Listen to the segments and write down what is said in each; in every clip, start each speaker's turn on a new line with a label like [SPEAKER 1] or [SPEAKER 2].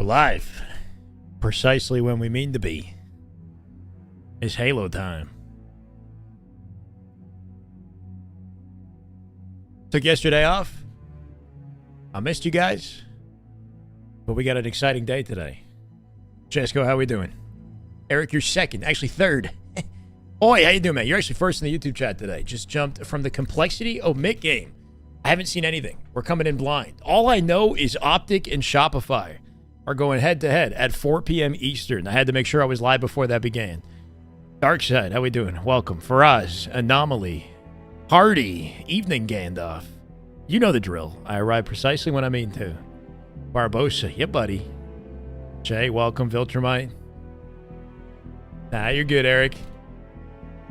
[SPEAKER 1] live. Precisely when we mean to be. It's Halo time. Took yesterday off. I missed you guys. But we got an exciting day today. Jesco, how we doing? Eric, you're second. Actually, third. Oi, how you doing, man? You're actually first in the YouTube chat today. Just jumped from the Complexity Omit game. I haven't seen anything. We're coming in blind. All I know is OPTIC and Shopify are going head-to-head at 4 p.m. Eastern. I had to make sure I was live before that began. Darkside, how we doing? Welcome. Faraz, Anomaly, Hardy, Evening Gandalf. You know the drill. I arrive precisely when I mean to. Barbosa, yeah, buddy. Jay, welcome. Viltrumite. Nah, you're good, Eric.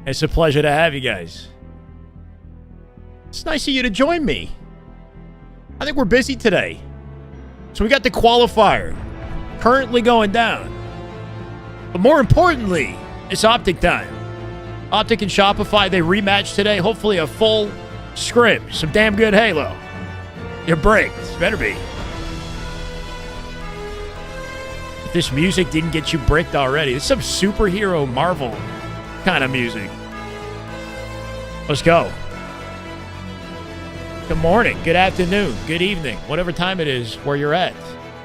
[SPEAKER 1] It's a pleasure to have you guys. It's nice of you to join me. I think we're busy today. So we got the qualifier currently going down. But more importantly, it's OPTIC time. OPTIC and Shopify, they rematch today. Hopefully a full Scrim. Some damn good Halo. You're bricked. Better be. If this music didn't get you bricked already, it's some superhero Marvel kind of music. Let's go. Good morning, good afternoon, good evening, whatever time it is where you're at.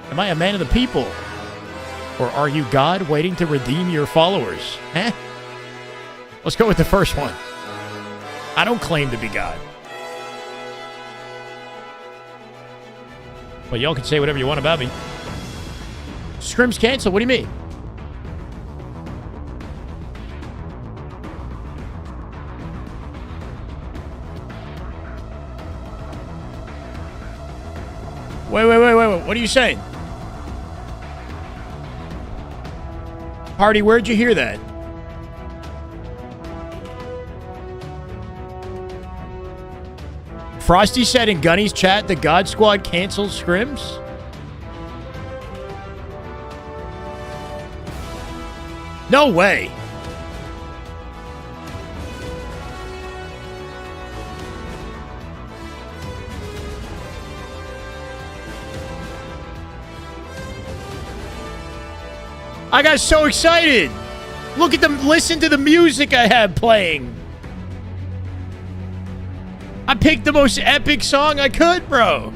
[SPEAKER 1] Am I a man of the people? Or are you God waiting to redeem your followers? Eh? Let's go with the first one. I don't claim to be God. But y'all can say whatever you want about me. Scrim's canceled, what do you mean? Wait. What are you saying? Hardy, where'd you hear that? Frosty said in Gunny's chat the God Squad canceled Scrims? No way. I got so excited. Look at them. Listen to the music I have playing. I picked the most epic song I could, bro.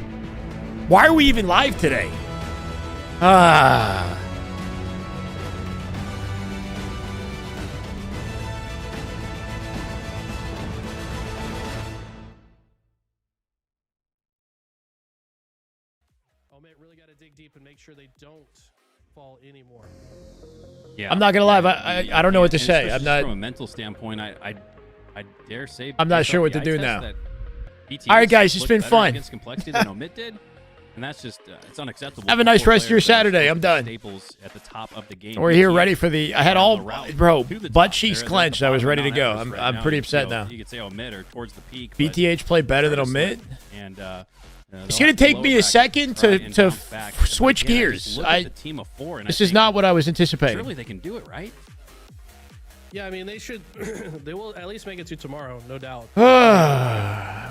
[SPEAKER 1] Why are we even live today? Ah.
[SPEAKER 2] Oh, man, really got to dig deep and make sure they don't fall anymore.
[SPEAKER 1] Yeah, I'm not gonna lie. I don't know what to say. I'm not
[SPEAKER 3] from a mental standpoint. I dare say
[SPEAKER 1] I'm not sure what to do now. All right, guys, it's been fun.
[SPEAKER 3] Against Complexity than Omit did, and that's just it's unacceptable.
[SPEAKER 1] Have a nice rest of your Saturday. I'm done.
[SPEAKER 3] Staples at the top of the game.
[SPEAKER 1] We're here ready for the. I had all, bro, butt cheeks clenched. I was ready to go. I'm pretty upset now.
[SPEAKER 3] You could say Omit or towards the peak.
[SPEAKER 1] BTH played better than Omit.
[SPEAKER 3] And
[SPEAKER 1] it's going to take me a second to switch gears. This is not what I was anticipating.
[SPEAKER 3] Surely they can do it, right?
[SPEAKER 2] Yeah, I mean, they should. They will at least make it to tomorrow, no doubt.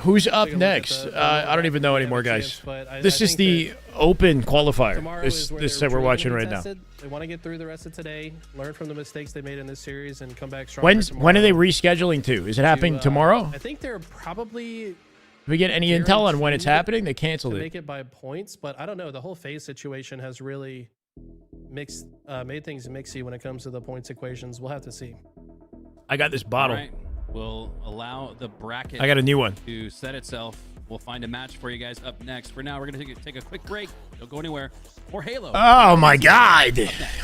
[SPEAKER 1] Who's up next? I don't even know anymore, guys. This is the open qualifier. This that we're watching right now.
[SPEAKER 2] They want to get through the rest of today, learn from the mistakes they made in this series, and come back stronger.
[SPEAKER 1] When are they rescheduling to? Is it happening tomorrow?
[SPEAKER 2] I think they're probably.
[SPEAKER 1] Do we get any intel on when it's happening? They canceled it.
[SPEAKER 2] Make it by points, but I don't know. The whole FaZe situation has really made things mixy when it comes to the points equations. We'll have to see.
[SPEAKER 1] I got this bottle.
[SPEAKER 3] All right. We'll allow the bracket.
[SPEAKER 1] I got a new one
[SPEAKER 3] to set itself. We'll find a match for you guys up next. For now, we're gonna take a quick break. Don't go anywhere. More Halo.
[SPEAKER 1] Oh my God!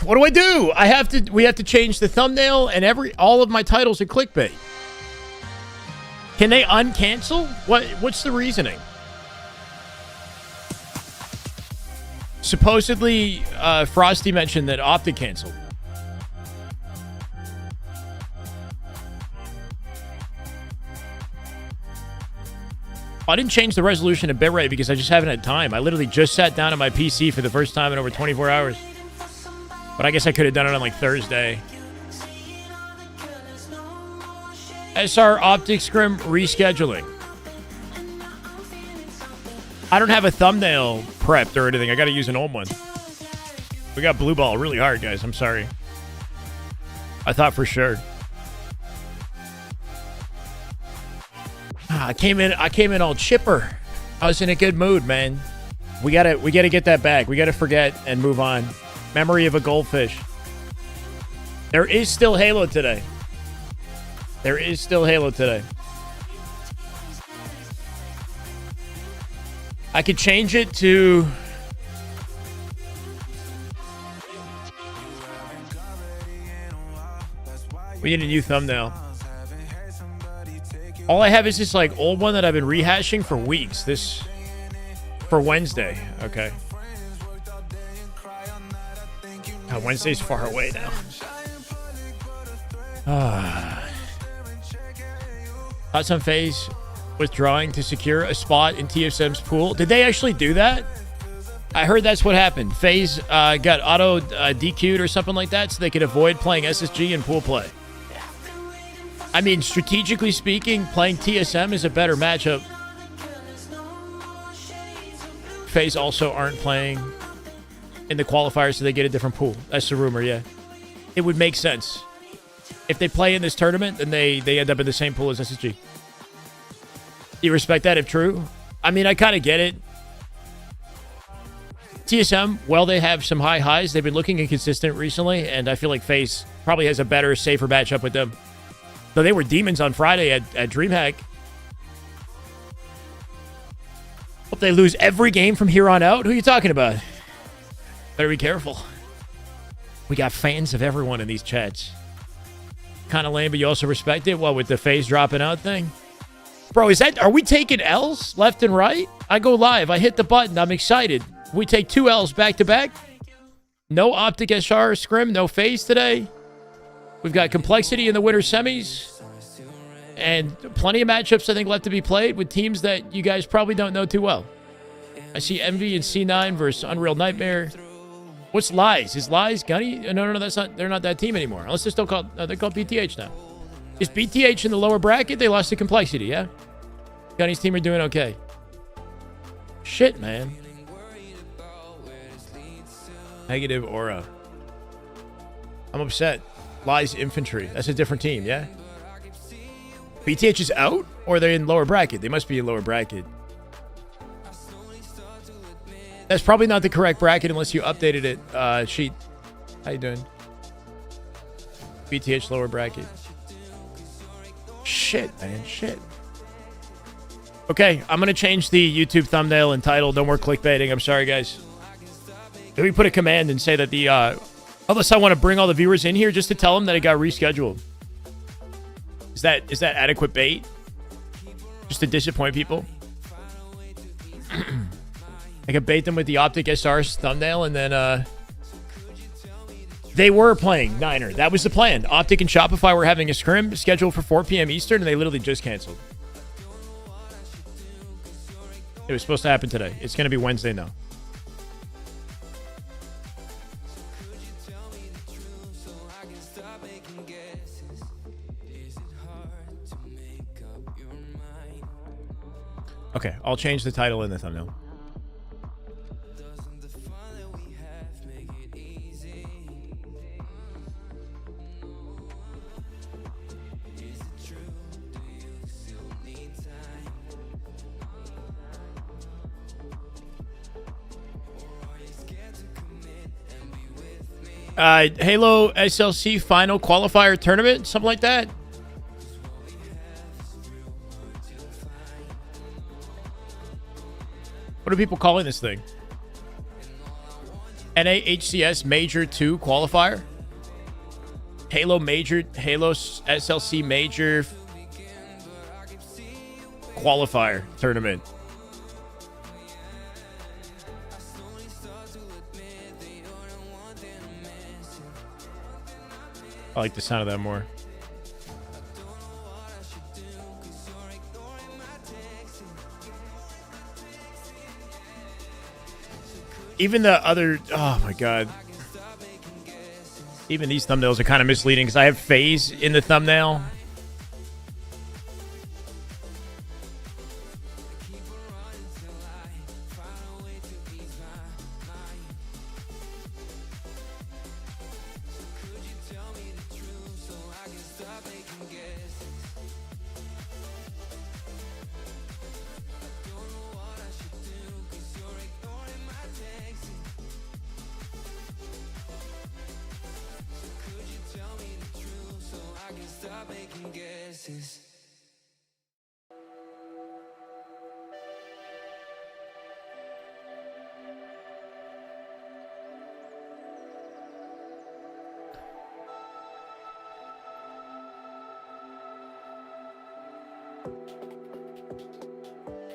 [SPEAKER 1] What do I do? We have to change the thumbnail and all of my titles are clickbait. Can they uncancel? What's the reasoning? Supposedly, Frosty mentioned that OPTIC canceled. I didn't change the resolution and bitrate because I just haven't had time. I literally just sat down on my PC for the first time in over 24 hours. But I guess I could have done it on like Thursday. SR OPTIC Scrim rescheduling. I don't have a thumbnail prepped or anything. I got to use an old one. We got blue ball really hard, guys. I'm sorry. I thought for sure. I came in all chipper. I was in a good mood, man. We gotta get that back. We gotta forget and move on. Memory of a goldfish. There is still Halo today. There is still Halo today. I could change it to... We need a new thumbnail. All I have is this like old one that I've been rehashing for weeks. This for Wednesday. Okay. God, Wednesday's far away now. Thoughts on FaZe withdrawing to secure a spot in TSM's pool? Did they actually do that? I heard that's what happened. FaZe got auto DQ'd or something like that so they could avoid playing SSG in pool play. I mean, strategically speaking, playing TSM is a better matchup. FaZe also aren't playing in the qualifier, so they get a different pool. That's the rumor, yeah. It would make sense. If they play in this tournament, then they end up in the same pool as SSG. You respect that if true? I mean, I kind of get it. TSM, well, they have some high highs. They've been looking inconsistent recently, and I feel like FaZe probably has a better, safer matchup with them. Though they were demons on Friday at DreamHack. Hope they lose every game from here on out. Who are you talking about? Better be careful. We got fans of everyone in these chats. Kind of lame, but you also respect it. What, with the FaZe dropping out thing? Bro, are we taking L's left and right? I go live. I hit the button. I'm excited. We take 2 L's back to back. No OPTIC SR Scrim. No FaZe today. We've got complexity in the winter semis. And plenty of matchups, I think, left to be played with teams that you guys probably don't know too well. I see Envy and C9 versus Unreal Nightmare. What's Lies? Is Lies Gunny? No, that's not. They're not that team anymore. Unless they're still called. No, they're called BTH now. Is BTH in the lower bracket? They lost to complexity, yeah? Gunny's team are doing okay. Shit, man. Negative aura. I'm upset. Lies Infantry. That's a different team, yeah? BTH is out? Or are they in lower bracket? They must be in lower bracket. That's probably not the correct bracket unless you updated it. Sheet. How you doing? BTH lower bracket. Shit, man. Shit. Okay, I'm going to change the YouTube thumbnail and title. No more clickbaiting. I'm sorry, guys. Let me put a command and say that the... unless I want to bring all the viewers in here just to tell them that it got rescheduled. Is that adequate bait? Just to disappoint people? I could bait them with the OPTIC SR's thumbnail and then... They were playing Niner. That was the plan. OPTIC and Shopify were having a scrim scheduled for 4 p.m. Eastern, and they literally just canceled. It was supposed to happen today. It's going to be Wednesday now. Okay, I'll change the title in the thumbnail. Halo SLC final qualifier tournament, something like that. What are people calling this thing? NAHCS Major 2 qualifier? Halo SLC Major qualifier tournament. I like the sound of that more. Even the other... Oh, my God. Even these thumbnails are kind of misleading because I have FaZe in the thumbnail.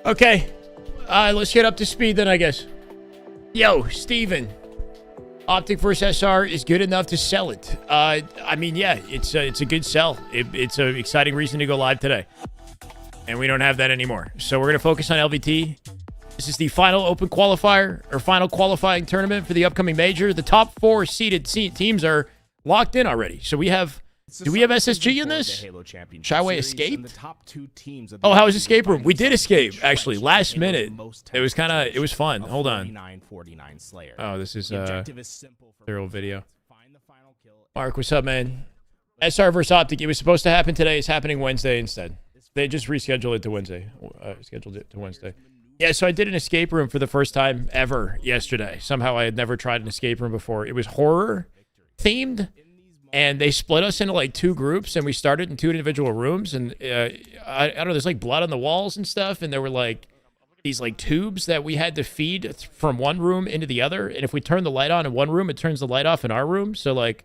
[SPEAKER 1] Okay. Let's get up to speed then, I guess. Yo, Steven. OPTIC versus SR is good enough to sell it. I mean, yeah, it's a good sell. It's an exciting reason to go live today. And we don't have that anymore. So we're going to focus on LVT. This is the final open qualifier, or final qualifying tournament for the upcoming major. The top 4 seeded teams are locked in already. So we have... Do we have SSG in this? Shyway escaped? Oh, how was escape room? We did escape, actually, last minute. It was fun. Hold on. Oh, this is their old video. Mark, what's up, man? SR versus OPTIC. It was supposed to happen today. It's happening Wednesday instead. They just rescheduled it to Wednesday. Yeah, so I did an escape room for the first time ever yesterday. Somehow I had never tried an escape room before. It was horror themed. And they split us into like 2 groups, and we started in 2 individual rooms. And I don't know, there's like blood on the walls and stuff. And there were like these like tubes that we had to feed from one room into the other. And if we turn the light on in one room, it turns the light off in our room. So like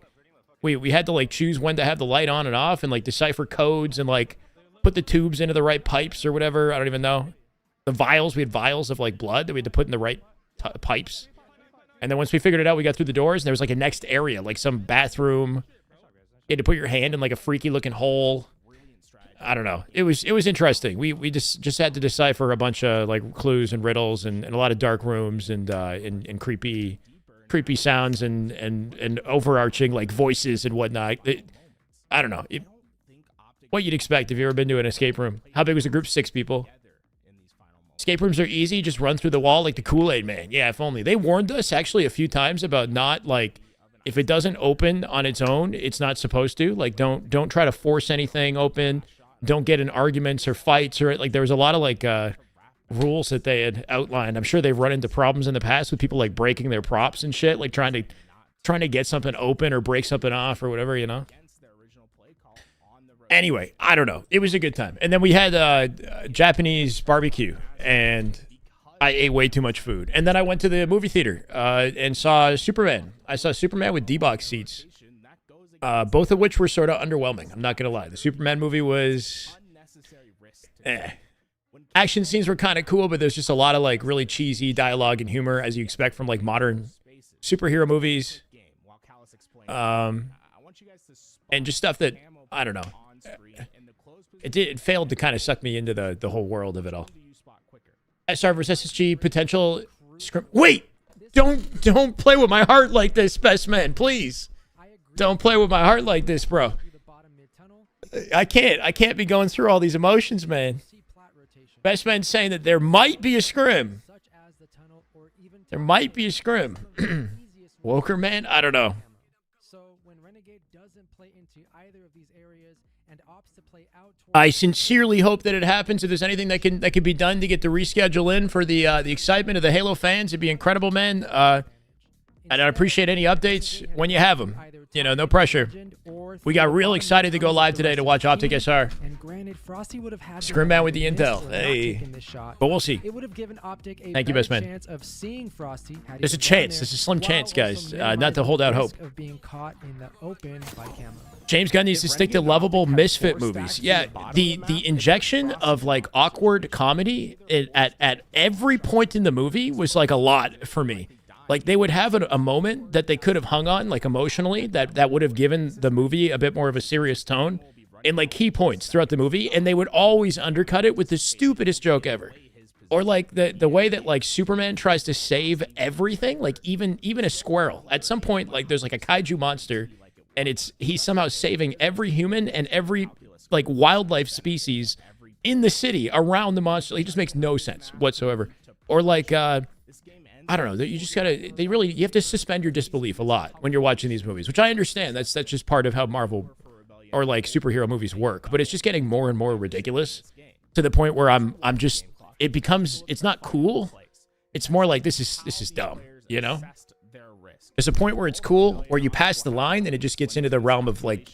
[SPEAKER 1] we had to like choose when to have the light on and off, and like decipher codes and like put the tubes into the right pipes or whatever. I don't even know. The vials, we had vials of like blood that we had to put in the right pipes. And then once we figured it out, we got through the doors, and there was like a next area, like some bathroom. You had to put your hand in like a freaky looking hole. I don't know. It was interesting. We just had to decipher a bunch of like clues and riddles and a lot of dark rooms and creepy sounds and overarching like voices and whatnot. I don't know. What you'd expect if you ever been to an escape room. How big was the group? 6 people. Escape rooms are easy. Just run through the wall like the Kool-Aid Man. Yeah, if only. They warned us actually a few times about not like, if it doesn't open on its own, it's not supposed to. Like, don't try to force anything open. Don't get in arguments or fights or like. There was a lot of like rules that they had outlined. I'm sure they've run into problems in the past with people like breaking their props and shit, like trying to get something open or break something off or whatever, you know. Anyway, I don't know. It was a good time. And then we had Japanese barbecue, and I ate way too much food. And then I went to the movie theater and saw Superman. I saw Superman with D-Box seats, both of which were sort of underwhelming. I'm not going to lie. The Superman movie was... Action scenes were kind of cool, but there's just a lot of like really cheesy dialogue and humor, as you expect from like modern superhero movies. And just stuff that, I don't know. It failed to kind of suck me into the whole world of it all. SR versus SSG potential scrim. Wait! Don't play with my heart like this, best man, please. Don't play with my heart like this, bro. I can't be going through all these emotions, man. Best man saying that there might be a scrim. There might be a scrim. Woker man? I don't know. I sincerely hope that it happens. If there's anything that can be done to get the reschedule in for the excitement of the Halo fans, it'd be incredible, man. And I appreciate any updates when you have them. You know, no pressure. We got real excited to go live today to watch OPTIC SR. Scrim man with the intel. Hey. But we'll see. Thank you, best man. There's a chance. There's a slim chance, guys. Not to hold out hope. James Gunn needs to stick to lovable misfit movies. Yeah, the injection of like awkward comedy at every point in the movie was like a lot for me. Like they would have a moment that they could have hung on like emotionally that would have given the movie a bit more of a serious tone in like key points throughout the movie, and they would always undercut it with the stupidest joke ever. Or like the way that like Superman tries to save everything, like even a squirrel. At some point, like there's like a kaiju monster, and he's somehow saving every human and every like wildlife species in the city around the monster. It just makes no sense whatsoever. Or like I don't know. You just gotta. You have to suspend your disbelief a lot when you're watching these movies, which I understand. That's just part of how Marvel or like superhero movies work. But it's just getting more and more ridiculous to the point where it's not cool. It's more like this is dumb. You know. There's a point where it's cool, where you pass the line, and it just gets into the realm of like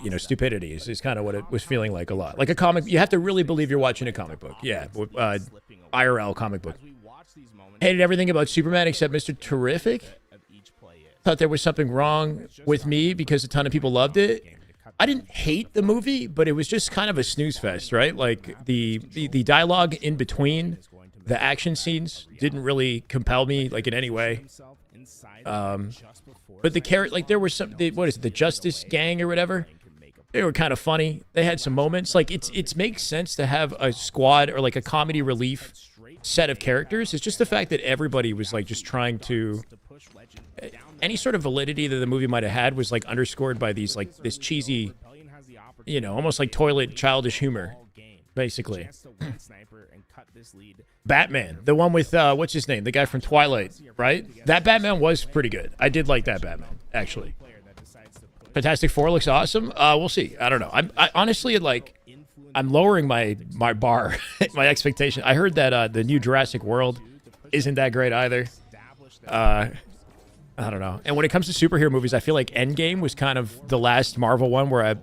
[SPEAKER 1] you know, stupidity is kind of what it was feeling like a lot. Like a comic, you have to really believe you're watching a comic book. Yeah, IRL comic book. Hated everything about Superman except Mr. Terrific. Thought there was something wrong with me because a ton of people loved it. I didn't hate the movie, but it was just kind of a snooze fest, right? Like the dialogue in between the action scenes didn't really compel me like in any way. But the character, like there were some, what is it, the Justice Gang or whatever? They were kind of funny. They had some moments. Like it makes sense to have a squad or like a comedy relief set of characters. It's just the fact that everybody was like just trying to, any sort of validity that the movie might have had was like underscored by these like this cheesy, you know, almost like toilet childish humor, basically. Batman, the one with what's his name, the guy from Twilight, right? That Batman was pretty good. I did like that Batman, actually. Fantastic Four looks awesome. We'll see. I don't know. I honestly, like, I'm lowering my bar, my expectation. I heard that the new Jurassic World isn't that great either. I don't know. And when it comes to superhero movies, I feel like Endgame was kind of the last Marvel one where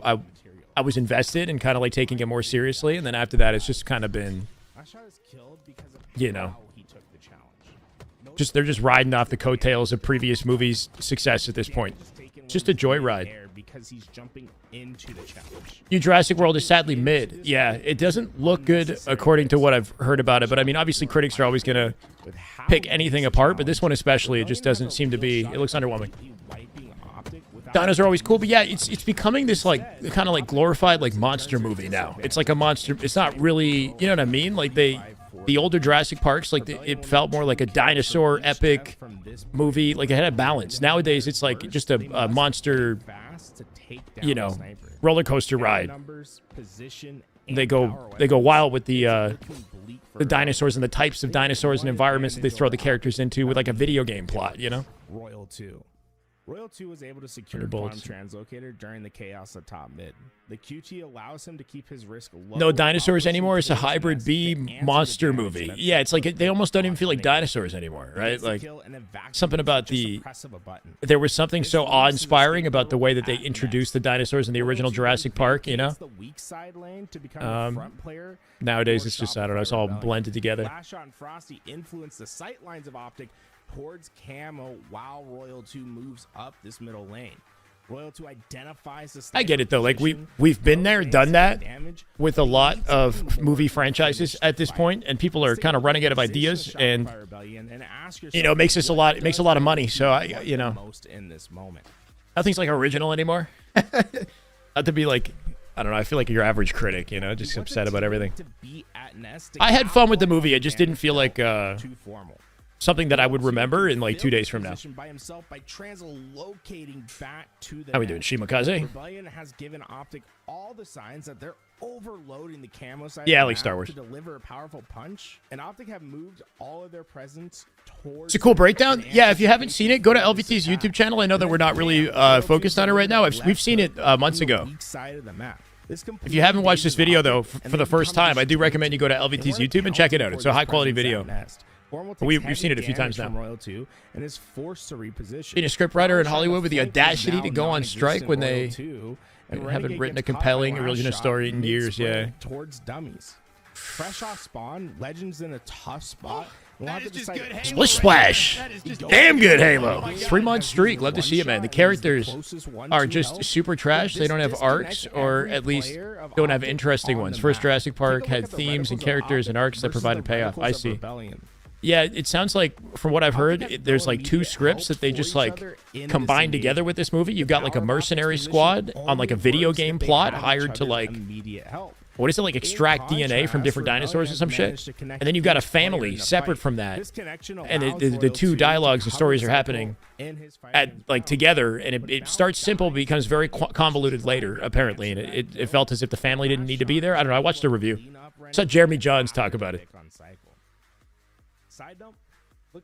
[SPEAKER 1] I was invested and kind of like taking it more seriously. And then after that, it's just kind of been, you know, they're just riding off the coattails of previous movies' success at this point. Just a joyride. Because he's jumping into the challenge. New Jurassic World is sadly mid. Yeah, it doesn't look good according to what I've heard about it. But I mean, obviously critics are always going to pick anything apart. But this one especially, it just doesn't seem to be, it looks underwhelming. Dinos are always cool. But yeah, it's becoming this like kind of like glorified like monster movie now. It's like a monster. It's not really, you know what I mean? Like the older Jurassic Parks, like it felt more like a dinosaur epic movie. Like it had a balance. Nowadays, it's like just a monster, you know, roller coaster ride. They go wild with the dinosaurs and the types of dinosaurs and environments that they throw the characters into with like a video game plot, you know?
[SPEAKER 4] Royal 2 was able to secure farm translocator during the chaos at top mid. The QT allows him to keep his risk low.
[SPEAKER 1] No dinosaurs anymore. It's a hybrid B monster movie. Yeah, it's like they almost don't even feel like dinosaurs anymore, right? Like something about there was something so awe-inspiring about the way that they introduced the dinosaurs in the original Jurassic Park, you know? Nowadays, it's just, I don't know, it's all blended together.
[SPEAKER 4] Flash on Frosty influenced the sight lines of OPTIC towards Camo while Royal 2 moves up this middle lane. Royal 2 identifies the
[SPEAKER 1] I get it though, like we've been there, done that with a lot of movie franchises at this point, and people are kind of running out of ideas, and you know, it makes a lot of money, so you know, nothing's like original anymore. Not to be like, I don't know, I feel like your average critic, you know, just upset about everything. I had fun with the movie, I just didn't feel like something that I would remember in like 2 days from now. How we doing, Shimakaze?
[SPEAKER 4] Rebellion has given OPTIC all the signs that they're overloading the camo side.
[SPEAKER 1] Yeah, like Star Wars.
[SPEAKER 4] To deliver a powerful punch, and OPTIC have moved all of their presence towards.
[SPEAKER 1] It's a cool breakdown. Yeah, if you haven't seen it, go to LVT's YouTube channel. I know that we're not really focused on it right now. We've seen it months ago. If you haven't watched this video though for the first time, I do recommend you go to LVT's YouTube and check it out. It's a high quality video. We've seen it a few times now.
[SPEAKER 4] And is forced to reposition.
[SPEAKER 1] Being a scriptwriter in Hollywood with the audacity to go on strike when they haven't written a compelling original story in years, yeah.
[SPEAKER 4] Towards dummies. Fresh off spawn, Legends in a tough spot.
[SPEAKER 1] Splish Splash. Damn good Halo. 3-month streak. Love to see it, man. The characters are just super trash. They don't have arcs, or at least don't have interesting ones. First Jurassic Park had themes and characters and arcs that provided payoff. I see. Yeah, it sounds like, from what I've heard, there's like 2 scripts that they just like combined together with this movie. You've got like a mercenary squad on like a video game plot hired to like, what is it, like extract DNA from different dinosaurs or some shit? And then you've got a family separate from that. And the 2 dialogues and stories are happening at like together. And it starts simple, becomes very convoluted later, apparently. And it felt as if the family didn't need to be there. I don't know. I watched a review. I saw Jeremy Johns talk about it.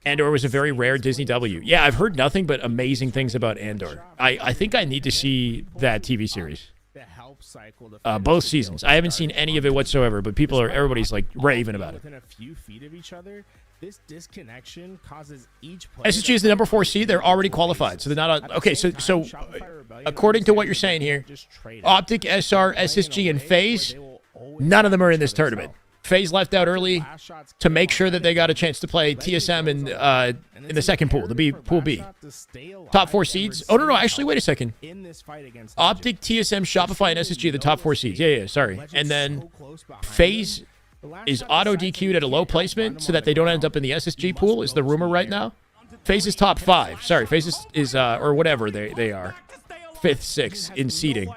[SPEAKER 1] Andor was a very rare Disney W. Yeah, I've heard nothing but amazing things about Andor. I think I need to see that TV series. Both seasons. I haven't seen any of it whatsoever, but everybody's like raving about it.
[SPEAKER 4] Within a few feet of each other, This disconnection causes each player
[SPEAKER 1] SSG is the number 4 seed. They're already qualified, so they're not on. Okay, so according to what you're saying here, OPTIC, SR, SSG, and FaZe, none of them are in this tournament. FaZe left out early to make sure that they got a chance to play TSM in the second pool, Pool B. Top 4 seeds. Oh, no, actually, wait a second. OPTIC, TSM, Shopify, and SSG are the top 4 seeds. Yeah, sorry. And then FaZe is auto DQ'd at a low placement so that they don't end up in the SSG pool, is the rumor right now. FaZe is top 5. Sorry, FaZe is or whatever they are. 5th, 6th in seeding.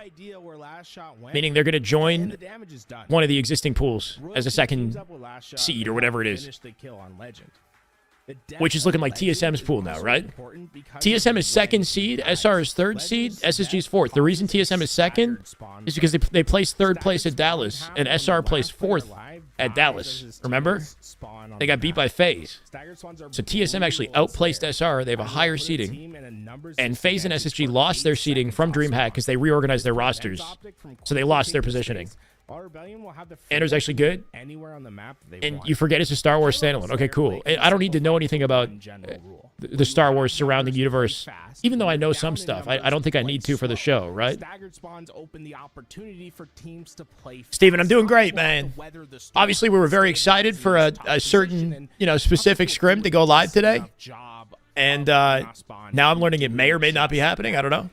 [SPEAKER 1] Meaning they're going to join one of the existing pools as a second seed or whatever it is. Which is looking like TSM's pool now, right? TSM is 2nd seed, SR is 3rd seed, SSG is 4th. The reason TSM is 2nd is because they placed 3rd place at Dallas, and SR placed 4th at Dallas. Remember? They got beat by FaZe. So TSM actually outplaced SR. They have a higher seeding. And FaZe and SSG lost their seeding from DreamHack because they reorganized their rosters. So they lost their positioning. Andrew's actually good. And you forget it's a Star Wars standalone. Okay, cool. I don't need to know anything about the Star Wars surrounding universe, even though I know some stuff. I don't think I need to for the show, right? Steven, I'm doing great, man. Obviously, we were very excited for a certain, specific scrim to go live today. And now I'm learning it may or may not be happening. I don't know.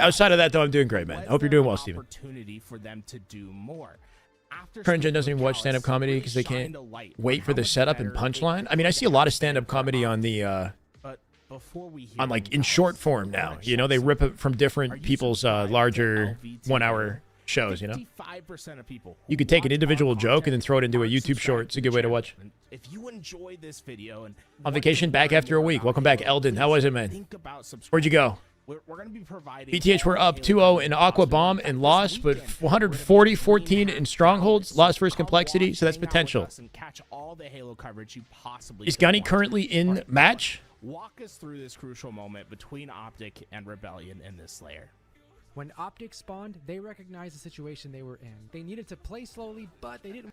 [SPEAKER 1] Outside of that, though, I'm doing great, man. I hope you're doing well, Steven. Current gen doesn't even watch stand-up comedy because they can't wait for the setup and punchline. I mean, I see a lot of stand-up comedy on the in short form now. They rip it from different people's larger 1-hour shows. You could take an individual joke and then throw it into a YouTube short. It's a good way to watch.
[SPEAKER 4] If you enjoyed this video and
[SPEAKER 1] on vacation, back after a week. Welcome back, Eldon. How was it, man? Where'd you go?
[SPEAKER 4] We're going to be providing
[SPEAKER 1] BTH, we're up 2-0 in Aqua Bomb and lost, but 140-14 in Strongholds, lost versus Complexity, so that's potential. Is Gunny currently in match?
[SPEAKER 4] Walk us through this crucial moment between OPTIC and Rebellion in this layer.
[SPEAKER 5] When OPTIC spawned, they recognized the situation they were in. They needed to play slowly, but they didn't.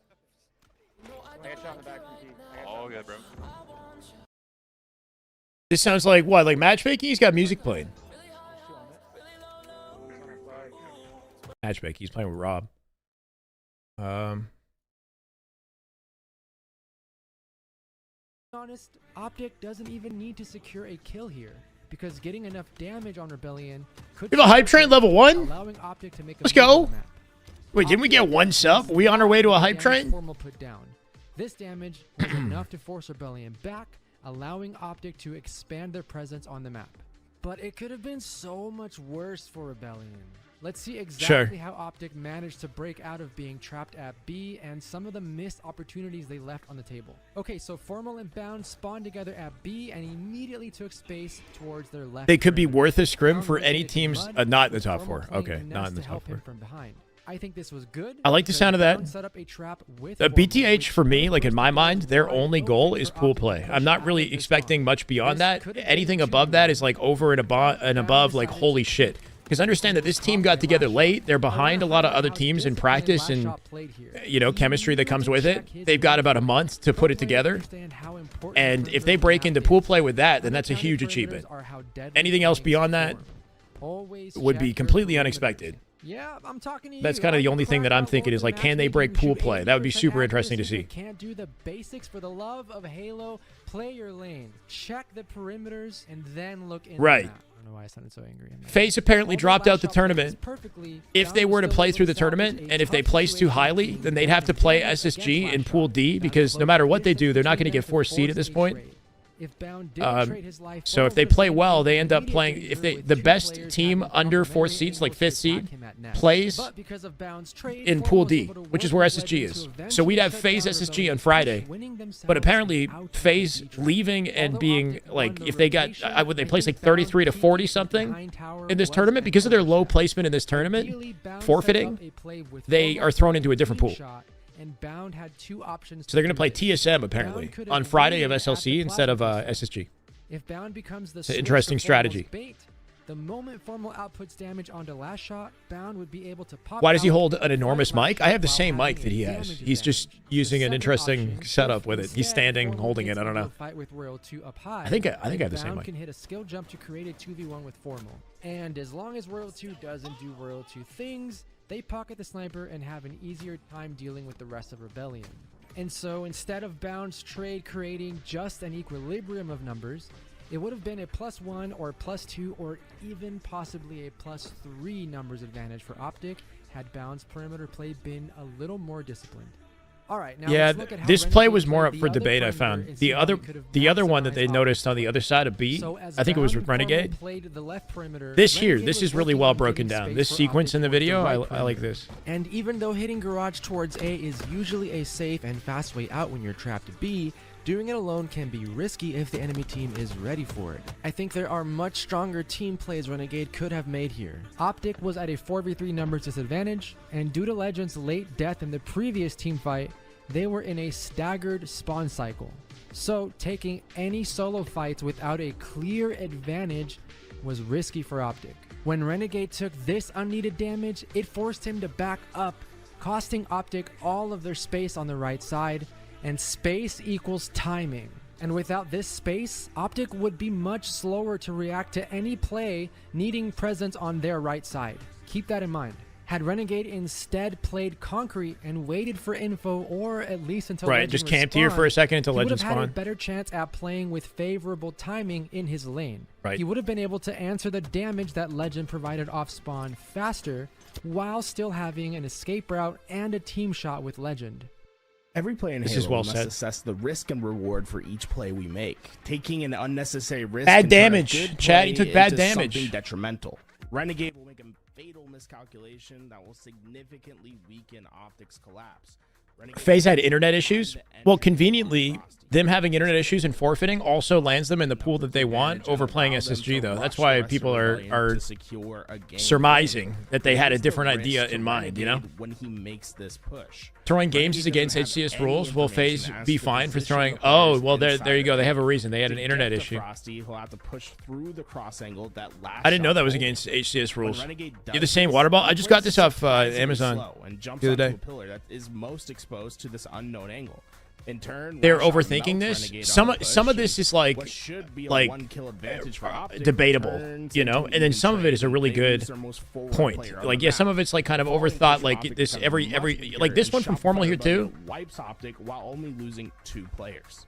[SPEAKER 6] Oh, good, bro.
[SPEAKER 1] This sounds like what? Like matchmaking? He's got music playing. Matchmaking. He's playing with Rob.
[SPEAKER 5] Honest, OPTIC doesn't even need to secure a kill here because getting enough damage on Rebellion could.
[SPEAKER 1] We have a hype train level 1.
[SPEAKER 5] Allowing OPTIC to make a
[SPEAKER 1] Let's go. Wait, didn't we get 1 sub? We on our way to a hype train?
[SPEAKER 5] Put down. This damage was enough to force Rebellion back, allowing OPTIC to expand their presence on the map. But it could have been so much worse for Rebellion. Let's see exactly how OPTIC managed to break out of being trapped at B and some of the missed opportunities they left on the table. Okay, so Formal and Bound spawned together at B and immediately took space towards their left.
[SPEAKER 1] They could be worth a scrim for any teams not in the top 4. Okay, not in the top 4.
[SPEAKER 5] From behind. I think this was good.
[SPEAKER 1] I like the sound of that.
[SPEAKER 5] Set up a trap with
[SPEAKER 1] BTH, for me, like in my mind, their only goal is pool play. I'm not really expecting much beyond that. Anything above that is like over and above like holy shit. Because understand that this team got together late. They're behind a lot of other teams in practice and, chemistry that comes with it. They've got about a month to put it together. And if they break into pool play with that, then that's a huge achievement. Anything else beyond that would be completely unexpected.
[SPEAKER 5] Yeah, I'm talking to you.
[SPEAKER 1] That's kind of the only thing that I'm thinking is like, can they break pool play? That would be super interesting to see.
[SPEAKER 5] Can't do the basics for the love of Halo. Play your lane. Check the perimeters and then look in.
[SPEAKER 1] Right.
[SPEAKER 5] I don't know why I sounded so angry.
[SPEAKER 1] FaZe apparently dropped out the tournament. If they were to play through the tournament, and if they place too highly, then they'd have to play SSG in Pool D because no matter what they do, they're not going to get 4th seed at this point. So if they play well, they end up playing. If the best team under 4th seeds, like 5th seed, plays in Pool D, which is where SSG is. So we'd have FaZe SSG on Friday, but apparently FaZe leaving and being like, if they got, would they place like 33 to 40 something in this tournament because of their low placement in this tournament, forfeiting, they are thrown into a different pool.
[SPEAKER 5] And Bound had 2 options.
[SPEAKER 1] So they're going to play TSM apparently on Friday of SLC instead of SSG.
[SPEAKER 5] If Bound becomes the
[SPEAKER 1] it's an interesting strategy.
[SPEAKER 5] The moment Formal outputs damage onto last shot, Bound would be able to pop.
[SPEAKER 1] Why does he
[SPEAKER 5] out
[SPEAKER 1] hold
[SPEAKER 5] with
[SPEAKER 1] an
[SPEAKER 5] a
[SPEAKER 1] enormous
[SPEAKER 5] flight
[SPEAKER 1] mic?
[SPEAKER 5] rush
[SPEAKER 1] I have the
[SPEAKER 5] while
[SPEAKER 1] same mic
[SPEAKER 5] having
[SPEAKER 1] that
[SPEAKER 5] a
[SPEAKER 1] he has.
[SPEAKER 5] damage
[SPEAKER 1] He's just
[SPEAKER 5] advantage.
[SPEAKER 1] using
[SPEAKER 5] The
[SPEAKER 1] an
[SPEAKER 5] second
[SPEAKER 1] interesting
[SPEAKER 5] option,
[SPEAKER 1] setup
[SPEAKER 5] if
[SPEAKER 1] with it. He's
[SPEAKER 5] instead
[SPEAKER 1] standing,
[SPEAKER 5] Formal
[SPEAKER 1] holding
[SPEAKER 5] gets
[SPEAKER 1] it. I don't
[SPEAKER 5] into a
[SPEAKER 1] know.
[SPEAKER 5] Fight with Royal 2 up high,
[SPEAKER 1] I think I have the same
[SPEAKER 5] Bound
[SPEAKER 1] mic.
[SPEAKER 5] can hit a skill jump to create a 2v1 with Formal. And as long as Royal 2 doesn't do Royal 2 things, they pocket the sniper and have an easier time dealing with the rest of Rebellion. And so instead of Bound's trade creating just an equilibrium of numbers, it would have been a +1 or +2 or even possibly a +3 numbers advantage for Optic had Bound's perimeter play been a little more disciplined. All right, now
[SPEAKER 1] Yeah,
[SPEAKER 5] let's look at how
[SPEAKER 1] this play
[SPEAKER 5] Renegade
[SPEAKER 1] was more
[SPEAKER 5] played
[SPEAKER 1] up
[SPEAKER 5] the
[SPEAKER 1] for
[SPEAKER 5] other
[SPEAKER 1] debate, I
[SPEAKER 5] perimeter
[SPEAKER 1] found.
[SPEAKER 5] and see
[SPEAKER 1] The
[SPEAKER 5] how
[SPEAKER 1] other
[SPEAKER 5] he could have
[SPEAKER 1] the other one that
[SPEAKER 5] maximized
[SPEAKER 1] they
[SPEAKER 5] Optic's
[SPEAKER 1] noticed on the
[SPEAKER 5] play.
[SPEAKER 1] other side of B,
[SPEAKER 5] So as
[SPEAKER 1] I think it was
[SPEAKER 5] Bound and Formal
[SPEAKER 1] Renegade.
[SPEAKER 5] played the left perimeter,
[SPEAKER 1] This here,
[SPEAKER 5] Renegade
[SPEAKER 1] this
[SPEAKER 5] was
[SPEAKER 1] is really
[SPEAKER 5] working
[SPEAKER 1] well
[SPEAKER 5] on
[SPEAKER 1] broken
[SPEAKER 5] getting
[SPEAKER 1] down.
[SPEAKER 5] space
[SPEAKER 1] This
[SPEAKER 5] for
[SPEAKER 1] sequence
[SPEAKER 5] Optic
[SPEAKER 1] in the
[SPEAKER 5] towards
[SPEAKER 1] video,
[SPEAKER 5] right
[SPEAKER 1] I like
[SPEAKER 5] perimeter.
[SPEAKER 1] this.
[SPEAKER 5] And even though hitting Garage towards A is usually a safe and fast way out when you're trapped B, doing it alone can be risky if the enemy team is ready for it. I think there are much stronger team plays Renegade could have made here. Optic was at a 4v3 numbers disadvantage, and due to Legend's late death in the previous team fight, they were in a staggered spawn cycle. So taking any solo fights without a clear advantage was risky for Optic. When Renegade took this unneeded damage, it forced him to back up, costing Optic all of their space on the right side, and space equals timing. And without this space, Optic would be much slower to react to any play needing presence on their right side. Keep that in mind. Had Renegade instead played Concrete and waited for info, or at least until
[SPEAKER 1] Right,
[SPEAKER 5] Legend
[SPEAKER 1] just camped here
[SPEAKER 5] respawned,
[SPEAKER 1] for a second until
[SPEAKER 5] he would
[SPEAKER 1] Legend
[SPEAKER 5] have had a
[SPEAKER 1] spawned.
[SPEAKER 5] better chance at playing with favorable timing in his lane.
[SPEAKER 1] Right.
[SPEAKER 5] He would have been able to answer the damage that Legend provided off spawn faster, while still having an escape route and a team shot with Legend.
[SPEAKER 4] Every play in
[SPEAKER 1] This
[SPEAKER 4] Halo
[SPEAKER 1] is well
[SPEAKER 4] must
[SPEAKER 1] said.
[SPEAKER 4] assess the risk and reward for each play we make. Taking an unnecessary risk
[SPEAKER 1] Bad
[SPEAKER 4] can turn a
[SPEAKER 1] damage.
[SPEAKER 4] good
[SPEAKER 1] Chad, he
[SPEAKER 4] play
[SPEAKER 1] took bad
[SPEAKER 4] into
[SPEAKER 1] damage.
[SPEAKER 4] something detrimental. Renegade will make a fatal miscalculation that will significantly weaken Optic's collapse. Renegade
[SPEAKER 1] FaZe had internet issues.
[SPEAKER 4] the end
[SPEAKER 1] Well,
[SPEAKER 4] of
[SPEAKER 1] conveniently,
[SPEAKER 4] Frosty.
[SPEAKER 1] them having internet issues and forfeiting also lands them in the pool that they want over playing
[SPEAKER 4] Allow them
[SPEAKER 1] SSG,
[SPEAKER 4] to
[SPEAKER 1] though.
[SPEAKER 4] rush
[SPEAKER 1] That's
[SPEAKER 4] the
[SPEAKER 1] why
[SPEAKER 4] rest of
[SPEAKER 1] people
[SPEAKER 4] Rebellion
[SPEAKER 1] are
[SPEAKER 4] to secure a game
[SPEAKER 1] surmising that they had a
[SPEAKER 4] What is the
[SPEAKER 1] different
[SPEAKER 4] risk
[SPEAKER 1] idea
[SPEAKER 4] to
[SPEAKER 1] in mind, you know?
[SPEAKER 4] Renegade when he makes this push?
[SPEAKER 1] Throwing games is
[SPEAKER 4] Renegade
[SPEAKER 1] against
[SPEAKER 4] doesn't have
[SPEAKER 1] HCS
[SPEAKER 4] any
[SPEAKER 1] rules. Will FaZe
[SPEAKER 4] information as
[SPEAKER 1] be
[SPEAKER 4] to
[SPEAKER 1] fine for
[SPEAKER 4] position
[SPEAKER 1] throwing?
[SPEAKER 4] of
[SPEAKER 1] Oh,
[SPEAKER 4] players
[SPEAKER 1] well, there
[SPEAKER 4] inside
[SPEAKER 1] you go.
[SPEAKER 4] of
[SPEAKER 1] They
[SPEAKER 4] it.
[SPEAKER 1] have a reason. They had
[SPEAKER 4] To
[SPEAKER 1] an
[SPEAKER 4] get
[SPEAKER 1] internet
[SPEAKER 4] to
[SPEAKER 1] issue.
[SPEAKER 4] Frosty, he'll have to push through the cross angle that last
[SPEAKER 1] I didn't know
[SPEAKER 4] shot
[SPEAKER 1] that was
[SPEAKER 4] opened.
[SPEAKER 1] against HCS
[SPEAKER 4] When
[SPEAKER 1] rules.
[SPEAKER 4] Renegade
[SPEAKER 1] You're the
[SPEAKER 4] does
[SPEAKER 1] same
[SPEAKER 4] this,
[SPEAKER 1] water ball? I
[SPEAKER 4] he
[SPEAKER 1] just got
[SPEAKER 4] plays
[SPEAKER 1] this off
[SPEAKER 4] surprisingly
[SPEAKER 1] Amazon
[SPEAKER 4] slow and jumps
[SPEAKER 1] the other
[SPEAKER 4] onto
[SPEAKER 1] day.
[SPEAKER 4] a pillar that is most exposed to this unknown angle. In turn,
[SPEAKER 1] They're
[SPEAKER 4] last shot
[SPEAKER 1] overthinking
[SPEAKER 4] melts
[SPEAKER 1] this.
[SPEAKER 4] Renegade
[SPEAKER 1] Some
[SPEAKER 4] on the
[SPEAKER 1] some of
[SPEAKER 4] push,
[SPEAKER 1] this
[SPEAKER 4] and
[SPEAKER 1] is like
[SPEAKER 4] what should be a
[SPEAKER 1] like,
[SPEAKER 4] one-kill advantage for Optic
[SPEAKER 1] debatable,
[SPEAKER 4] turns
[SPEAKER 1] you know,
[SPEAKER 4] into
[SPEAKER 1] and then
[SPEAKER 4] even
[SPEAKER 1] some of it is a
[SPEAKER 4] trade.
[SPEAKER 1] really
[SPEAKER 4] They
[SPEAKER 1] good
[SPEAKER 4] lose their most forward
[SPEAKER 1] point.
[SPEAKER 4] player on
[SPEAKER 1] Like,
[SPEAKER 4] the
[SPEAKER 1] yeah, some
[SPEAKER 4] map.
[SPEAKER 1] of it's like kind of
[SPEAKER 4] Falling
[SPEAKER 1] overthought.
[SPEAKER 4] position
[SPEAKER 1] Like
[SPEAKER 4] Optic
[SPEAKER 1] this
[SPEAKER 4] becomes
[SPEAKER 1] every
[SPEAKER 4] much
[SPEAKER 1] like
[SPEAKER 4] weaker,
[SPEAKER 1] this
[SPEAKER 4] and
[SPEAKER 1] one from
[SPEAKER 4] shot
[SPEAKER 1] Formal
[SPEAKER 4] fire
[SPEAKER 1] here too.
[SPEAKER 4] Rebellion wipes Optic while only losing 2 players.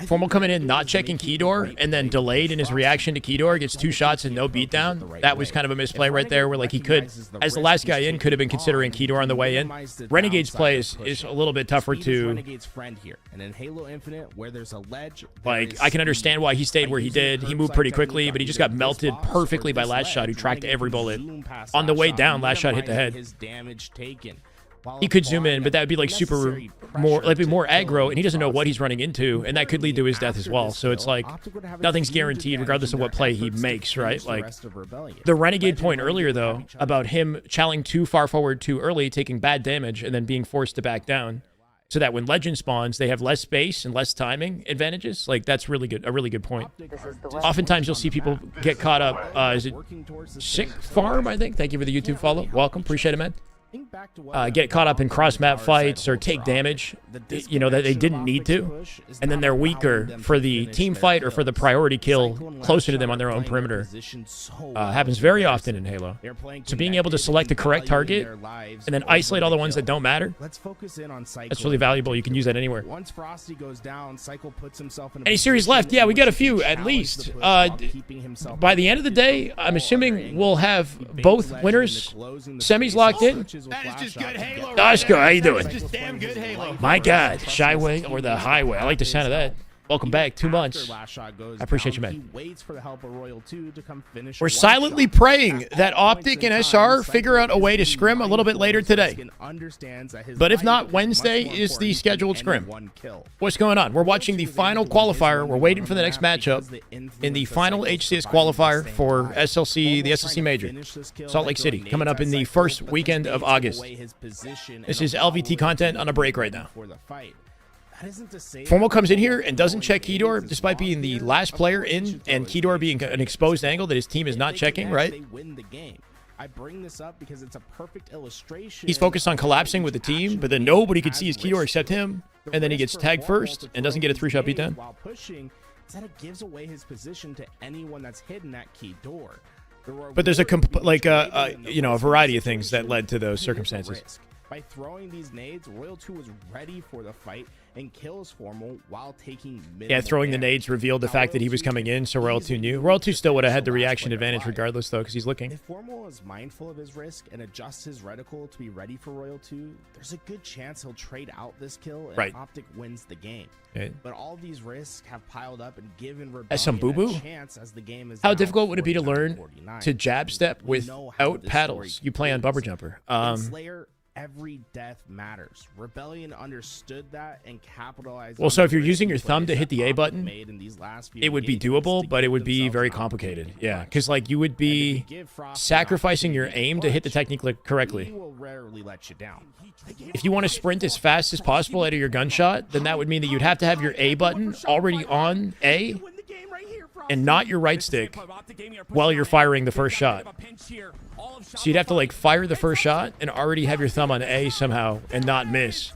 [SPEAKER 1] Formal coming in, not checking key door, and then delayed in his reaction to key door, gets 2 shots and no beatdown. That was kind of a misplay right there, where like he could, as the last guy in, could have been considering key door on the way in. Renegade's play is a little bit tougher
[SPEAKER 4] Speed is
[SPEAKER 1] to,
[SPEAKER 4] Renegade's friend here, and in Halo Infinite, where there's a ledge, there
[SPEAKER 1] like,
[SPEAKER 4] is
[SPEAKER 1] I can understand
[SPEAKER 4] speed.
[SPEAKER 1] why he stayed
[SPEAKER 4] By
[SPEAKER 1] where he
[SPEAKER 4] using
[SPEAKER 1] did. He
[SPEAKER 4] curb
[SPEAKER 1] moved
[SPEAKER 4] side
[SPEAKER 1] pretty
[SPEAKER 4] technique
[SPEAKER 1] quickly,
[SPEAKER 4] on
[SPEAKER 1] but he just
[SPEAKER 4] either
[SPEAKER 1] got
[SPEAKER 4] this
[SPEAKER 1] melted
[SPEAKER 4] box or
[SPEAKER 1] perfectly by
[SPEAKER 4] this
[SPEAKER 1] last shot, who
[SPEAKER 4] ledge,
[SPEAKER 1] tracked
[SPEAKER 4] Renegade
[SPEAKER 1] every
[SPEAKER 4] can
[SPEAKER 1] bullet.
[SPEAKER 4] zoom past
[SPEAKER 1] On the
[SPEAKER 4] last
[SPEAKER 1] way
[SPEAKER 4] shot,
[SPEAKER 1] down, last shot hit the
[SPEAKER 4] minimizing
[SPEAKER 1] head.
[SPEAKER 4] his damage taken. While
[SPEAKER 1] He could zoom in,
[SPEAKER 4] applying
[SPEAKER 1] but that would be like super
[SPEAKER 4] unnecessary
[SPEAKER 1] more,
[SPEAKER 4] pressure
[SPEAKER 1] like be
[SPEAKER 4] to
[SPEAKER 1] more
[SPEAKER 4] kill
[SPEAKER 1] aggro, and he doesn't know what
[SPEAKER 4] Frosty.
[SPEAKER 1] he's running into, and that could lead to his death as
[SPEAKER 4] After
[SPEAKER 1] well.
[SPEAKER 4] this
[SPEAKER 1] So it's
[SPEAKER 4] kill,
[SPEAKER 1] like
[SPEAKER 4] Optic would have a
[SPEAKER 1] nothing's
[SPEAKER 4] huge
[SPEAKER 1] guaranteed,
[SPEAKER 4] advantage
[SPEAKER 1] regardless of
[SPEAKER 4] in
[SPEAKER 1] what
[SPEAKER 4] their
[SPEAKER 1] play he
[SPEAKER 4] efforts to
[SPEAKER 1] makes, right?
[SPEAKER 4] finish the
[SPEAKER 1] Like
[SPEAKER 4] rest of Rebellion.
[SPEAKER 1] the Renegade
[SPEAKER 4] Legend
[SPEAKER 1] point
[SPEAKER 4] and
[SPEAKER 1] earlier,
[SPEAKER 4] Renegade
[SPEAKER 1] though,
[SPEAKER 4] have each other.
[SPEAKER 1] about him challing too far forward too early, taking bad damage, and then being forced to back down, so that when Legend spawns, they have less space and less timing advantages. Like, that's really good, a really good point. Oftentimes, you'll see people get caught up. Is it Sick Farm, I think? Thank you for the YouTube follow. Welcome. Appreciate it, man. Get caught up in cross-map fights or take damage, you know, that they didn't need to, and then they're weaker for the team fight or for the priority kill closer to them on their own perimeter. Happens very often in Halo. So being able to select the correct target and then isolate all the ones that don't matter,
[SPEAKER 4] that's
[SPEAKER 1] really valuable. You can use that anywhere.
[SPEAKER 4] Once Frosty goes down, Cycle puts himself in a
[SPEAKER 1] Any series
[SPEAKER 4] position
[SPEAKER 1] left? Yeah, we
[SPEAKER 4] in
[SPEAKER 1] got a
[SPEAKER 4] which he
[SPEAKER 1] few
[SPEAKER 4] can
[SPEAKER 1] at
[SPEAKER 4] challenge
[SPEAKER 1] least.
[SPEAKER 4] the push while keeping himself
[SPEAKER 1] By the end of the day, I'm assuming we'll have both winners, semis locked in.
[SPEAKER 4] That is just good Halo.
[SPEAKER 1] Dashko, how you doing?
[SPEAKER 2] Just damn good Halo.
[SPEAKER 1] My God, Shyway or the Highway. I like the sound of that. Welcome back. 2 months. I appreciate you, man. We're silently praying that Optic and SR figure out a way to scrim a little bit later today. But if not, Wednesday is the scheduled scrim. What's going on? We're watching the final qualifier. We're waiting for the next matchup in the final HCS qualifier for SLC, the SLC Major, Salt Lake City, coming up in the first weekend of August. This is LVT content on a break right now.
[SPEAKER 4] That isn't to say
[SPEAKER 1] Formal
[SPEAKER 4] that
[SPEAKER 1] comes in here
[SPEAKER 4] Formal
[SPEAKER 1] and doesn't check
[SPEAKER 4] going
[SPEAKER 1] Keydor,
[SPEAKER 4] in is
[SPEAKER 1] despite being the
[SPEAKER 4] wrong
[SPEAKER 1] last
[SPEAKER 4] here.
[SPEAKER 1] player
[SPEAKER 4] Of
[SPEAKER 1] in,
[SPEAKER 4] course you
[SPEAKER 1] and
[SPEAKER 4] totally
[SPEAKER 1] Keydor
[SPEAKER 4] can.
[SPEAKER 1] being an exposed angle that his team is
[SPEAKER 4] If
[SPEAKER 1] not
[SPEAKER 4] they
[SPEAKER 1] checking,
[SPEAKER 4] connect,
[SPEAKER 1] right?
[SPEAKER 4] They win the game. I bring this up because it's a perfect illustration.
[SPEAKER 1] He's focused on
[SPEAKER 4] of
[SPEAKER 1] collapsing
[SPEAKER 4] how
[SPEAKER 1] with the
[SPEAKER 4] each
[SPEAKER 1] team,
[SPEAKER 4] action
[SPEAKER 1] but then
[SPEAKER 4] game
[SPEAKER 1] nobody could
[SPEAKER 4] has
[SPEAKER 1] see his
[SPEAKER 4] risk
[SPEAKER 1] Keydor
[SPEAKER 4] to
[SPEAKER 1] except
[SPEAKER 4] it.
[SPEAKER 1] him,
[SPEAKER 4] The
[SPEAKER 1] and then he
[SPEAKER 4] risk
[SPEAKER 1] gets
[SPEAKER 4] for
[SPEAKER 1] tagged
[SPEAKER 4] Formal
[SPEAKER 1] first
[SPEAKER 4] to
[SPEAKER 1] and doesn't
[SPEAKER 4] throw
[SPEAKER 1] get a
[SPEAKER 4] these
[SPEAKER 1] 3-shot
[SPEAKER 4] nades
[SPEAKER 1] beatdown.
[SPEAKER 4] while pushing is that it gives away his position to anyone that's hidden at key door.
[SPEAKER 1] But there's a you know, a variety of things that
[SPEAKER 4] situation
[SPEAKER 1] led to those
[SPEAKER 4] is a
[SPEAKER 1] circumstances.
[SPEAKER 4] risk. By throwing these nades, Royal 2 was ready for the fight and kills Formal while taking minimal
[SPEAKER 1] Yeah, throwing the
[SPEAKER 4] damage.
[SPEAKER 1] nades revealed the
[SPEAKER 4] Now,
[SPEAKER 1] fact that he
[SPEAKER 4] Royal
[SPEAKER 1] was
[SPEAKER 4] 2
[SPEAKER 1] coming
[SPEAKER 4] can
[SPEAKER 1] in, so Royal 2 knew.
[SPEAKER 4] easily
[SPEAKER 1] Royal 2 still would have
[SPEAKER 4] lose
[SPEAKER 1] had the
[SPEAKER 4] last
[SPEAKER 1] reaction
[SPEAKER 4] player
[SPEAKER 1] advantage
[SPEAKER 4] alive.
[SPEAKER 1] regardless, though, because he's looking.
[SPEAKER 4] If Formal is mindful of his risk and adjusts his reticle to be ready for Royal 2, there's a good chance he'll trade out this kill and
[SPEAKER 1] Right.
[SPEAKER 4] Optic wins the game.
[SPEAKER 1] Okay.
[SPEAKER 4] But all these risks have piled up and given
[SPEAKER 1] As some
[SPEAKER 4] Rebellion
[SPEAKER 1] boo-boo?
[SPEAKER 4] a chance as the game is
[SPEAKER 1] How
[SPEAKER 4] now
[SPEAKER 1] difficult would it be to learn
[SPEAKER 4] 49-49.
[SPEAKER 1] to jab step
[SPEAKER 4] We know how
[SPEAKER 1] without
[SPEAKER 4] this
[SPEAKER 1] paddles?
[SPEAKER 4] story
[SPEAKER 1] You play on Bumper
[SPEAKER 4] concludes.
[SPEAKER 1] Jumper.
[SPEAKER 4] In Slayer, every death matters. Rebellion understood that and capitalized.
[SPEAKER 1] Well,
[SPEAKER 4] on
[SPEAKER 1] so
[SPEAKER 4] the
[SPEAKER 1] if you're
[SPEAKER 4] risky
[SPEAKER 1] using your thumb to
[SPEAKER 4] plays
[SPEAKER 1] hit
[SPEAKER 4] that
[SPEAKER 1] the A
[SPEAKER 4] Optic
[SPEAKER 1] button,
[SPEAKER 4] made in these last few
[SPEAKER 1] it would be
[SPEAKER 4] engagements
[SPEAKER 1] doable,
[SPEAKER 4] to
[SPEAKER 1] but it
[SPEAKER 4] give
[SPEAKER 1] would be
[SPEAKER 4] themselves
[SPEAKER 1] very
[SPEAKER 4] an
[SPEAKER 1] complicated.
[SPEAKER 4] opportunity to
[SPEAKER 1] Yeah,
[SPEAKER 4] clutch.
[SPEAKER 1] because like you would
[SPEAKER 4] And if you
[SPEAKER 1] be
[SPEAKER 4] give Frost an
[SPEAKER 1] sacrificing your
[SPEAKER 4] opportunity
[SPEAKER 1] aim
[SPEAKER 4] to
[SPEAKER 1] to hit the
[SPEAKER 4] clutch,
[SPEAKER 1] technique
[SPEAKER 4] he
[SPEAKER 1] correctly.
[SPEAKER 4] will rarely let you down.
[SPEAKER 1] If you want to sprint as fast as possible out of your gunshot, then that would mean that you'd have to have your A button already on A and not your right stick while you're firing the first shot. So you'd have to like fire the first shot and already have your thumb on A somehow and not miss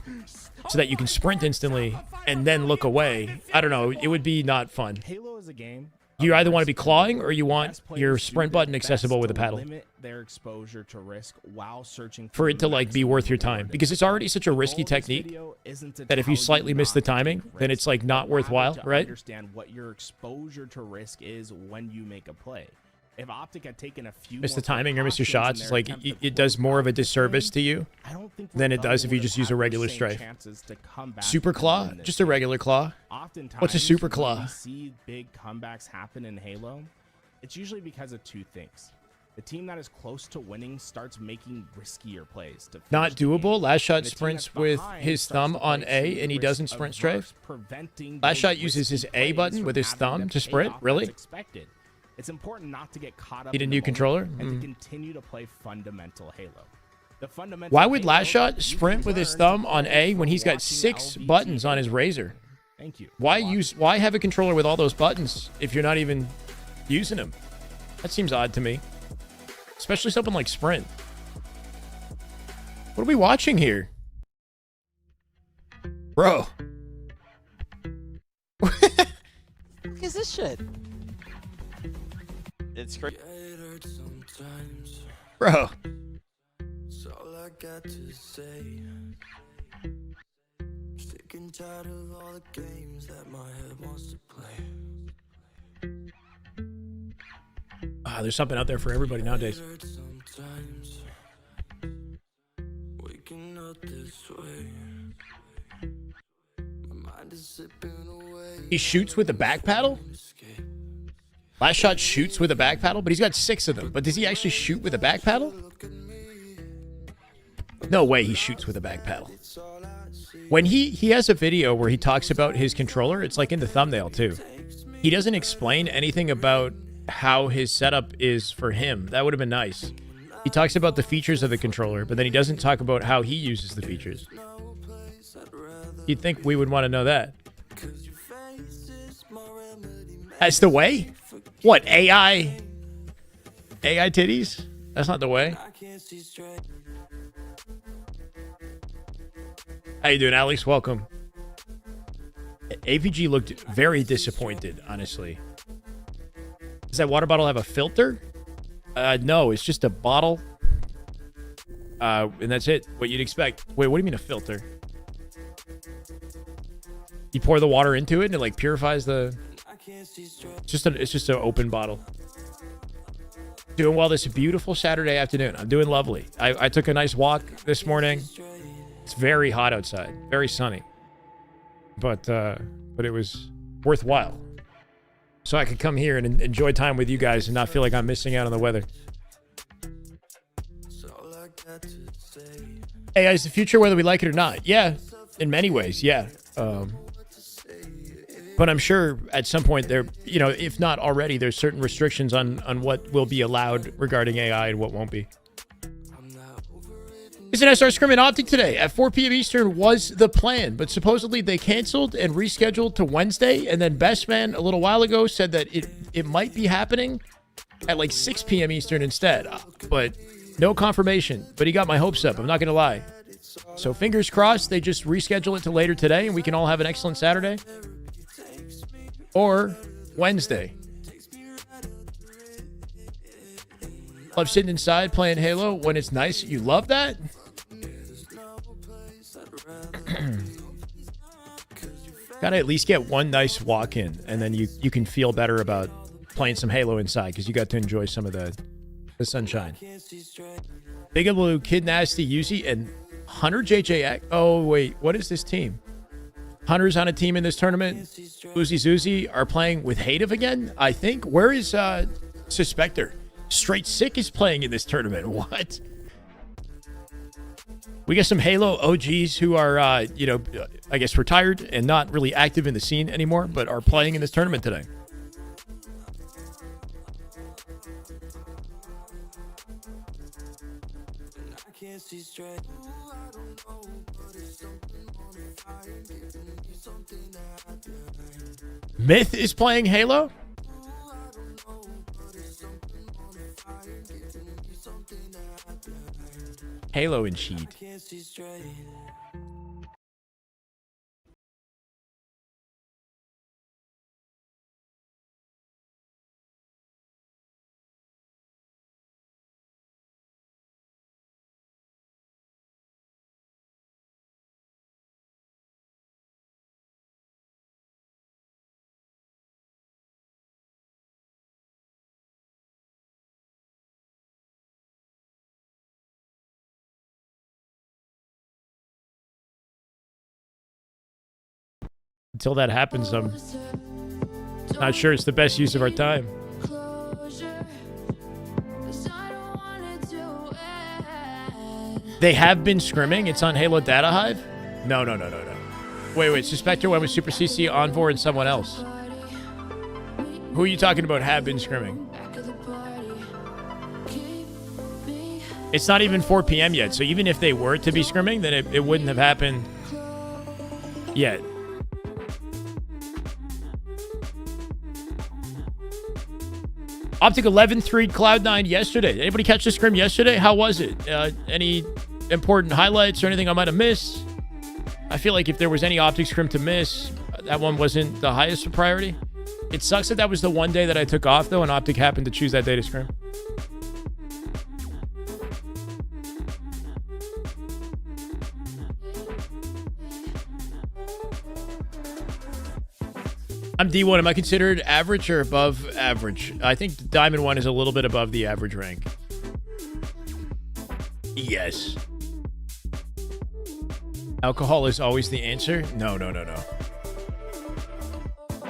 [SPEAKER 1] so that you can sprint instantly and then look away. I don't know. It would be not fun.
[SPEAKER 4] Halo is a game.
[SPEAKER 1] You either want to be clawing or you want
[SPEAKER 4] Best players
[SPEAKER 1] your
[SPEAKER 4] do
[SPEAKER 1] sprint
[SPEAKER 4] their
[SPEAKER 1] button accessible
[SPEAKER 4] best
[SPEAKER 1] with a
[SPEAKER 4] to
[SPEAKER 1] paddle
[SPEAKER 4] limit their exposure to risk while searching
[SPEAKER 1] for it to like be
[SPEAKER 4] maximum
[SPEAKER 1] worth your time,
[SPEAKER 4] reward.
[SPEAKER 1] because it's already such a
[SPEAKER 4] The
[SPEAKER 1] risky
[SPEAKER 4] goal of this
[SPEAKER 1] technique
[SPEAKER 4] video isn't to
[SPEAKER 1] that if you
[SPEAKER 4] tell
[SPEAKER 1] slightly miss the
[SPEAKER 4] not to
[SPEAKER 1] timing,
[SPEAKER 4] take
[SPEAKER 1] then
[SPEAKER 4] risks,
[SPEAKER 1] it's like not
[SPEAKER 4] but
[SPEAKER 1] worthwhile,
[SPEAKER 4] rather to
[SPEAKER 1] right?
[SPEAKER 4] Understand what your exposure to risk is when you make a play. If Optic had taken a few
[SPEAKER 1] Miss
[SPEAKER 4] more
[SPEAKER 1] the timing or miss your
[SPEAKER 4] precautions in
[SPEAKER 1] shots, it's
[SPEAKER 4] their
[SPEAKER 1] like
[SPEAKER 4] attempt to
[SPEAKER 1] it does
[SPEAKER 4] close
[SPEAKER 1] more of
[SPEAKER 4] out
[SPEAKER 1] a
[SPEAKER 4] the
[SPEAKER 1] disservice
[SPEAKER 4] game,
[SPEAKER 1] to you
[SPEAKER 4] I don't think
[SPEAKER 1] than it
[SPEAKER 4] Rebellion
[SPEAKER 1] does if you
[SPEAKER 4] would
[SPEAKER 1] just
[SPEAKER 4] have
[SPEAKER 1] use a
[SPEAKER 4] had
[SPEAKER 1] regular
[SPEAKER 4] the same
[SPEAKER 1] strafe.
[SPEAKER 4] chances to come back
[SPEAKER 1] Super
[SPEAKER 4] and
[SPEAKER 1] claw?
[SPEAKER 4] win this
[SPEAKER 1] Just a
[SPEAKER 4] game.
[SPEAKER 1] regular claw?
[SPEAKER 4] Oftentimes,
[SPEAKER 1] What's a super
[SPEAKER 4] when
[SPEAKER 1] claw?
[SPEAKER 4] we see big comebacks happen in Halo, it's usually because of two things. The team that is close to winning starts making riskier plays. To
[SPEAKER 1] Not
[SPEAKER 4] finish the game,
[SPEAKER 1] doable. Last shot
[SPEAKER 4] and the team
[SPEAKER 1] sprints
[SPEAKER 4] that's
[SPEAKER 1] with
[SPEAKER 4] behind
[SPEAKER 1] his
[SPEAKER 4] starts
[SPEAKER 1] thumb
[SPEAKER 4] to
[SPEAKER 1] on
[SPEAKER 4] play
[SPEAKER 1] A and he doesn't sprint strafe.
[SPEAKER 4] risk-averse, preventing
[SPEAKER 1] Last
[SPEAKER 4] those
[SPEAKER 1] shot uses his
[SPEAKER 4] risky
[SPEAKER 1] A
[SPEAKER 4] plays
[SPEAKER 1] button
[SPEAKER 4] from
[SPEAKER 1] with his
[SPEAKER 4] having
[SPEAKER 1] thumb to sprint?
[SPEAKER 4] payoff
[SPEAKER 1] Really?
[SPEAKER 4] that's expected. It's important not to get caught up
[SPEAKER 1] Need a
[SPEAKER 4] in
[SPEAKER 1] new
[SPEAKER 4] the moment
[SPEAKER 1] controller?
[SPEAKER 4] and to
[SPEAKER 1] Mm.
[SPEAKER 4] continue to play fundamental Halo. The fundamental
[SPEAKER 1] Why would
[SPEAKER 4] Halo
[SPEAKER 1] Last Shot
[SPEAKER 4] you
[SPEAKER 1] sprint
[SPEAKER 4] can
[SPEAKER 1] with his
[SPEAKER 4] learn
[SPEAKER 1] thumb
[SPEAKER 4] to
[SPEAKER 1] on
[SPEAKER 4] play
[SPEAKER 1] A when
[SPEAKER 4] from
[SPEAKER 1] he's got
[SPEAKER 4] watching
[SPEAKER 1] 6
[SPEAKER 4] LVT
[SPEAKER 1] buttons on his
[SPEAKER 4] Halo.
[SPEAKER 1] razor?
[SPEAKER 4] Thank you.
[SPEAKER 1] Why have a controller with all those buttons if you're not even using them? That seems odd to me. Especially something like sprint. What are we watching here? Bro.
[SPEAKER 6] What is this shit? It's great.
[SPEAKER 1] Bro.
[SPEAKER 7] That's all I got to say. Sick and tired of all the games that my head wants to play.
[SPEAKER 1] There's something out there for everybody nowadays.
[SPEAKER 7] It hurts sometimes. Waking up this way. My mind is slipping away.
[SPEAKER 1] He shoots with the back paddle?
[SPEAKER 7] Escape.
[SPEAKER 1] Last Shot shoots with a back paddle, but he's got 6 of them. But does he actually shoot with a back paddle? No way he shoots with a back paddle. When he has a video where he talks about his controller, it's like in the thumbnail too. He doesn't explain anything about how his setup is for him. That would have been nice. He talks about the features of the controller, but then he doesn't talk about how he uses the features. You'd think we would want to know that. That's the way? What, AI? AI titties? That's not the way.
[SPEAKER 7] I can't see straight.
[SPEAKER 1] How you doing, Alex? Welcome. AVG looked very disappointed, honestly. Does that water bottle have a filter? No, it's just a bottle. And that's it. What you'd expect. Wait, what do you mean a filter? You pour the water into it and it like purifies the...
[SPEAKER 7] I can't see straight.
[SPEAKER 1] It's just an open bottle. Doing well this beautiful Saturday afternoon. I'm doing lovely. I took a nice walk this morning. It's very hot outside, very sunny, but it was worthwhile. So I could come here and enjoy time with you guys and not feel like I'm missing out on the weather.
[SPEAKER 7] That's all I got to say.
[SPEAKER 1] AI is the future, whether we like it or not. Yeah, in many ways, yeah. But I'm sure at some point there, you know, if not already, there's certain restrictions on what will be allowed regarding AI and what won't be.
[SPEAKER 7] I'm not over it
[SPEAKER 1] It's an SR Scrim in Optic today at 4 p.m. Eastern was the plan, but supposedly they canceled and rescheduled to Wednesday, and then Best Man a little while ago said that it might be happening at like 6 p.m. Eastern instead, but no confirmation. But he got my hopes up, I'm not going to lie. So fingers crossed they just reschedule it to later today and we can all have an excellent Saturday. Or Wednesday. Love sitting inside playing Halo when it's nice. You love that? Gotta at least get one nice walk in, and then you can feel better about playing some Halo inside because you got to enjoy some of the sunshine. Bigaloo, Kid Nasty, Yuzi, and Hunter JJX. Oh, wait. What is this team? Hunter's on a team in this tournament. Uzi Zuzi are playing with Hative again, I think. Where is Suspector? Straight Sick is playing in this tournament. What? We got some Halo OGs who are, I guess retired and not really active in the scene anymore, but are playing in this tournament today. Myth is playing Halo? Halo and cheat. Until that happens, I'm not sure it's the best use of our time. They have been scrimming. It's on Halo Data Hive? No. Wait. Suspector went with Super CC, Envor, and someone else. Who are you talking about have been scrimming? It's not even 4 p.m. yet, so even if they were to be scrimming, then it wouldn't have happened yet. Optic 11-3 Cloud9 yesterday. Anybody catch the scrim yesterday? How was it? Any important highlights or anything I might have missed? I feel like if there was any Optic scrim to miss, that one wasn't the highest priority. It sucks that was the one day that I took off, though, and Optic happened to choose that day to scrim. I'm D1. Am I considered average or above average? I think the Diamond 1 is a little bit above the average rank. Yes. Alcohol is always the answer? No.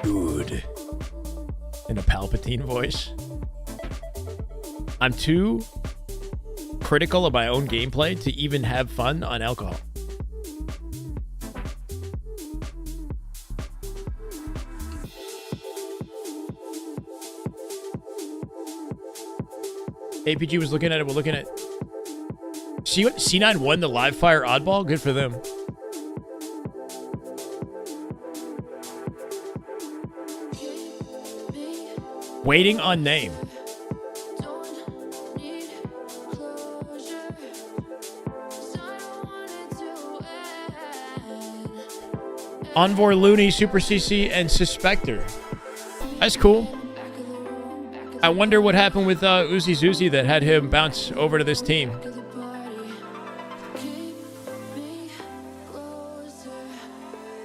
[SPEAKER 1] Good. In a Palpatine voice. I'm too critical of my own gameplay to even have fun on alcohol. APG was looking at it. We're looking at C9 won the live fire oddball. Good for them. Waiting on name. Envor, Looney, Super CC, and Suspector. That's cool. I wonder what happened with Uzi Zuzi that had him bounce over to this team.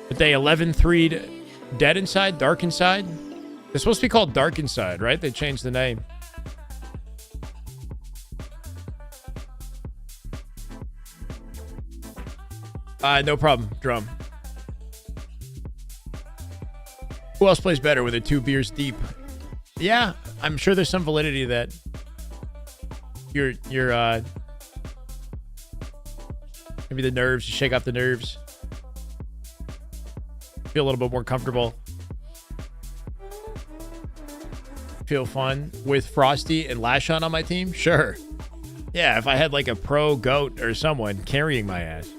[SPEAKER 1] But they 11-3'd Dead Inside, Dark Inside. They're supposed to be called Dark Inside, right? They changed the name. No problem, Drum. Who else plays better with it 2 beers deep? Yeah, I'm sure there's some validity to that. You're maybe the nerves, you shake off the nerves. Feel a little bit more comfortable. Feel fun with Frosty and Lashon on my team? Sure. Yeah, if I had like a pro goat or someone carrying my ass.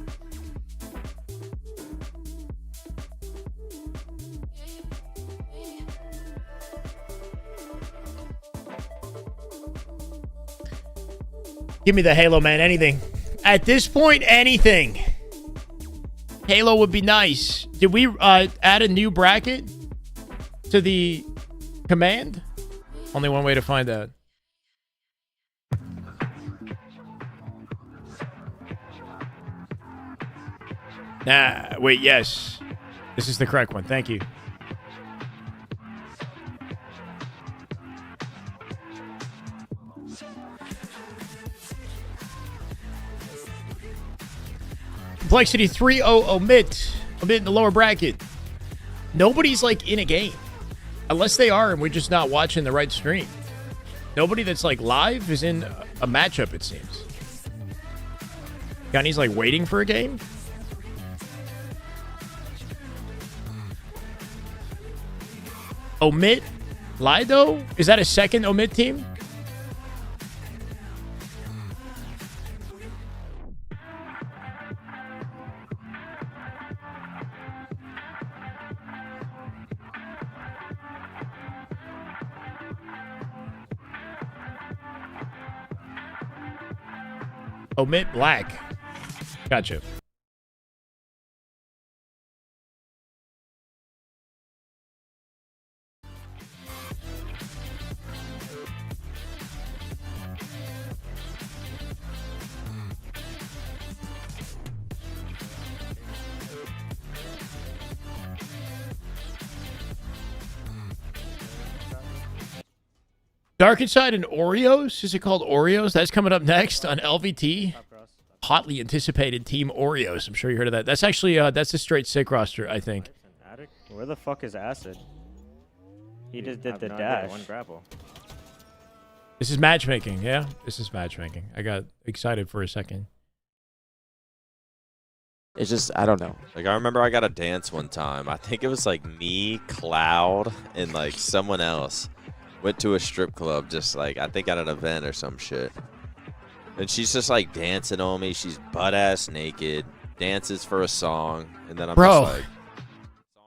[SPEAKER 1] Give me the Halo, man. Anything. At this point, anything. Halo would be nice. Did we add a new bracket to the command? Only one way to find out. Nah, wait, yes. This is the correct one. Thank you. Complexity 3-0 omit. Omit in the lower bracket. Nobody's like in a game. Unless they are and we're just not watching the right stream. Nobody that's like live is in a matchup, it seems. Gunny's like waiting for a game. Omit Lido? Is that a second omit team? Omit Black. Gotcha. Dark Inside and Oreos? Is it called Oreos? That's coming up next on LVT. Hotly anticipated Team Oreos. I'm sure you heard of that. That's actually, that's a straight sick roster, I think.
[SPEAKER 8] Where the fuck is Acid? He just did the dash. One grapple.
[SPEAKER 1] This is matchmaking, yeah? This is matchmaking. I got excited for a second.
[SPEAKER 6] It's just, I don't know.
[SPEAKER 9] Like, I remember I got a dance one time. I think it was like me, Cloud, and like someone else. Went to a strip club, just like, I think at an event or some shit. And she's just like dancing on me. She's butt-ass naked, dances for a song, and then I'm just like...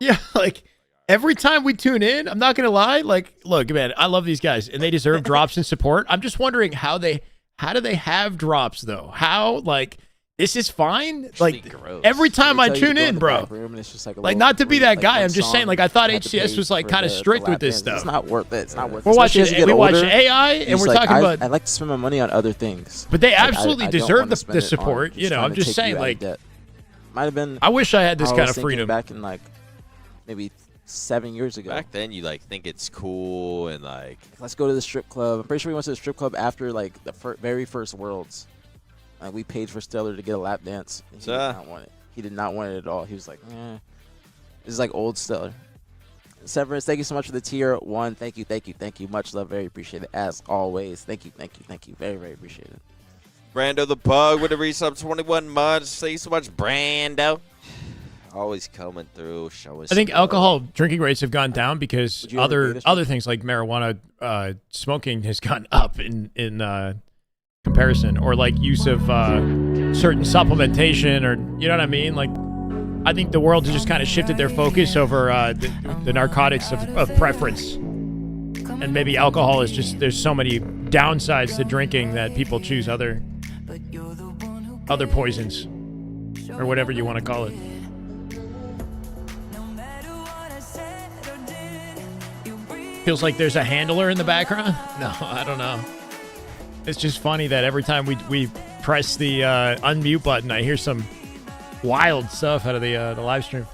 [SPEAKER 1] Yeah, like, every time we tune in, I'm not going to lie, like, look, man, I love these guys, and they deserve drops and support. I'm just wondering how do they have drops, though? How, like... This is fine. Like every time I tune in, bro. Like not to be that guy. I'm just saying. Like I thought HCS was like kind of strict with this stuff.
[SPEAKER 6] It's not worth it. It's not worth it.
[SPEAKER 1] We're watching. We watch AI, and we're talking about.
[SPEAKER 6] I like to spend my money on other things.
[SPEAKER 1] But they absolutely deserve the support. You know, I'm just saying. Like,
[SPEAKER 6] might have been.
[SPEAKER 1] I wish I had this kind of freedom
[SPEAKER 6] back in like maybe 7 years ago.
[SPEAKER 9] Back then, you like think it's cool and like.
[SPEAKER 6] Let's go to the strip club. I'm pretty sure we went to the strip club after like the very first Worlds. We paid for Stellar to get a lap dance. He did not want it. He did not want it at all. He was like, eh. This is like old Stellar. Severance, thank you so much for the tier 1. Thank you, thank you, thank you. Much love, very appreciated. As always, thank you, thank you, thank you. Very, very appreciated.
[SPEAKER 9] Brando the Pug with a resub 21 months. Thank you so much, Brando. Always coming through, showing.
[SPEAKER 1] I think alcohol drinking rates have gone down because other things like marijuana smoking has gone up in comparison, or like use of certain supplementation, or you know what I mean. Like I think the world has just kind of shifted their focus over the narcotics of preference, and maybe alcohol is just, there's so many downsides to drinking that people choose other poisons or whatever you want to call it. Feels like there's a handler in the background. No, I don't know. It's just funny that every time we press the unmute button, I hear some wild stuff out of the live stream.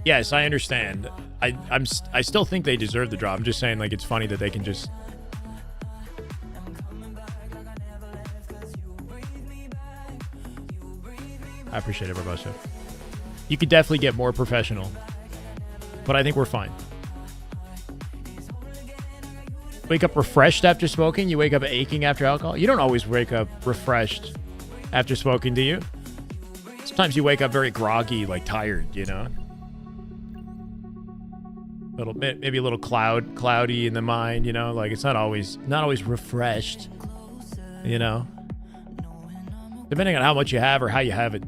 [SPEAKER 1] Yes, I understand. I still think they deserve the drop. I'm just saying, like, it's funny that they can just. I appreciate it, Barbosa. You could definitely get more professional, but I think we're fine. Wake up refreshed after smoking? You wake up aching after alcohol? You don't always wake up refreshed after smoking, do you? Sometimes you wake up very groggy, like tired, you know? maybe a little cloudy in the mind, you know, like it's not always refreshed, you know, depending on how much you have or how you have it.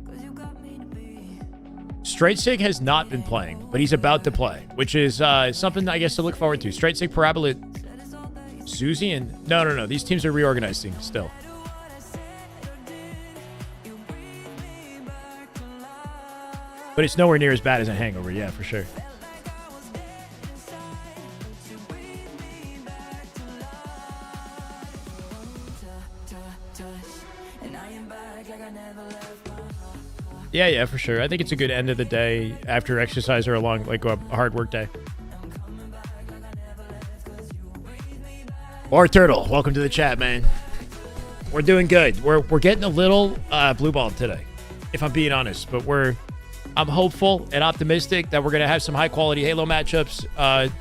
[SPEAKER 1] Straight Sig has not been playing, but he's about to play, which is something I guess to look forward to. Straight Sig, Parabola, Zuzi, and no, these teams are reorganizing still. But it's nowhere near as bad as a hangover, yeah, for sure. Yeah, for sure. I think it's a good end of the day after exercise or a long, like a hard work day. Or Turtle, welcome to the chat, man. We're doing good. We're getting a little blue ball today, if I'm being honest. But I'm hopeful and optimistic that we're gonna have some high quality Halo matchups,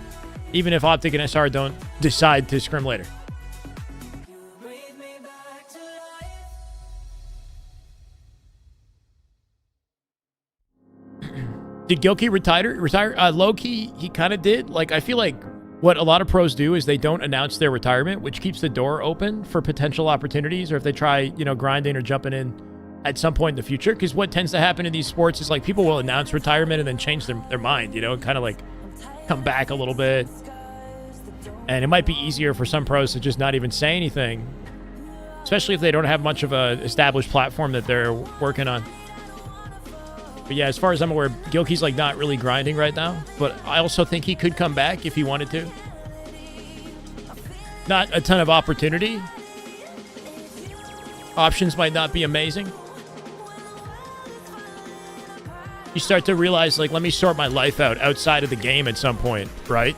[SPEAKER 1] even if Optic and SR don't decide to scrim later. Did Gilkey retire? Low-key, he kind of did. Like, I feel like what a lot of pros do is they don't announce their retirement, which keeps the door open for potential opportunities, or if they try, you know, grinding or jumping in at some point in the future. Because what tends to happen in these sports is, like, people will announce retirement and then change their mind, you know, and kind of, like, come back a little bit. And it might be easier for some pros to just not even say anything, especially if they don't have much of a established platform that they're working on. But yeah, as far as I'm aware, Gilkey's like not really grinding right now, but I also think he could come back if he wanted to. Not a ton of opportunity. Options might not be amazing. You start to realize, like, let me sort my life out outside of the game at some point, right?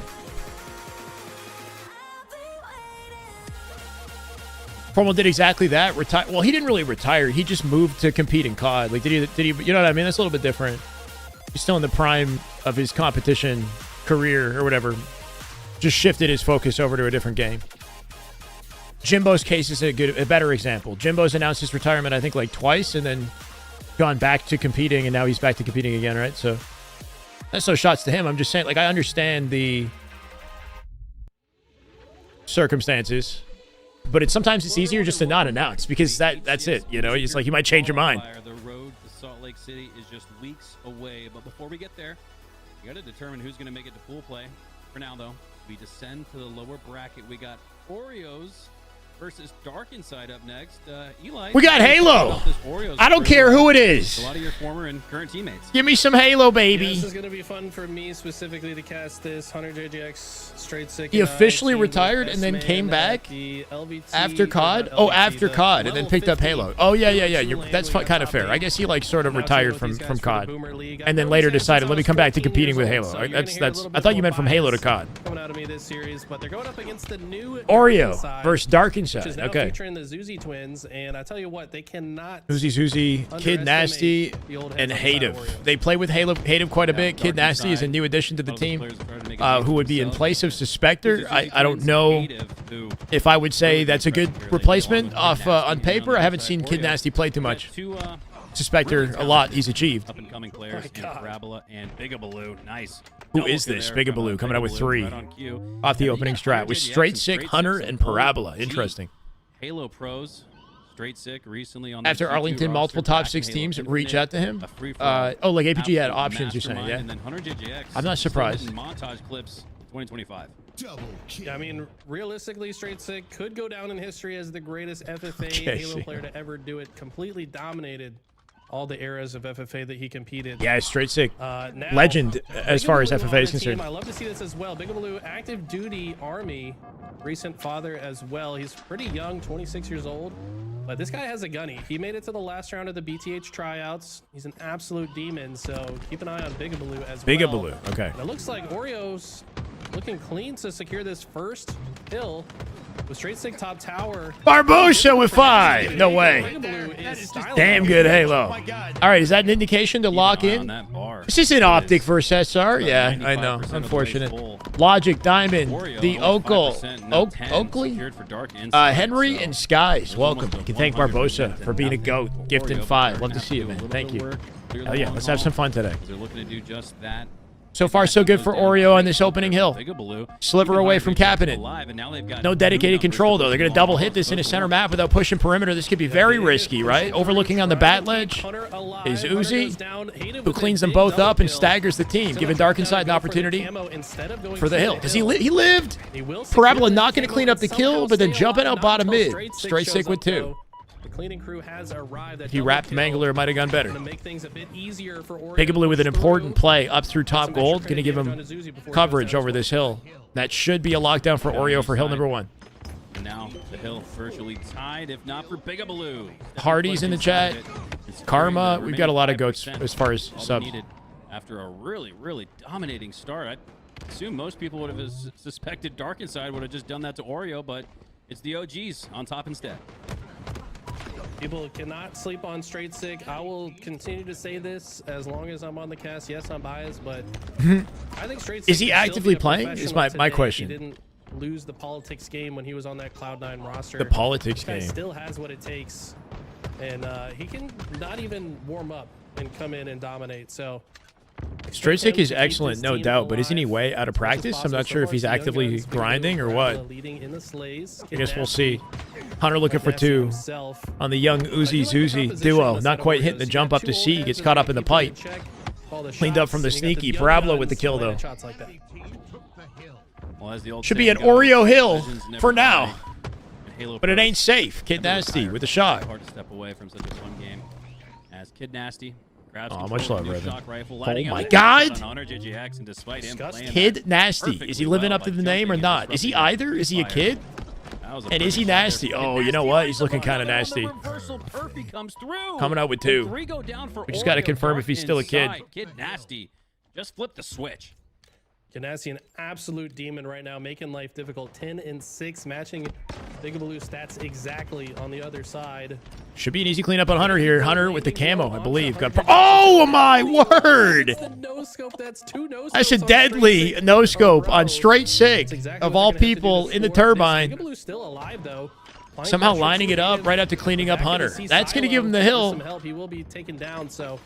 [SPEAKER 1] Formal did exactly that. Well, he didn't really retire. He just moved to compete in COD. Like, did he? You know what I mean? That's a little bit different. He's still in the prime of his competition career or whatever. Just shifted his focus over to a different game. Jimbo's case is a better example. Jimbo's announced his retirement, I think, like twice, and then gone back to competing, and now he's back to competing again, right? So that's no shots to him. I'm just saying, like, I understand the circumstances. But sometimes it's easier just to not announce because that's it. You know, it's like you might change your mind.
[SPEAKER 3] The road to Salt Lake City is just weeks away. But before we get there, you got to determine who's going to make it to pool play. For now, though, we descend to the lower bracket. We got Oreos versus Dark Inside up next. Eli,
[SPEAKER 1] we got Halo. I don't care who it is.
[SPEAKER 3] A lot of your former and current teammates.
[SPEAKER 1] Give me some Halo, baby.
[SPEAKER 2] Yeah, this is going to be fun for me specifically to cast this 100 JGX straight sick.
[SPEAKER 1] He officially retired and then came back after COD? Oh, after COD and then picked up Halo. Oh, yeah. That's kind of fair. I guess he like sort of retired from COD and then later decided, let me come back to competing with Halo. That's. I thought you meant from Halo to COD.
[SPEAKER 2] Coming out of me this series, but they're going up against the new
[SPEAKER 1] Oreo versus Dark Inside.
[SPEAKER 2] Which is now
[SPEAKER 1] okay.
[SPEAKER 2] featuring the Zuzi twins, and I tell you what, they cannot.
[SPEAKER 1] Zuzi, Kid Nasty, and Hative. They play with Hative quite a bit. Kid Nasty is a new addition to the team, who would be in place of Suspector. I don't know if I would say that's a good replacement off on paper. I haven't seen Kid Nasty play too much. Suspector a lot he's achieved.
[SPEAKER 3] Up and coming players in Parabola and Bigabaloo. Nice.
[SPEAKER 1] Who is this? Bigabaloo coming out with 3 off the opening strat with Straight Sick, Hunter, and Parabola. Interesting.
[SPEAKER 3] Halo pros, Straight Sick recently on
[SPEAKER 1] after Arlington, multiple top 6 teams reach out to him. Oh, like APG had options, you're saying, yeah? I'm not surprised.
[SPEAKER 3] Montage clips 2025.
[SPEAKER 2] Yeah, I mean, realistically, Straight Sick could go down in history as the greatest FFA Halo player to ever do it. Completely dominated all the eras of FFA that he competed.
[SPEAKER 1] Yeah, Straight Sick legend as far as FFA is concerned.
[SPEAKER 2] I love to see this as well. Bigabaloo, active duty Army, recent father as well. He's pretty young, 26 years old, but this guy has a gunny. He made it to the last round of the BTH tryouts. He's an absolute demon, so keep an eye on Bigabaloo as well.
[SPEAKER 1] Bigabaloo, okay.
[SPEAKER 2] And it looks like Oreos looking clean to secure this first kill. With Straight Sick top tower.
[SPEAKER 1] Barbosa with 5. No way. Damn good Halo. All right, is that an indication to lock in? This is an Optic versus SR. Yeah, I know. Unfortunate. Logic, Diamond, the Oakley, Henry, and Skies. Welcome. You can thank Barbosa for being a GOAT. Gifting 5. Love to see it, man. Thank you. Oh, yeah. Let's have some fun today.
[SPEAKER 3] They're looking to do just that.
[SPEAKER 1] So far, so good for Oreo on this opening hill. Sliver away from capping it. No dedicated control, though. They're going to double hit this in a center map without pushing perimeter. This could be very risky, right? Overlooking on the bat ledge is Uzi, who cleans them both up and staggers the team, giving Dark Inside an opportunity for the hill. Does he lived? Parabola not going to clean up the kill, but then jumping out bottom mid. Straight Sick with 2.
[SPEAKER 2] The cleaning crew has arrived.
[SPEAKER 1] If he wrapped Mangler, it might have gone better. Peekaboo with an important play up through top gold. Going to give him coverage over this hill. That should be a lockdown for Oreo for hill number 1.
[SPEAKER 3] And now the hill virtually tied, if not for Peekaboo.
[SPEAKER 1] Hardy's in the chat. Karma. We've got a lot of goats as far as subs.
[SPEAKER 3] After a really, really dominating start. I assume most people would have suspected Dark Inside would have just done that to Oreo, but it's the OGs on top instead.
[SPEAKER 2] People cannot sleep on Straight Sick. I will continue to say this as long as I'm on the cast. Yes, I'm biased, but I think Straight Sick
[SPEAKER 1] is he actively playing? Is my question.
[SPEAKER 2] He didn't lose the Politics game when he was on that Cloud9 roster.
[SPEAKER 1] The Politics
[SPEAKER 2] game.
[SPEAKER 1] He
[SPEAKER 2] still has what it takes, and he can not even warm up and come in and dominate. So
[SPEAKER 1] Straight Sick is excellent, no doubt, but isn't he way out of practice? I'm not sure if he's actively grinding or what. I guess we'll see. Hunter looking for 2 on the young Uzi duo. Not quite hitting the jump up to C. Gets caught up in the pipe. Cleaned up from the sneaky. Parabola with the kill, though. Should be an Oreo hill for now. But it ain't safe. Kid Nasty with the shot.
[SPEAKER 3] Hard to step away from such a fun game. As Kid Nasty grabs
[SPEAKER 1] much love, Revan.
[SPEAKER 3] Oh
[SPEAKER 1] my God!
[SPEAKER 3] Kid
[SPEAKER 1] Kid Nasty. Is he living up to the name or not? Is he either? Is he a kid? And is he nasty? Oh, you know what? He's looking kind of nasty. Coming out with 2. We just got to confirm if he's still a kid.
[SPEAKER 3] Kid Nasty just flipped the switch.
[SPEAKER 2] Ganassi, an absolute demon right now, making life difficult. 10 and 6, matching Peekaboo stats exactly on the other side.
[SPEAKER 1] Should be an easy cleanup on Hunter here. Hunter with the camo, I believe. Oh my word! That's a deadly no-scope on Straight Sick, of all people, in the turbine.
[SPEAKER 2] Still alive, though.
[SPEAKER 1] Somehow lining it up right after cleaning up Hunter. That's going to give him the hill.
[SPEAKER 2] He will be taken down, so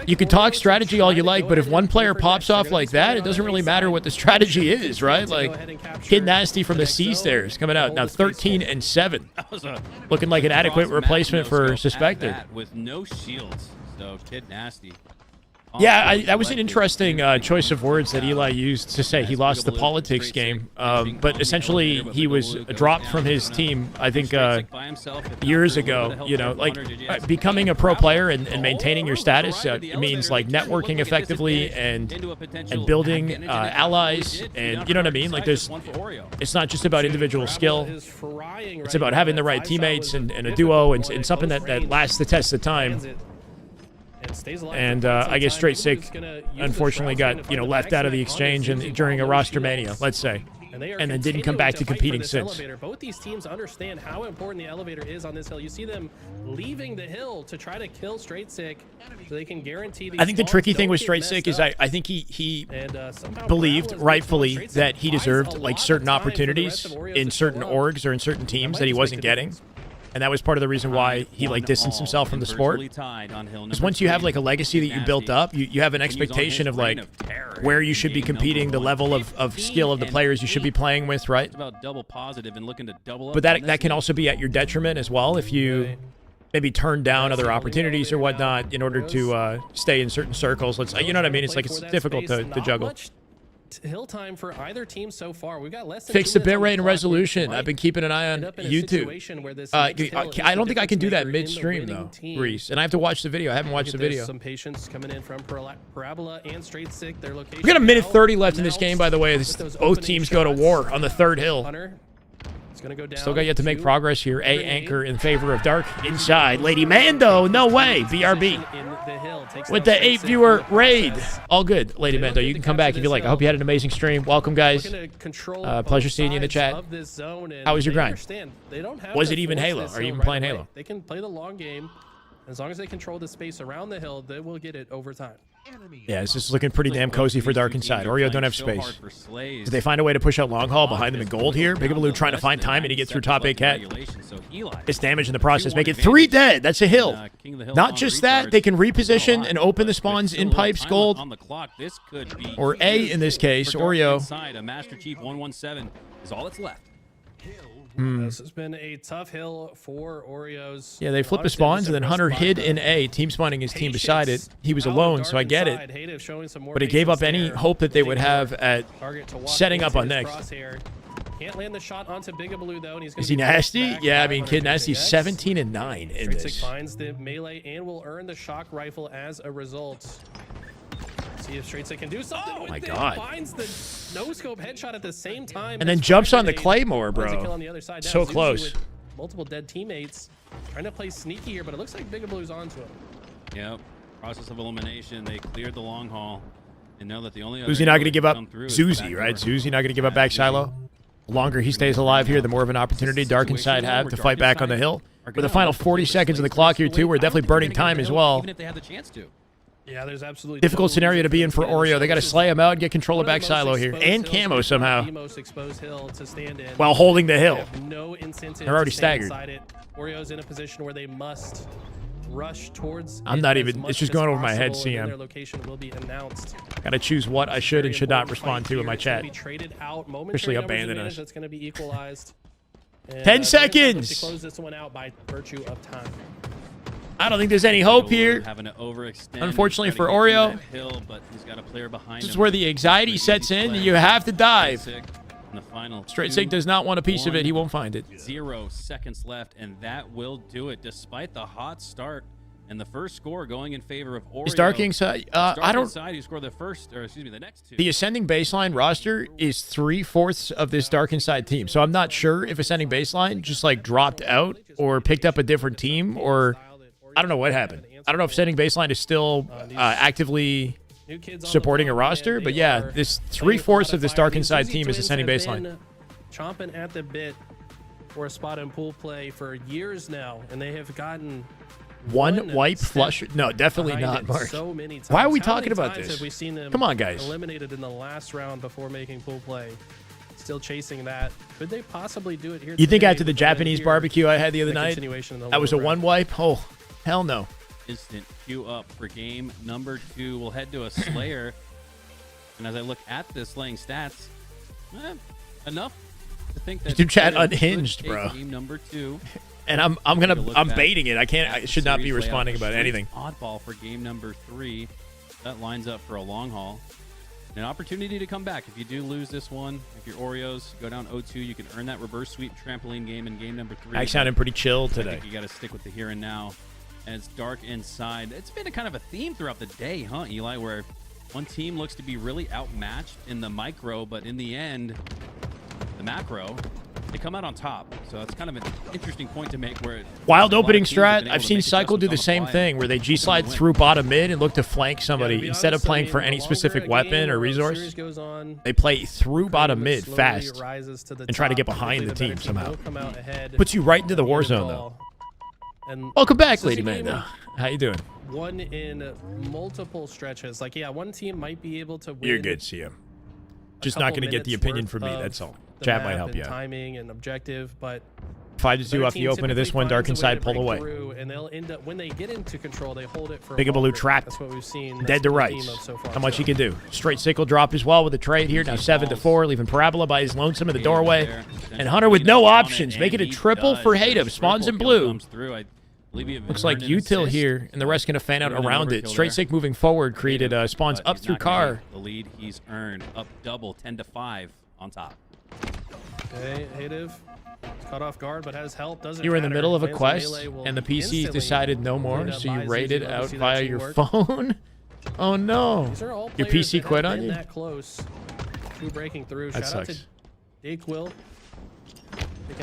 [SPEAKER 1] you can talk strategy all you like, but if one player pops off like that, it doesn't really matter what the strategy is, right? Like, Kid Nasty from the C stairs coming out now 13 and 7, looking like an adequate replacement for Suspected.
[SPEAKER 3] With no shields, so Kid Nasty.
[SPEAKER 1] Yeah, that was an interesting choice of words that Eli used to say he lost the Politics game. But essentially, he was dropped from his team, I think, years ago. You know, like, becoming a pro player and maintaining your status it means, like, networking effectively and building allies. And, you know what I mean? Like, it's not just about individual skill. It's about having the right teammates and a duo and something that lasts the test of time. And I guess Straight Sick unfortunately got left out of the exchange and during a roster mania, let's say, and then didn't come back to competing since.
[SPEAKER 2] Both these teams understand how important the elevator is on this hill. You see them leaving the hill to try to kill Straight Sick so they can guarantee these.
[SPEAKER 1] I think the tricky thing with Straight Sick is I think he believed rightfully that he deserved like certain opportunities in certain orgs or in certain teams that he wasn't getting. And that was part of the reason why he like distanced himself from the sport. Because once you have like a legacy that you built up, you have an expectation of like where you should be competing, the level of skill of the players you should be playing with, right?
[SPEAKER 3] But
[SPEAKER 1] that can also be at your detriment as well if you maybe turn down other opportunities or whatnot in order to stay in certain circles. You know what I mean? It's like it's difficult to juggle.
[SPEAKER 2] Hill time for either team so far. We've got less than
[SPEAKER 1] fix the bitrate and resolution. I've been keeping an eye on YouTube. I don't think I can do that midstream though, Reese. And I have to watch the video. I haven't watched the video.
[SPEAKER 2] Some patience coming in from Parabola and Straight Sick. Their location.
[SPEAKER 1] We got a minute 30 left in this game, by the way. Both teams go to war on the third hill. Still got yet to make progress here. A anchor in favor of Dark inside. Lady Mando, no way. BRB with the 8-viewer raid. All good, Lady Mando. You can come back if you like. I hope you had an amazing stream. Welcome, guys. Pleasure seeing you in the chat. How was your grind? Was it even Halo? Are you even playing Halo?
[SPEAKER 2] They can play the long game. As long as they control the space around the hill, they will get it over time.
[SPEAKER 1] Yeah, it's just looking pretty damn cozy for Dark Inside. Oreo don't have space. Did they find a way to push out long haul behind them in gold here? Bigabaloo trying to find time and he gets through top 8 cat. It's damage in the process. Make it 3 dead. That's a hill. Not just that, they can reposition and open the spawns in pipes gold. Or A in this case, Oreo.
[SPEAKER 3] A Master Chief 117 is all that's left.
[SPEAKER 2] This has been a tough hill for Oreos.
[SPEAKER 1] Yeah, they flipped the spawns, and then Hunter hid in A, team spawning his team beside it. He was alone, so I get it. But it gave up any hope that they would have at setting up on next.
[SPEAKER 2] Can't land the shot onto Bigabaloo, though, and he's
[SPEAKER 1] Is he nasty? Yeah, I mean, Kid Nasty's 17-9 in this.
[SPEAKER 2] Finds the melee and will earn the shock rifle as a result. See if Straight Sick can do something. Oh
[SPEAKER 1] my God.
[SPEAKER 2] Finds the no-scope headshot at the same time.
[SPEAKER 1] And then jumps on the Claymore,
[SPEAKER 2] On
[SPEAKER 1] bro.
[SPEAKER 2] the other side.
[SPEAKER 1] So
[SPEAKER 2] Now, Zuzi
[SPEAKER 1] close.
[SPEAKER 2] with multiple dead teammates. Trying to play sneaky here, but it looks like Bigabaloo's onto him.
[SPEAKER 3] Yep. Process of elimination. They cleared the long haul. And know that the only
[SPEAKER 1] Zuzi not going to give up Zuzi, right? Zuzi not going to give up back silo. The longer he stays alive here, the more of an opportunity Dark Inside have to fight back on the hill. With the final 40 seconds of the clock here, too, we're definitely burning time as well.
[SPEAKER 3] Even if they had the chance to.
[SPEAKER 2] Yeah, there's absolutely
[SPEAKER 1] Difficult scenario to be in for Oreo. They got to slay him out and get control of back silo here. And camo somehow. While holding the hill.
[SPEAKER 2] No incentive.
[SPEAKER 1] They're already staggered.
[SPEAKER 2] Oreo's in a position where they must rush towards.
[SPEAKER 1] I'm not even. It's just going over my head, CM.
[SPEAKER 2] Their location will be announced.
[SPEAKER 1] Got to choose what I should and should not respond to in my chat.
[SPEAKER 2] Especially
[SPEAKER 1] abandon us.
[SPEAKER 2] That's going to be equalized.
[SPEAKER 1] 10 seconds.
[SPEAKER 2] To close this one out by virtue of time.
[SPEAKER 1] I don't think there's any hope here. Unfortunately for Oreo, this is where the anxiety sets in. You have to dive. Straight Sick does not want a piece of it. He won't find it.
[SPEAKER 3] 0 seconds left, and that will do it. Despite the hot start and the first score going in favor of Oreo.
[SPEAKER 1] Is Dark Inside? I don't.
[SPEAKER 3] Inside, who scored the first, or excuse me, the next two.
[SPEAKER 1] The ascending baseline roster is 3/4 of this Dark Inside team, so I'm not sure if ascending baseline just like dropped out or picked up a different team, or I don't know what happened. I don't know if ascending baseline is still actively supporting a roster, but yeah, this 3/4 of this Dark Inside team is ascending baseline.
[SPEAKER 2] Chomping at the bit for a spot in pool play for years now, and they have gotten
[SPEAKER 1] one wipe flush. No, definitely not, Mark.
[SPEAKER 2] So many times.
[SPEAKER 1] Why are we
[SPEAKER 2] How
[SPEAKER 1] talking
[SPEAKER 2] many
[SPEAKER 1] about
[SPEAKER 2] times
[SPEAKER 1] this?
[SPEAKER 2] Have we seen them
[SPEAKER 1] Come on, guys.
[SPEAKER 2] Eliminated in the last round before making pool play. Still chasing that. Could they possibly do it here?
[SPEAKER 1] You think
[SPEAKER 2] today
[SPEAKER 1] after the
[SPEAKER 2] with
[SPEAKER 1] Japanese
[SPEAKER 2] here,
[SPEAKER 1] barbecue I had the other night,
[SPEAKER 2] continuation in the
[SPEAKER 1] that was a
[SPEAKER 2] lower
[SPEAKER 1] one wipe? Oh, hell no.
[SPEAKER 3] Instant queue up for game number 2. We'll head to a Slayer. And as I look at the slaying stats, enough to think that
[SPEAKER 1] YouTube chat
[SPEAKER 3] Slayer could
[SPEAKER 1] unhinged,
[SPEAKER 3] take
[SPEAKER 1] bro.
[SPEAKER 3] Game number 2.
[SPEAKER 1] And I'm baiting it. I should not be responding about anything.
[SPEAKER 3] Oddball for game number 3. That lines up for a long haul. An opportunity to come back if you do lose this one. If you're Oreos, go down 0-2. You can earn that reverse sweep trampoline game in game number 3.
[SPEAKER 1] I sounded pretty chill today.
[SPEAKER 3] I think you got to stick with the here and now. And it's Dark Inside. It's been a kind of a theme throughout the day, huh, Eli, where one team looks to be really outmatched in the micro, but in the end, the macro, they come out on top. So that's kind of an interesting point to make. Where
[SPEAKER 1] Wild opening strat. I've seen Cycle do the same thing where they G-slide through bottom mid and look to flank somebody. Instead of playing for any specific weapon or resource, they play through bottom mid fast and try to get behind the team somehow. Puts you right into the war zone, though.
[SPEAKER 2] And
[SPEAKER 1] welcome back, Lady Manda. How you doing?
[SPEAKER 2] One in multiple stretches. Like, yeah, one team might be able to win.
[SPEAKER 1] You're good, CM. Just not going to get the opinion from me, that's all. Chat might help you out.
[SPEAKER 2] Timing and objective, but
[SPEAKER 1] 5-2 off the open of this one. Dark Inside pull away.
[SPEAKER 2] And they'll end up, when they get into control, they hold it for
[SPEAKER 1] Bigabaloo trapped.
[SPEAKER 2] That's what we've seen.
[SPEAKER 1] Dead to rights. How much he can do. Straight sickle drop as well with the trade here. Now 7-4, leaving Parabola by his lonesome in the doorway. And Hunter with no options. Make it a triple for Hatem. Spawns in blue. Looks like Util here, and the rest going to fan out around it. Straight Sick moving forward created spawns up through car.
[SPEAKER 3] The lead he's earned up double, 10-5 on top.
[SPEAKER 2] Okay, Hatem caught off guard, but has help. Doesn't
[SPEAKER 1] You were in the
[SPEAKER 2] matter.
[SPEAKER 1] middle of a
[SPEAKER 2] Fans
[SPEAKER 1] quest,
[SPEAKER 2] Melee will
[SPEAKER 1] and the PCs
[SPEAKER 2] instantly
[SPEAKER 1] decided no more,
[SPEAKER 2] end up
[SPEAKER 1] so you
[SPEAKER 2] buys
[SPEAKER 1] raided
[SPEAKER 2] these. Love to
[SPEAKER 1] out
[SPEAKER 2] see that
[SPEAKER 1] via
[SPEAKER 2] team
[SPEAKER 1] your
[SPEAKER 2] work.
[SPEAKER 1] phone? Oh no.
[SPEAKER 2] These are all
[SPEAKER 1] Your
[SPEAKER 2] players
[SPEAKER 1] PC
[SPEAKER 2] that
[SPEAKER 1] quit
[SPEAKER 2] have
[SPEAKER 1] on
[SPEAKER 2] been
[SPEAKER 1] you?
[SPEAKER 2] That close to breaking through.
[SPEAKER 1] That
[SPEAKER 2] Shout out to
[SPEAKER 1] sucks.
[SPEAKER 2] DayQuil.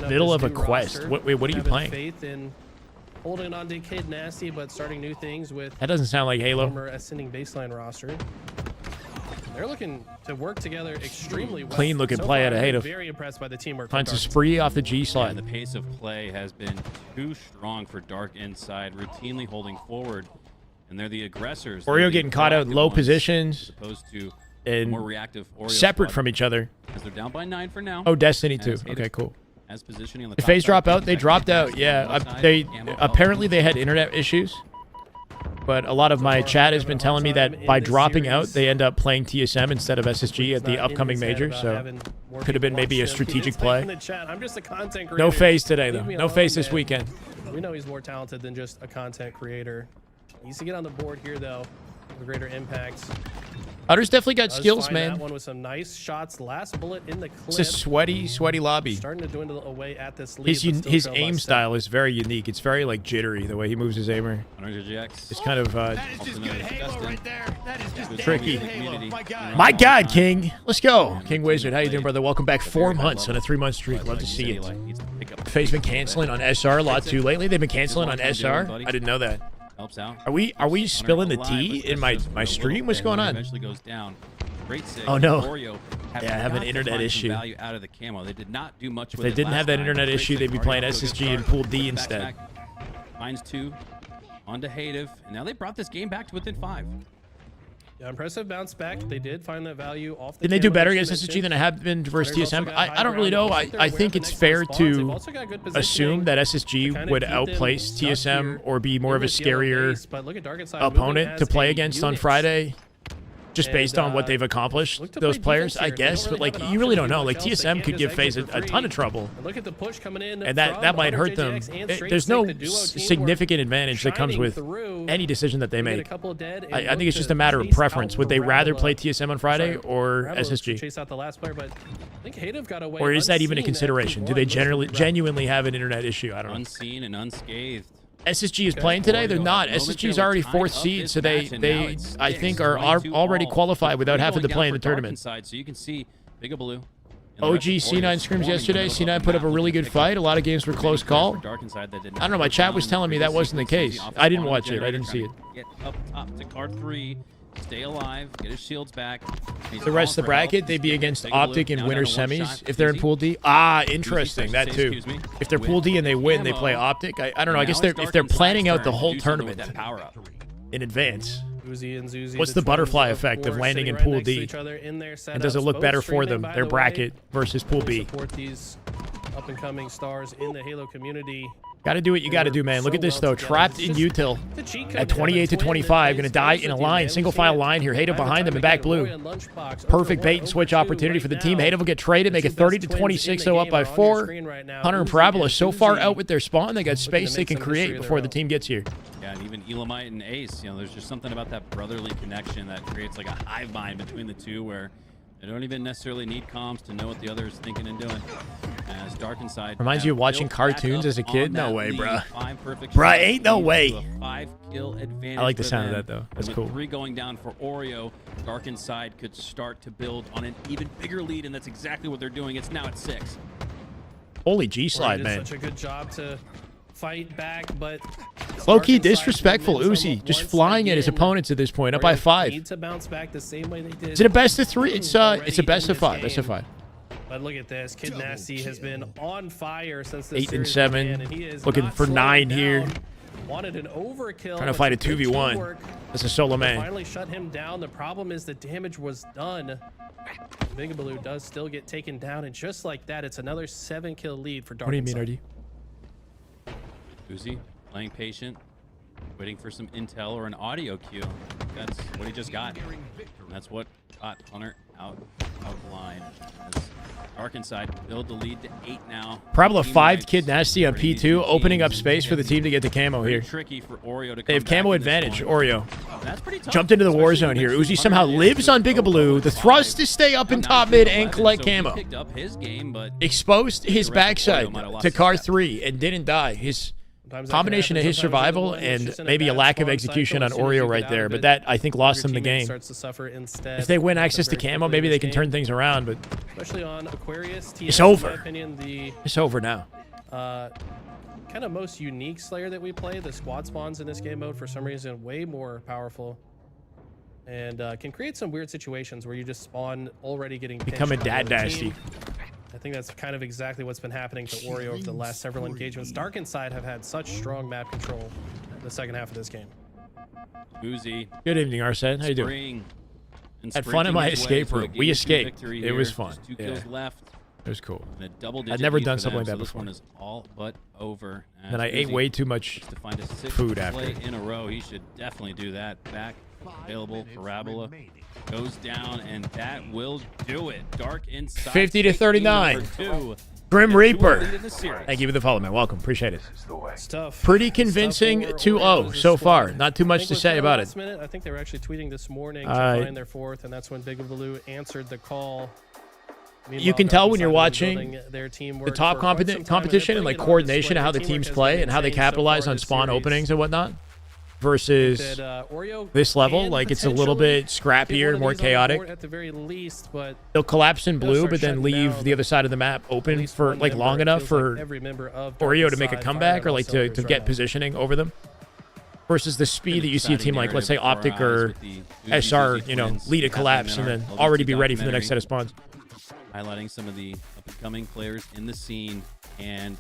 [SPEAKER 1] Middle of a quest. Wait, what are you
[SPEAKER 2] Having
[SPEAKER 1] playing?
[SPEAKER 2] Faith in holding on to Kid Nasty, but starting new things with
[SPEAKER 1] That doesn't sound like Halo.
[SPEAKER 2] former ascending baseline roster. They're looking to work together extremely well.
[SPEAKER 1] Clean looking
[SPEAKER 2] So
[SPEAKER 1] play
[SPEAKER 2] far,
[SPEAKER 1] out of
[SPEAKER 2] I've been
[SPEAKER 1] Hatem.
[SPEAKER 2] Very impressed by the teamwork.
[SPEAKER 1] Finds a
[SPEAKER 2] from Dark.
[SPEAKER 1] spree off the G
[SPEAKER 3] Yeah,
[SPEAKER 1] slide.
[SPEAKER 3] the pace of play has been too strong for Dark Inside, routinely holding forward and they're the aggressors.
[SPEAKER 1] Oreo getting caught out in low positions.
[SPEAKER 3] As opposed to
[SPEAKER 1] and
[SPEAKER 3] more reactive Oreo
[SPEAKER 1] separate
[SPEAKER 3] squad.
[SPEAKER 1] from each other.
[SPEAKER 3] As they're down by 9 for now.
[SPEAKER 1] Oh, Destiny too.
[SPEAKER 3] As
[SPEAKER 1] Okay, cool.
[SPEAKER 3] As positioning on the
[SPEAKER 1] If
[SPEAKER 3] top
[SPEAKER 1] FaZe
[SPEAKER 3] side,
[SPEAKER 1] drop out, they
[SPEAKER 3] protecting
[SPEAKER 1] dropped out.
[SPEAKER 3] Cass
[SPEAKER 1] Yeah,
[SPEAKER 3] on the left side,
[SPEAKER 1] they
[SPEAKER 3] Ammo up.
[SPEAKER 1] apparently they had internet issues. But a lot of my chat has been telling me that by dropping out, they end up playing TSM instead of SSG at the upcoming major. So could have been maybe a strategic play.
[SPEAKER 2] I'm just a content creator.
[SPEAKER 1] No FaZe today though.
[SPEAKER 2] Leave me
[SPEAKER 1] No
[SPEAKER 2] alone,
[SPEAKER 1] FaZe this
[SPEAKER 2] man.
[SPEAKER 1] weekend.
[SPEAKER 2] We know he's more talented than just a content creator. He needs to get on the board here though, for greater impact.
[SPEAKER 1] Utter's definitely got
[SPEAKER 2] Does
[SPEAKER 1] skills,
[SPEAKER 2] find
[SPEAKER 1] man.
[SPEAKER 2] That one with some nice shots. Last bullet in the clip.
[SPEAKER 1] It's a sweaty lobby.
[SPEAKER 2] Starting to dwindle away at this lead.
[SPEAKER 1] His aim style is very unique. It's very like jittery the way he moves his aimer. It's kind of tricky. My God, King. Let's go. King Wizard, how you doing, brother? Welcome back. 4 months on a 3-month streak. Love to see it. FaZe been canceling on SR a lot too lately. They've been canceling on SR. I didn't know that.
[SPEAKER 3] Helps out.
[SPEAKER 1] Are we spilling the tea in my stream? What's going on?
[SPEAKER 3] Eventually goes down. Great save.
[SPEAKER 1] Oh no.
[SPEAKER 3] Oreo
[SPEAKER 1] Yeah, I have an internet issue.
[SPEAKER 3] Value out of the camo. They did not do much
[SPEAKER 1] If
[SPEAKER 3] with
[SPEAKER 1] they
[SPEAKER 3] it
[SPEAKER 1] didn't
[SPEAKER 3] last
[SPEAKER 1] have that
[SPEAKER 3] time.
[SPEAKER 1] internet
[SPEAKER 3] Great
[SPEAKER 1] issue,
[SPEAKER 3] save.
[SPEAKER 1] they'd be playing
[SPEAKER 3] Oreo goes
[SPEAKER 1] SSG
[SPEAKER 3] back.
[SPEAKER 1] and Pool D
[SPEAKER 3] Back,
[SPEAKER 1] instead.
[SPEAKER 3] Finds 2. On to Hative. And now they brought this game back to within 5.
[SPEAKER 2] Yeah, impressive bounce back. They did find that value off the
[SPEAKER 1] Didn't they do
[SPEAKER 2] camo
[SPEAKER 1] better
[SPEAKER 2] that you
[SPEAKER 1] against SSG
[SPEAKER 2] mentioned.
[SPEAKER 1] than I have been versus
[SPEAKER 2] Hunter's also
[SPEAKER 1] TSM?
[SPEAKER 2] got high
[SPEAKER 1] I don't really
[SPEAKER 2] ground.
[SPEAKER 1] know.
[SPEAKER 2] I think they're
[SPEAKER 1] I
[SPEAKER 2] aware
[SPEAKER 1] think
[SPEAKER 2] of
[SPEAKER 1] it's
[SPEAKER 2] the next
[SPEAKER 1] fair
[SPEAKER 2] spawns. They've
[SPEAKER 1] to
[SPEAKER 2] also got good
[SPEAKER 1] assume
[SPEAKER 2] positioning
[SPEAKER 1] that
[SPEAKER 2] to
[SPEAKER 1] SSG
[SPEAKER 2] kind of
[SPEAKER 1] would
[SPEAKER 2] keep them
[SPEAKER 1] outplace
[SPEAKER 2] stuck
[SPEAKER 1] TSM
[SPEAKER 2] here
[SPEAKER 1] or be more
[SPEAKER 2] in
[SPEAKER 1] of a
[SPEAKER 2] this yellow
[SPEAKER 1] scarier
[SPEAKER 2] base, but look at Dark Inside moving
[SPEAKER 1] opponent
[SPEAKER 2] as
[SPEAKER 1] to play
[SPEAKER 2] a
[SPEAKER 1] against on
[SPEAKER 2] unit.
[SPEAKER 1] Friday. Just based
[SPEAKER 2] And,
[SPEAKER 1] on what they've accomplished,
[SPEAKER 2] look to
[SPEAKER 1] those
[SPEAKER 2] play
[SPEAKER 1] players,
[SPEAKER 2] defense
[SPEAKER 1] I
[SPEAKER 2] here. They don't
[SPEAKER 1] guess. But
[SPEAKER 2] really
[SPEAKER 1] like,
[SPEAKER 2] have an
[SPEAKER 1] you really
[SPEAKER 2] option
[SPEAKER 1] don't
[SPEAKER 2] to
[SPEAKER 1] know.
[SPEAKER 2] do
[SPEAKER 1] Like
[SPEAKER 2] much else. They
[SPEAKER 1] TSM
[SPEAKER 2] can't
[SPEAKER 1] could give
[SPEAKER 2] just
[SPEAKER 1] FaZe
[SPEAKER 2] exit
[SPEAKER 1] a
[SPEAKER 2] for
[SPEAKER 1] ton of
[SPEAKER 2] free.
[SPEAKER 1] trouble,
[SPEAKER 2] And look at the push coming in
[SPEAKER 1] and
[SPEAKER 2] from
[SPEAKER 1] that might hurt
[SPEAKER 2] 100
[SPEAKER 1] them.
[SPEAKER 2] JX and Straight
[SPEAKER 1] There's
[SPEAKER 2] Stick,
[SPEAKER 1] no
[SPEAKER 2] the duo team
[SPEAKER 1] significant advantage that comes
[SPEAKER 2] shining
[SPEAKER 1] with
[SPEAKER 2] through.
[SPEAKER 1] any decision that they
[SPEAKER 2] They get a
[SPEAKER 1] make.
[SPEAKER 2] couple dead and
[SPEAKER 1] I
[SPEAKER 2] look
[SPEAKER 1] think it's
[SPEAKER 2] to
[SPEAKER 1] just a matter of
[SPEAKER 2] chase
[SPEAKER 1] preference.
[SPEAKER 2] out
[SPEAKER 1] Would they rather
[SPEAKER 2] Parabola.
[SPEAKER 1] play TSM on Friday
[SPEAKER 2] Sorry,
[SPEAKER 1] or
[SPEAKER 2] Parabola to
[SPEAKER 1] SSG?
[SPEAKER 2] chase out the last player, but I think Hative got away
[SPEAKER 1] Or is that even a
[SPEAKER 2] unseen at
[SPEAKER 1] consideration? Do
[SPEAKER 2] Q1.
[SPEAKER 1] they
[SPEAKER 2] Listen,
[SPEAKER 1] genuinely have an internet issue? I don't know.
[SPEAKER 3] Unseen and unscathed.
[SPEAKER 1] SSG is playing today. They're not. SSG is already 4th seed, so they I think are already qualified without having to play in the tournament.
[SPEAKER 3] So you can see Big Blue.
[SPEAKER 1] OG C9 scrims yesterday. C9 put up a really good fight. A lot of games were close call. I don't know. My chat was telling me that wasn't the case. I didn't watch it. I didn't see it.
[SPEAKER 3] Get up top to card 3. Stay alive. Get his shields back.
[SPEAKER 1] The rest of the bracket, they'd be against OPTIC in winter semis if they're in Pool D. Ah, interesting. That too. If they're Pool D and they win, they play OPTIC. I don't know. I guess if they're planning out the whole tournament in advance.
[SPEAKER 2] Uzi and Zuzi,
[SPEAKER 1] What's the
[SPEAKER 2] twins,
[SPEAKER 1] butterfly
[SPEAKER 2] of
[SPEAKER 1] effect of
[SPEAKER 2] course,
[SPEAKER 1] landing
[SPEAKER 2] sitting
[SPEAKER 1] in
[SPEAKER 2] right
[SPEAKER 1] Pool
[SPEAKER 2] next to
[SPEAKER 1] D?
[SPEAKER 2] each other in their
[SPEAKER 1] And does it
[SPEAKER 2] setups.
[SPEAKER 1] look
[SPEAKER 2] Both
[SPEAKER 1] better for
[SPEAKER 2] streaming,
[SPEAKER 1] them,
[SPEAKER 2] by
[SPEAKER 1] their
[SPEAKER 2] the
[SPEAKER 1] bracket
[SPEAKER 2] way.
[SPEAKER 1] versus Pool B?
[SPEAKER 2] Support these up-and-coming stars in the Halo community.
[SPEAKER 1] Got to do what you got to do, man. Look at this, though. Trapped in util at 28 to 25. Going to die in a line. Single file line here. Hato behind them in back blue. Perfect bait and switch opportunity for the team. Hato will get traded. Make it 30 to 26, so up by 4. Hunter and Parabola so far out with their spawn. They got space they can create before the team gets here.
[SPEAKER 3] Yeah, and even Elamite and Ace, there's just something about that brotherly connection that creates like a hive mind between the two where they don't even necessarily need comms to know what the other is thinking and doing. As Dark Inside
[SPEAKER 1] reminds you of watching cartoons as a kid? No way, bruh.
[SPEAKER 3] Bruh,
[SPEAKER 1] Bruh, ain't no way.
[SPEAKER 3] 5-kill advantage.
[SPEAKER 1] I like the
[SPEAKER 3] for
[SPEAKER 1] sound of
[SPEAKER 3] them.
[SPEAKER 1] that, though. That's
[SPEAKER 3] With
[SPEAKER 1] cool.
[SPEAKER 3] 3 going down for Oreo, Dark Inside could start to build on an even bigger lead, and that's exactly what they're doing. It's now at 6.
[SPEAKER 1] Holy G-slide,
[SPEAKER 2] Did
[SPEAKER 1] man.
[SPEAKER 2] Such a good job to fight back, but
[SPEAKER 1] Low-key disrespectful. Uzi just flying at his opponents at this point, up by 5.
[SPEAKER 2] Need to bounce back the same way they did.
[SPEAKER 1] Is it a best of 3? It's a best of 5. Best of 5.
[SPEAKER 2] But look at this. Kid Nasty has been on fire since this
[SPEAKER 1] 8 and
[SPEAKER 2] series
[SPEAKER 1] 7.
[SPEAKER 2] began, and he is
[SPEAKER 1] Looking
[SPEAKER 2] not
[SPEAKER 1] for
[SPEAKER 2] slowing
[SPEAKER 1] 9 here.
[SPEAKER 2] down. Wanted an overkill.
[SPEAKER 1] Trying to fight a 2v1. That's a solo man.
[SPEAKER 2] Finally shut him down. The problem is the damage was done. Big Blue does still get taken down, and just like that, it's another 7-kill lead for Dark.
[SPEAKER 1] What do you mean, RD?
[SPEAKER 3] Uzi playing patient, waiting for some intel or an audio cue. That's what he just got. And that's what got Hunter out of line. As Dark Inside build the lead to 8 now.
[SPEAKER 1] Parabola
[SPEAKER 3] Team
[SPEAKER 1] 5
[SPEAKER 3] Knights
[SPEAKER 1] Kid Nasty on
[SPEAKER 3] ready to
[SPEAKER 1] P2, opening up
[SPEAKER 3] engage.
[SPEAKER 1] space for the team to get the camo here.
[SPEAKER 3] Tricky for Oreo to
[SPEAKER 1] They have
[SPEAKER 3] come
[SPEAKER 1] camo
[SPEAKER 3] back in this
[SPEAKER 1] advantage,
[SPEAKER 3] one.
[SPEAKER 1] Oreo.
[SPEAKER 3] That's pretty tough,
[SPEAKER 1] Jumped into the war
[SPEAKER 3] especially
[SPEAKER 1] zone here.
[SPEAKER 3] next to
[SPEAKER 1] Uzi somehow
[SPEAKER 3] Hunter.
[SPEAKER 1] lives on Big Blue. The thrust is stay up in
[SPEAKER 3] Now
[SPEAKER 1] top
[SPEAKER 3] he's
[SPEAKER 1] mid
[SPEAKER 3] at
[SPEAKER 1] and
[SPEAKER 3] 11,
[SPEAKER 1] collect
[SPEAKER 3] so he
[SPEAKER 1] camo.
[SPEAKER 3] picked up his game, but
[SPEAKER 1] Exposed his
[SPEAKER 3] the rest of Oreo
[SPEAKER 1] backside
[SPEAKER 3] might have lost
[SPEAKER 1] to
[SPEAKER 3] his
[SPEAKER 1] car
[SPEAKER 3] step.
[SPEAKER 1] 3 and didn't die. His
[SPEAKER 2] Sometimes that
[SPEAKER 1] combination
[SPEAKER 2] can
[SPEAKER 1] of his
[SPEAKER 2] happen. Sometimes
[SPEAKER 1] survival
[SPEAKER 2] it's
[SPEAKER 1] and
[SPEAKER 2] just in a
[SPEAKER 1] maybe a
[SPEAKER 2] bad
[SPEAKER 1] lack of
[SPEAKER 2] spawn
[SPEAKER 1] execution
[SPEAKER 2] cycle.
[SPEAKER 1] on
[SPEAKER 2] As soon as
[SPEAKER 1] Oreo
[SPEAKER 2] you
[SPEAKER 1] right
[SPEAKER 2] get out
[SPEAKER 1] there,
[SPEAKER 2] of
[SPEAKER 1] but
[SPEAKER 2] it,
[SPEAKER 1] that I think lost
[SPEAKER 2] your
[SPEAKER 1] them the
[SPEAKER 2] teammate
[SPEAKER 1] game.
[SPEAKER 2] starts to suffer instead.
[SPEAKER 1] If they win
[SPEAKER 2] Happens
[SPEAKER 1] access to
[SPEAKER 2] very
[SPEAKER 1] camo,
[SPEAKER 2] quickly
[SPEAKER 1] maybe
[SPEAKER 2] in
[SPEAKER 1] they
[SPEAKER 2] this
[SPEAKER 1] can
[SPEAKER 2] game.
[SPEAKER 1] turn things around, but
[SPEAKER 2] Especially on Aquarius. TS,
[SPEAKER 1] It's
[SPEAKER 2] in
[SPEAKER 1] over.
[SPEAKER 2] my opinion, the
[SPEAKER 1] it's over now.
[SPEAKER 2] kind of most unique Slayer that we play. The squad spawns in this game mode, for some reason, way more powerful. And can create some weird situations where you just spawn already getting pinched
[SPEAKER 1] Become a
[SPEAKER 2] by
[SPEAKER 1] dad
[SPEAKER 2] the other
[SPEAKER 1] nasty.
[SPEAKER 2] team. I think that's kind of exactly what's been happening to Oreo over the last several engagements. Dark Inside have had such strong map control in the second half of this game.
[SPEAKER 3] Uzi.
[SPEAKER 1] Good evening, Arsene. How you doing?
[SPEAKER 3] Spring. And
[SPEAKER 1] Had fun in my
[SPEAKER 3] sprinting his
[SPEAKER 1] escape
[SPEAKER 3] way to a
[SPEAKER 1] room. We
[SPEAKER 3] game 2
[SPEAKER 1] escaped.
[SPEAKER 3] victory
[SPEAKER 1] It was
[SPEAKER 3] here.
[SPEAKER 1] fun.
[SPEAKER 3] Just 2
[SPEAKER 1] Yeah.
[SPEAKER 3] kills left.
[SPEAKER 1] It was cool.
[SPEAKER 3] And a double-digit
[SPEAKER 1] I'd never
[SPEAKER 3] lead
[SPEAKER 1] done
[SPEAKER 3] for
[SPEAKER 1] something
[SPEAKER 3] them,
[SPEAKER 1] like that
[SPEAKER 3] so this
[SPEAKER 1] before.
[SPEAKER 3] one is all but over.
[SPEAKER 1] And then I ate
[SPEAKER 3] Uzi
[SPEAKER 1] way too much
[SPEAKER 3] looks to find a 6th
[SPEAKER 1] food
[SPEAKER 3] play
[SPEAKER 1] after.
[SPEAKER 3] in a row. He should definitely do that. Back available. Parabola goes down, and that will do it. Dark inside.
[SPEAKER 1] 50 to 39.
[SPEAKER 3] Number 2.
[SPEAKER 1] Grim Reaper.
[SPEAKER 3] Thank
[SPEAKER 1] Thank you for the follow, man. Welcome. Appreciate it.
[SPEAKER 2] It's tough.
[SPEAKER 1] Pretty
[SPEAKER 2] It's tough
[SPEAKER 1] convincing
[SPEAKER 2] for
[SPEAKER 1] 2-0
[SPEAKER 2] Oreos'
[SPEAKER 1] so far.
[SPEAKER 2] squad.
[SPEAKER 1] Not too
[SPEAKER 2] I
[SPEAKER 1] much
[SPEAKER 2] think
[SPEAKER 1] to
[SPEAKER 2] with
[SPEAKER 1] say
[SPEAKER 2] the
[SPEAKER 1] about
[SPEAKER 2] last
[SPEAKER 1] it.
[SPEAKER 2] minute, I think they were actually tweeting this morning to
[SPEAKER 1] Uh,
[SPEAKER 2] find their 4th, and that's when Big Blue answered the call.
[SPEAKER 1] You can tell when you're watching
[SPEAKER 2] their teamwork
[SPEAKER 1] the top
[SPEAKER 2] for quite some time, and they're
[SPEAKER 1] competition and
[SPEAKER 2] putting
[SPEAKER 1] like
[SPEAKER 2] it on
[SPEAKER 1] coordination of
[SPEAKER 2] display.
[SPEAKER 1] how
[SPEAKER 2] Their
[SPEAKER 1] the
[SPEAKER 2] teamwork
[SPEAKER 1] teams
[SPEAKER 2] has
[SPEAKER 1] play
[SPEAKER 2] been
[SPEAKER 1] and how they
[SPEAKER 2] insane so
[SPEAKER 1] capitalize
[SPEAKER 2] far
[SPEAKER 1] on
[SPEAKER 2] this
[SPEAKER 1] spawn
[SPEAKER 2] series.
[SPEAKER 1] openings and whatnot versus
[SPEAKER 2] That, Oreo
[SPEAKER 1] this level.
[SPEAKER 2] can
[SPEAKER 1] Like it's a little bit
[SPEAKER 2] potentially get
[SPEAKER 1] scrappier,
[SPEAKER 2] one of
[SPEAKER 1] more
[SPEAKER 2] these on the
[SPEAKER 1] chaotic.
[SPEAKER 2] board at the very least, but
[SPEAKER 1] They'll collapse in
[SPEAKER 2] They'll
[SPEAKER 1] blue,
[SPEAKER 2] start
[SPEAKER 1] but then
[SPEAKER 2] shutting
[SPEAKER 1] leave
[SPEAKER 2] down
[SPEAKER 1] the other side of the map
[SPEAKER 2] at
[SPEAKER 1] open
[SPEAKER 2] least
[SPEAKER 1] for
[SPEAKER 2] one
[SPEAKER 1] like
[SPEAKER 2] member.
[SPEAKER 1] long
[SPEAKER 2] It
[SPEAKER 1] enough
[SPEAKER 2] feels like
[SPEAKER 1] for
[SPEAKER 2] every member of
[SPEAKER 1] Oreo
[SPEAKER 2] Dark
[SPEAKER 1] to make a
[SPEAKER 2] Side
[SPEAKER 1] comeback or
[SPEAKER 2] firing
[SPEAKER 1] like
[SPEAKER 2] on
[SPEAKER 1] to
[SPEAKER 2] cylinders
[SPEAKER 1] get
[SPEAKER 2] right now.
[SPEAKER 1] positioning over them. Versus the speed that you see a team like, let's say,
[SPEAKER 3] Exciting
[SPEAKER 1] OPTIC
[SPEAKER 3] narrative
[SPEAKER 1] or
[SPEAKER 3] for our eyes with the Uzi
[SPEAKER 1] SR,
[SPEAKER 3] Uzi
[SPEAKER 1] you know,
[SPEAKER 3] twins
[SPEAKER 1] lead a
[SPEAKER 3] happening
[SPEAKER 1] collapse
[SPEAKER 3] in
[SPEAKER 1] and
[SPEAKER 3] our
[SPEAKER 1] then
[SPEAKER 3] OPTIC
[SPEAKER 1] already be ready for the next set
[SPEAKER 3] documentary,
[SPEAKER 1] of spawns.
[SPEAKER 3] highlighting some of the up-and-coming players in the scene, and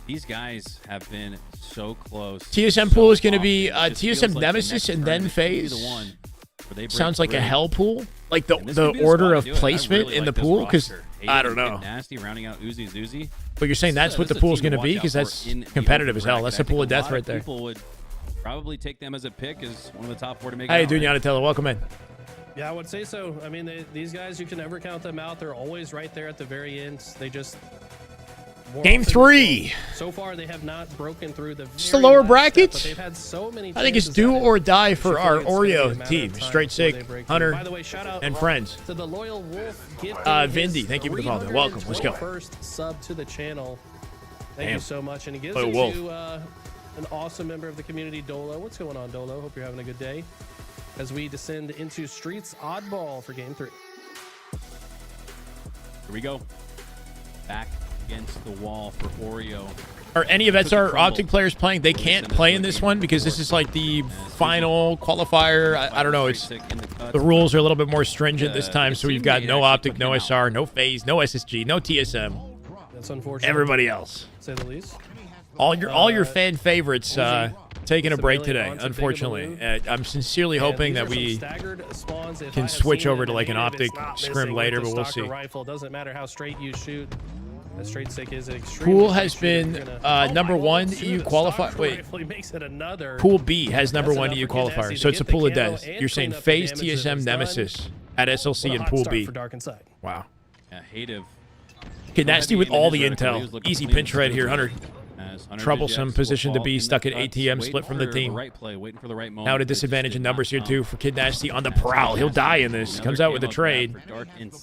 [SPEAKER 3] these guys have been so close.
[SPEAKER 1] TSM
[SPEAKER 3] so
[SPEAKER 1] pool is going to
[SPEAKER 3] often.
[SPEAKER 1] be
[SPEAKER 3] It just feels
[SPEAKER 1] TSM
[SPEAKER 3] like the
[SPEAKER 1] Nemesis
[SPEAKER 3] next
[SPEAKER 1] and then
[SPEAKER 3] tournament could be
[SPEAKER 1] FaZe.
[SPEAKER 3] the one where they break
[SPEAKER 1] Sounds like a
[SPEAKER 3] through.
[SPEAKER 1] hell pool. Like
[SPEAKER 3] And this
[SPEAKER 1] the
[SPEAKER 3] could be the
[SPEAKER 1] order
[SPEAKER 3] squad
[SPEAKER 1] of
[SPEAKER 3] to do it. I
[SPEAKER 1] placement
[SPEAKER 3] really
[SPEAKER 1] in the
[SPEAKER 3] like this
[SPEAKER 1] pool, because
[SPEAKER 3] roster.
[SPEAKER 1] I
[SPEAKER 3] Hayden,
[SPEAKER 1] don't know.
[SPEAKER 3] Kid Nasty rounding out Uzi.
[SPEAKER 1] But you're saying that's what the pool's going to be, because that's competitive as hell. That's a pool of death right there.
[SPEAKER 3] People would probably take them as a pick as one of the top 4 to make
[SPEAKER 1] How
[SPEAKER 3] it
[SPEAKER 1] you
[SPEAKER 3] out,
[SPEAKER 1] doing,
[SPEAKER 3] right?
[SPEAKER 1] Yanatella? Welcome in.
[SPEAKER 2] Yeah, I would say so. I mean, these guys, you can never count them out. They're always right there at the very end. They just
[SPEAKER 1] Game
[SPEAKER 2] often-
[SPEAKER 1] 3.
[SPEAKER 2] So far, they have not broken through the
[SPEAKER 1] Just the
[SPEAKER 2] very
[SPEAKER 1] lower
[SPEAKER 2] last
[SPEAKER 1] bracket?
[SPEAKER 2] step, but they've had so many
[SPEAKER 1] I think it's
[SPEAKER 2] chances
[SPEAKER 1] do
[SPEAKER 2] at it.
[SPEAKER 1] or die for
[SPEAKER 2] Should
[SPEAKER 1] our
[SPEAKER 2] think it's gonna be a
[SPEAKER 1] Oreo
[SPEAKER 2] matter
[SPEAKER 1] team.
[SPEAKER 2] of time
[SPEAKER 1] Straight
[SPEAKER 2] before they
[SPEAKER 1] Sick,
[SPEAKER 2] break through.
[SPEAKER 1] Hunter,
[SPEAKER 2] By the way, shout out
[SPEAKER 1] and friends.
[SPEAKER 2] to the Loyal Wolf gifting
[SPEAKER 1] Vindy,
[SPEAKER 2] his
[SPEAKER 1] thank you for the follow. Welcome. Let's go.
[SPEAKER 2] 321st sub to the channel. Thank
[SPEAKER 1] Damn.
[SPEAKER 2] you so much. And he gives
[SPEAKER 1] Loyal
[SPEAKER 2] it
[SPEAKER 1] Wolf.
[SPEAKER 2] to an awesome member of the community, Dolo. What's going on, Dolo? Hope you're having a good day. As we descend into Streets Oddball for Game 3.
[SPEAKER 3] Here we go. Back against the wall for Oreo.
[SPEAKER 1] Are any of
[SPEAKER 3] Took a
[SPEAKER 1] our
[SPEAKER 3] crumble.
[SPEAKER 1] OPTIC players playing? They can't play in this one because this is like the final qualifier. I don't know. It's the rules are a little bit more stringent this time, so we've got no OPTIC, no SR, no FaZe, no SSG, no TSM.
[SPEAKER 2] That's unfortunate.
[SPEAKER 1] Everybody else.
[SPEAKER 2] To say the least.
[SPEAKER 1] All your fan favorites taking a break today, unfortunately. I'm sincerely hoping that we can switch over to like an OPTIC scrim later, but we'll see.
[SPEAKER 2] Rifle. Doesn't matter how straight you shoot. A straight stick is an extremely
[SPEAKER 1] Pool has
[SPEAKER 2] straight
[SPEAKER 1] been
[SPEAKER 2] shooter. You're gonna-
[SPEAKER 1] number
[SPEAKER 2] Oh my
[SPEAKER 1] 1
[SPEAKER 2] God,
[SPEAKER 1] EU
[SPEAKER 2] shoot, a
[SPEAKER 1] qualifier.
[SPEAKER 2] stalker
[SPEAKER 1] Wait,
[SPEAKER 2] rifle, he makes it another.
[SPEAKER 1] Pool B has number
[SPEAKER 2] That's
[SPEAKER 1] 1
[SPEAKER 2] enough
[SPEAKER 1] EU
[SPEAKER 2] for Kid
[SPEAKER 1] qualifier,
[SPEAKER 2] Nasty
[SPEAKER 1] so
[SPEAKER 2] to
[SPEAKER 1] it's a
[SPEAKER 2] get the
[SPEAKER 1] pool of
[SPEAKER 2] camo
[SPEAKER 1] death.
[SPEAKER 2] and
[SPEAKER 1] You're saying
[SPEAKER 2] clean up the
[SPEAKER 1] FaZe,
[SPEAKER 2] damage that
[SPEAKER 1] TSM,
[SPEAKER 2] was done.
[SPEAKER 1] Nemesis at SLC
[SPEAKER 2] What a
[SPEAKER 1] and
[SPEAKER 2] hot
[SPEAKER 1] Pool
[SPEAKER 2] start
[SPEAKER 1] B.
[SPEAKER 2] for Dark Inside.
[SPEAKER 1] Wow.
[SPEAKER 3] Yeah, Hative.
[SPEAKER 1] Kid Nasty with all the
[SPEAKER 3] He
[SPEAKER 1] intel.
[SPEAKER 3] was looking
[SPEAKER 1] Easy
[SPEAKER 3] clean
[SPEAKER 1] pinch right here, Hunter.
[SPEAKER 3] as Hunter
[SPEAKER 1] Troublesome
[SPEAKER 3] Jets
[SPEAKER 1] position
[SPEAKER 3] will
[SPEAKER 1] to
[SPEAKER 3] fall
[SPEAKER 1] be
[SPEAKER 3] in the
[SPEAKER 1] stuck at
[SPEAKER 3] cuts,
[SPEAKER 1] ATM,
[SPEAKER 3] waiting
[SPEAKER 1] split from the
[SPEAKER 3] for
[SPEAKER 1] team.
[SPEAKER 3] right play, waiting for the right moment.
[SPEAKER 1] Now at a
[SPEAKER 3] They just
[SPEAKER 1] disadvantage
[SPEAKER 3] did
[SPEAKER 1] in
[SPEAKER 3] not
[SPEAKER 1] numbers here
[SPEAKER 3] come.
[SPEAKER 1] too for Kid Nasty on the prowl. He'll die in this. Comes out with a trade.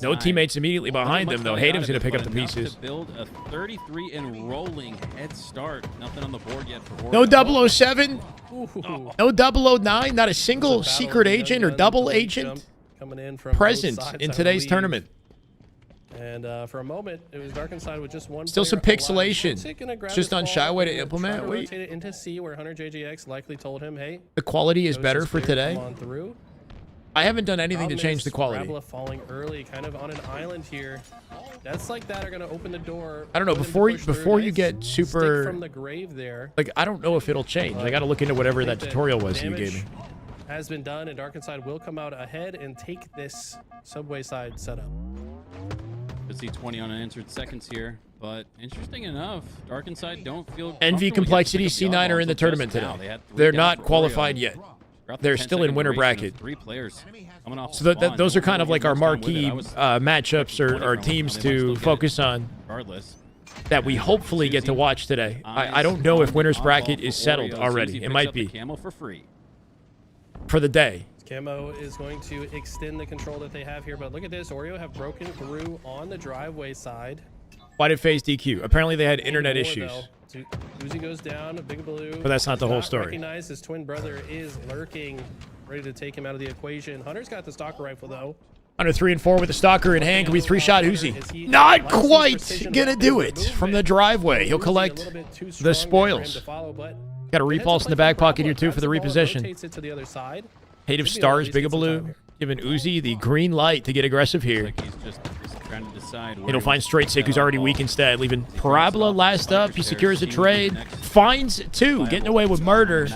[SPEAKER 1] No teammates immediately behind him though. Hatem's gonna pick up the pieces.
[SPEAKER 3] Build a 33 and rolling head start. Nothing on the board yet for
[SPEAKER 1] No
[SPEAKER 3] Oreo.
[SPEAKER 1] 007. No 009. Not a single secret agent or double agent
[SPEAKER 2] coming in from
[SPEAKER 1] present
[SPEAKER 2] both sides,
[SPEAKER 1] in
[SPEAKER 2] I
[SPEAKER 1] today's
[SPEAKER 2] believe.
[SPEAKER 1] tournament.
[SPEAKER 2] And for a moment, it was Dark Inside with just one.
[SPEAKER 1] Still some
[SPEAKER 2] player alive.
[SPEAKER 1] pixelation.
[SPEAKER 2] Looks like gonna grab
[SPEAKER 1] It's just
[SPEAKER 2] his
[SPEAKER 1] on
[SPEAKER 2] ball
[SPEAKER 1] Shyway to
[SPEAKER 2] and
[SPEAKER 1] implement.
[SPEAKER 2] try to
[SPEAKER 1] Wait.
[SPEAKER 2] rotate it into C, where Hunter JGX likely told him, "Hey,
[SPEAKER 1] The quality is
[SPEAKER 2] notice
[SPEAKER 1] better
[SPEAKER 2] this
[SPEAKER 1] for
[SPEAKER 2] player
[SPEAKER 1] today.
[SPEAKER 2] come on through."
[SPEAKER 1] I haven't done anything to
[SPEAKER 2] Problem
[SPEAKER 1] change
[SPEAKER 2] is,
[SPEAKER 1] the quality.
[SPEAKER 2] Parabola falling early, kind of on an island here. That's like that are gonna open the door.
[SPEAKER 1] I don't know,
[SPEAKER 2] for them to
[SPEAKER 1] before
[SPEAKER 2] push through.
[SPEAKER 1] you
[SPEAKER 2] Nice
[SPEAKER 1] get
[SPEAKER 2] stick
[SPEAKER 1] super-
[SPEAKER 2] from the grave there.
[SPEAKER 1] Like, I don't know if it'll change. I gotta look into whatever
[SPEAKER 2] I
[SPEAKER 1] that
[SPEAKER 2] think
[SPEAKER 1] tutorial was you
[SPEAKER 2] damage
[SPEAKER 1] gave me.
[SPEAKER 2] has been done, and Dark Inside will come out ahead and take this subway side setup.
[SPEAKER 3] Could see 20 unanswered seconds here, but interesting enough, Dark Inside don't feel.
[SPEAKER 1] Envy,
[SPEAKER 3] comfortable
[SPEAKER 1] Complexity,
[SPEAKER 3] getting to pick up the
[SPEAKER 1] C9 are in the
[SPEAKER 3] oddballs
[SPEAKER 1] tournament
[SPEAKER 3] just now.
[SPEAKER 1] today.
[SPEAKER 3] They had 3
[SPEAKER 1] They're
[SPEAKER 3] down
[SPEAKER 1] not
[SPEAKER 3] for
[SPEAKER 1] qualified
[SPEAKER 3] Oreo.
[SPEAKER 1] yet.
[SPEAKER 3] Throughout the
[SPEAKER 1] They're
[SPEAKER 3] 10
[SPEAKER 1] still in
[SPEAKER 3] second
[SPEAKER 1] winter
[SPEAKER 3] duration of
[SPEAKER 1] bracket.
[SPEAKER 3] 3 players coming off
[SPEAKER 1] So
[SPEAKER 3] spawn.
[SPEAKER 1] those are kind of
[SPEAKER 3] Hopefully
[SPEAKER 1] like our
[SPEAKER 3] get most done with
[SPEAKER 1] marquee
[SPEAKER 3] it. I was
[SPEAKER 1] matchups or teams
[SPEAKER 3] they might still
[SPEAKER 1] to
[SPEAKER 3] get
[SPEAKER 1] focus on
[SPEAKER 3] regardless.
[SPEAKER 1] that we hopefully get to watch today. I don't know if winner's bracket is settled already. It might be
[SPEAKER 3] Camo for free.
[SPEAKER 1] for the day.
[SPEAKER 2] Camo is going to extend the control that they have here, but look at this. Oreo have broken through on the driveway side.
[SPEAKER 1] Why did FaZe DQ? Apparently they had internet
[SPEAKER 2] More,
[SPEAKER 1] issues.
[SPEAKER 2] though. Uzi goes down, Big Blue.
[SPEAKER 1] But that's not the
[SPEAKER 2] does
[SPEAKER 1] whole story.
[SPEAKER 2] Recognize his twin brother is lurking, ready to take him out of the equation. Hunter's got the stalker rifle though.
[SPEAKER 1] Under 3 and 4 with the stalker in hand. Can we 3-shot Uzi? Not quite gonna do it from the driveway. He'll collect the spoils. Got a repulse in the back pocket here too for the reposition.
[SPEAKER 2] Rotates it to the other side.
[SPEAKER 1] Hate of
[SPEAKER 2] Maybe
[SPEAKER 1] Stars,
[SPEAKER 2] at least get some time
[SPEAKER 1] Bigaboo,
[SPEAKER 2] here.
[SPEAKER 1] giving Uzi the green light to get aggressive here.
[SPEAKER 3] Like he's just trying trying to decide.
[SPEAKER 1] He'll find Straight Sick, who's already weak instead, leaving Parabola last up. He secures a trade, finds 2, getting away with murder,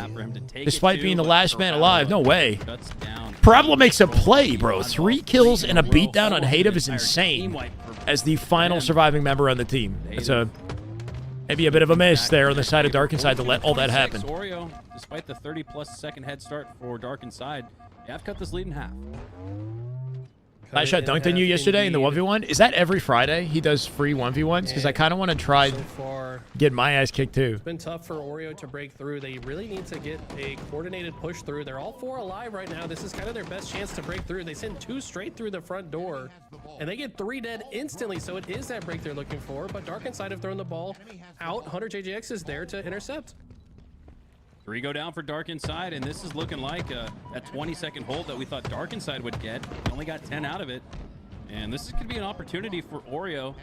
[SPEAKER 1] despite being the last man alive. No way. Parabola makes a play, bro. 3 kills and a beatdown on Hatev is insane as the final surviving member on the team. It's maybe a bit of a miss there on the side of Dark Inside to let all that happen.
[SPEAKER 3] Oreo, despite the 30+ second head start for Dark Inside, they have cut this lead in half.
[SPEAKER 1] I shot dunked on you yesterday in the 1v1. Is that every Friday he does free 1v1s? Because I kind of want to try get my ass kicked too.
[SPEAKER 2] It's been tough for Oreo to break through. They really need to get a coordinated push through. They're all 4 alive right now. This is kind of their best chance to break through. They send 2 straight through the front door, and they get 3 dead instantly. So it is that break they're looking for. But Dark Inside have thrown the ball out. Hunter JJX is there to intercept.
[SPEAKER 3] 3 go down for Dark Inside, and this is looking like that 20-second hold that we thought Dark Inside would get. They only got 10 out of it. And this could be an opportunity for Oreo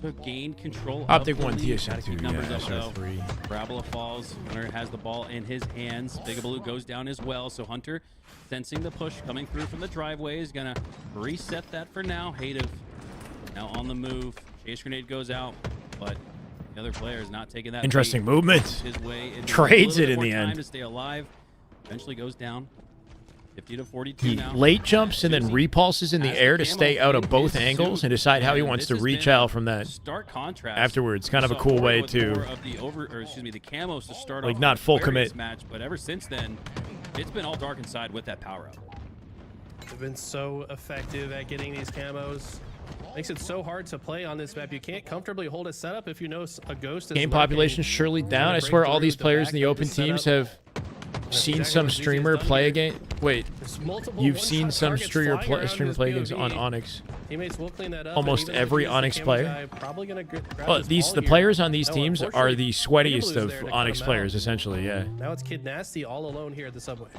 [SPEAKER 3] to gain control
[SPEAKER 1] OPTIC
[SPEAKER 3] of the
[SPEAKER 1] 1,
[SPEAKER 3] lead.
[SPEAKER 1] TSM 2,
[SPEAKER 3] Numbers
[SPEAKER 1] yeah,
[SPEAKER 3] up, though.
[SPEAKER 1] SR3.
[SPEAKER 3] Parabola falls. Hunter has the ball in his hands. Bigabaloo goes down as well. So Hunter, sensing the push coming through from the driveway, is going to reset that for now. Hatev now on the move. Chase grenade goes out, but the other player is not taking that.
[SPEAKER 1] Interesting movement.
[SPEAKER 3] His way
[SPEAKER 1] Trades it in the end.
[SPEAKER 3] To stay alive. Eventually goes down. 50 to 42
[SPEAKER 1] He
[SPEAKER 3] now.
[SPEAKER 1] late jumps and then repulses in the air to stay out of both angles and decide how he wants to reach out from that
[SPEAKER 3] stark contrast
[SPEAKER 1] afterwards. Kind of a cool way to,
[SPEAKER 3] the camos to start
[SPEAKER 1] like,
[SPEAKER 3] off
[SPEAKER 1] not full
[SPEAKER 3] the
[SPEAKER 1] commit.
[SPEAKER 3] match, but ever since then, it's been all Dark Inside with that power up.
[SPEAKER 2] They've been so effective at getting these camos. Makes it so hard to play on this map. You can't comfortably hold a setup if you know a ghost is
[SPEAKER 1] Game
[SPEAKER 2] lurking.
[SPEAKER 1] population surely down. I swear all these players in the open teams have seen some streamer play a game. Wait, you've seen some streamer play games on Onyx.
[SPEAKER 2] Teammates will clean that up.
[SPEAKER 1] Almost every Onyx player. Well, the players on these teams are the sweatiest of Onyx players, essentially. Yeah.
[SPEAKER 2] Now it's Kid Nasty all alone here at the subway.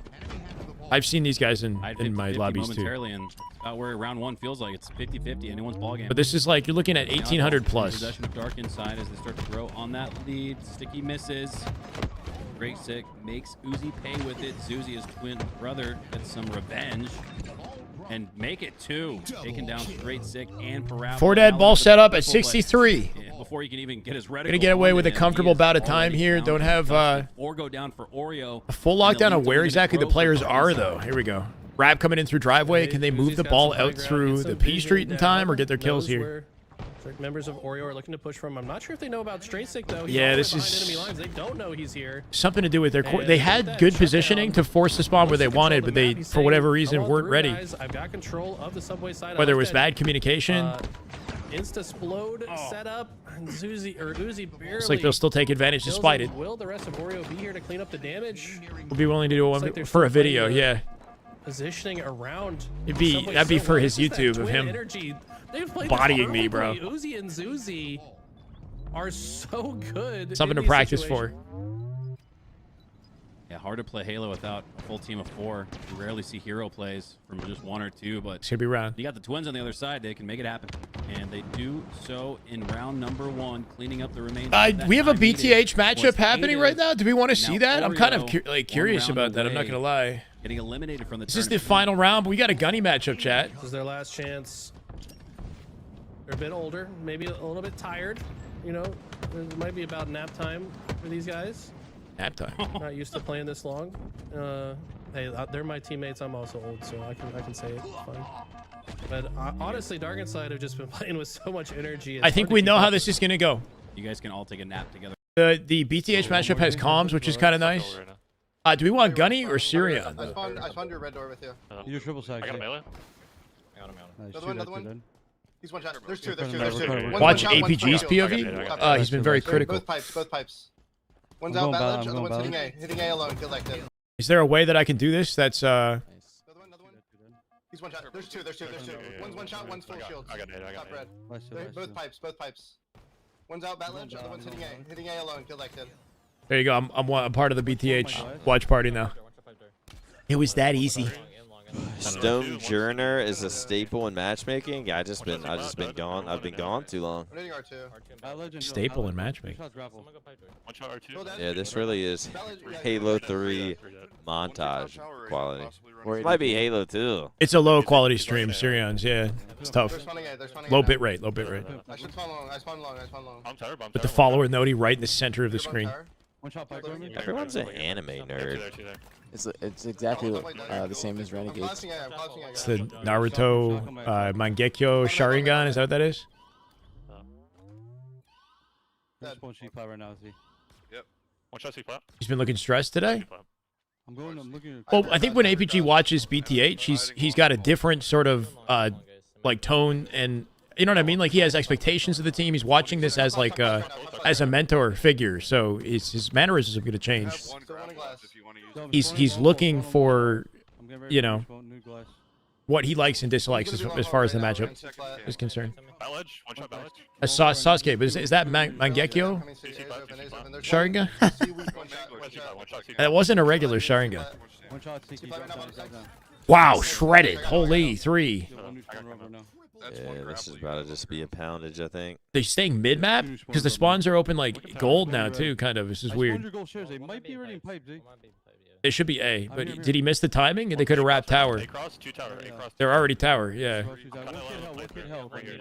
[SPEAKER 1] I've seen these guys in my lobbies too.
[SPEAKER 3] And about where round 1 feels like it's 50-50, anyone's ball game.
[SPEAKER 1] But this is like you're looking at 1800 plus.
[SPEAKER 3] Possession of Dark Inside as they start to grow on that lead. Sticky misses. Great Sick makes Uzi pay with it. Zuzi, his twin brother, gets some revenge and make it 2. Taking down Great Sick and Parabola.
[SPEAKER 1] 4 dead, ball set up at 63.
[SPEAKER 3] Before he can even get his reticle.
[SPEAKER 1] Gonna get away with a comfortable bout of time here. Don't have
[SPEAKER 3] or go down for Oreo.
[SPEAKER 1] A full lockdown on where exactly the players are, though. Here we go. Rab coming in through driveway. Can they move the ball out through the P Street in time or get their kills here?
[SPEAKER 2] Members of Oreo are looking to push from. I'm not sure if they know about Straight Sick though.
[SPEAKER 1] Yeah, this is
[SPEAKER 2] enemy lines. They don't know he's here.
[SPEAKER 1] Something to do with their core. They had good positioning to force the spawn where they wanted, but they, for whatever reason, weren't ready.
[SPEAKER 2] I've got control of the subway side.
[SPEAKER 1] Whether it was bad communication.
[SPEAKER 2] Insta-splode setup. Uzi barely.
[SPEAKER 1] It's like they'll still take advantage despite it.
[SPEAKER 2] Will the rest of Oreo be here to clean up the damage?
[SPEAKER 1] We'll be willing to do one for a video, yeah.
[SPEAKER 2] Positioning around.
[SPEAKER 1] That'd be for his YouTube of him bodying me, bro.
[SPEAKER 2] Uzi and Zuzi are so good.
[SPEAKER 1] Something to practice for.
[SPEAKER 3] Yeah, hard to play Halo without a full team of 4. You rarely see hero plays from just 1 or 2, but
[SPEAKER 1] it's gonna be round.
[SPEAKER 3] You got the twins on the other side. They can make it happen, and they do so in round number 1, cleaning up the remainder.
[SPEAKER 1] We have a BTH matchup happening right now. Do we want to see that? I'm kind of curious about that. I'm not gonna lie.
[SPEAKER 3] Getting eliminated from the.
[SPEAKER 1] This is the final round, but we got a gunny matchup, chat.
[SPEAKER 2] This is their last chance. They're a bit older, maybe a little bit tired. You know, it might be about nap time for these guys.
[SPEAKER 1] Nap time.
[SPEAKER 2] Not used to playing this long. Hey, they're my teammates. I'm also old, so I can say it. It's fine. But honestly, Dark Inside have just been playing with so much energy.
[SPEAKER 1] I think we know how this is gonna go.
[SPEAKER 3] You guys can all take a nap together.
[SPEAKER 1] The BTH matchup has comms, which is kind of nice. Do we want Gunny or Syria?
[SPEAKER 10] I spawned your red door with you.
[SPEAKER 11] You do triple side.
[SPEAKER 10] I got a melee. I got him. Another one. He's one shot. There's two.
[SPEAKER 1] Watch APG's POV. He's been very critical.
[SPEAKER 10] Both pipes. One's out bat ledge, other one's hitting A. Hitting A alone, kill that kid.
[SPEAKER 1] Is there a way that I can do this? That's
[SPEAKER 10] Another one. He's one shot. There's two. One's one shot, one's full shield.
[SPEAKER 11] I got it.
[SPEAKER 10] Both pipes. One's out bat ledge, other one's hitting A. Hitting A alone, kill that kid.
[SPEAKER 1] There you go. I'm part of the BTH watch party now. It was that easy.
[SPEAKER 9] Stone Journer is a staple in matchmaking. Yeah, I've just been gone. I've been gone too long.
[SPEAKER 10] I'm hitting R2.
[SPEAKER 1] Staple in matchmaking.
[SPEAKER 9] Yeah, this really is Halo 3 montage quality. It might be Halo 2.
[SPEAKER 1] It's a low quality stream, Sirion's. Yeah, it's tough. Low bit rate, low bit rate.
[SPEAKER 10] I should spawn long. I spawn long.
[SPEAKER 1] With the follower noti right in the center of the screen.
[SPEAKER 9] Everyone's an anime nerd.
[SPEAKER 6] It's exactly the same as Renegades.
[SPEAKER 1] It's the Naruto Mangekyo Sharingan. Is that what that is?
[SPEAKER 3] Yep.
[SPEAKER 1] He's been looking stressed today.
[SPEAKER 3] I'm looking.
[SPEAKER 1] Well, I think when APG watches BTH, he's got a different sort of like tone, and you know what I mean. Like he has expectations of the team. He's watching this as like as a mentor figure, so his mannerisms are going to change. He's looking for, you know, what he likes and dislikes as far as the matchup is concerned. Sasuke, but is that Mangekyo Sharingan? That wasn't a regular Sharingan. Wow, shredded. Holy 3.
[SPEAKER 9] Yeah, this is about to just be a poundage, I think.
[SPEAKER 1] They're staying mid-map? Because the spawns are open like gold now, too, kind of. This is weird. It should be A, but did he miss the timing? They could have wrapped tower. They're already tower, yeah.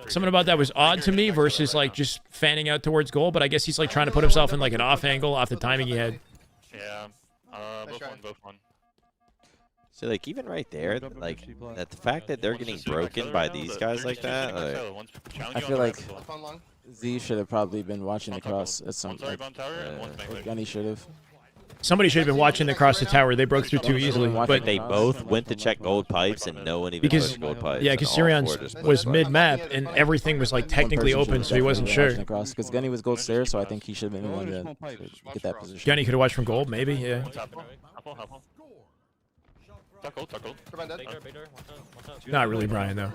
[SPEAKER 1] Something about that was odd to me versus like just fanning out towards goal, but I guess he's like trying to put himself in like an off angle off the timing he had.
[SPEAKER 11] Yeah, both one.
[SPEAKER 9] So like even right there, like that the fact that they're getting broken by these guys like that, like,
[SPEAKER 6] I feel like Z should have probably been watching the cross at some point. Gunny should have.
[SPEAKER 1] Somebody should have been watching across the tower. They broke through too easily, but
[SPEAKER 9] they both went to check gold pipes and no one even pushed gold pipes.
[SPEAKER 1] Yeah, because Sirion's was mid-map and everything was like technically open, so he wasn't sure.
[SPEAKER 6] Because Gunny was gold stairs, so I think he should have been the one to get that position.
[SPEAKER 1] Gunny could have watched from gold, maybe. Yeah. Not really, Brian, though.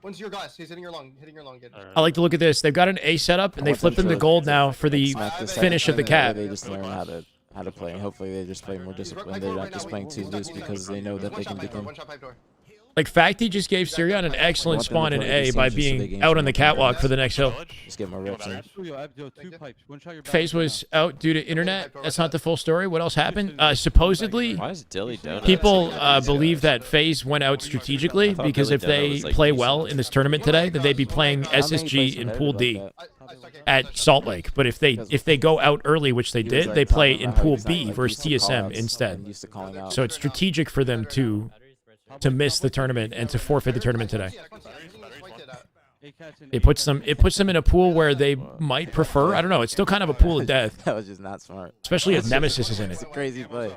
[SPEAKER 10] When's your glass? He's hitting your long. Good.
[SPEAKER 1] I like to look at this. They've got an A setup, and they flipped them to gold now for the finish of the cap.
[SPEAKER 6] They just learn how to play. Hopefully, they just play more disciplined. They're not just playing too loose because they know that they can begin.
[SPEAKER 1] Like, Facty just gave Sirion an excellent spawn in A by being out on the catwalk for the next hill.
[SPEAKER 6] Just get more reps in.
[SPEAKER 1] FaZe was out due to internet. That's not the full story. What else happened? Supposedly, people believe that FaZe went out strategically because if they play well in this tournament today, then they'd be playing SSG in Pool D at Salt Lake. But if they go out early, which they did, they play in Pool B versus TSM instead. So it's strategic for them to miss the tournament and to forfeit the tournament today. It puts them in a pool where they might prefer. I don't know. It's still kind of a pool of death.
[SPEAKER 6] That was just not smart.
[SPEAKER 1] Especially if Nemesis is in it.
[SPEAKER 6] It's a crazy play.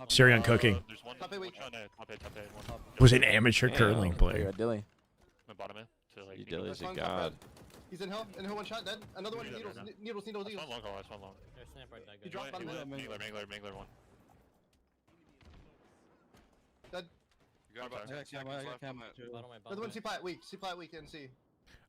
[SPEAKER 1] Sirion cooking. Was an amateur curling player.
[SPEAKER 6] Dilly.
[SPEAKER 9] Dilly's a god.
[SPEAKER 10] He's in hill one shot, dead. Another one, needles.
[SPEAKER 11] One long.
[SPEAKER 10] He dropped bottom left.
[SPEAKER 11] Mangler one.
[SPEAKER 10] Dead. Another one, C plat weak, NC.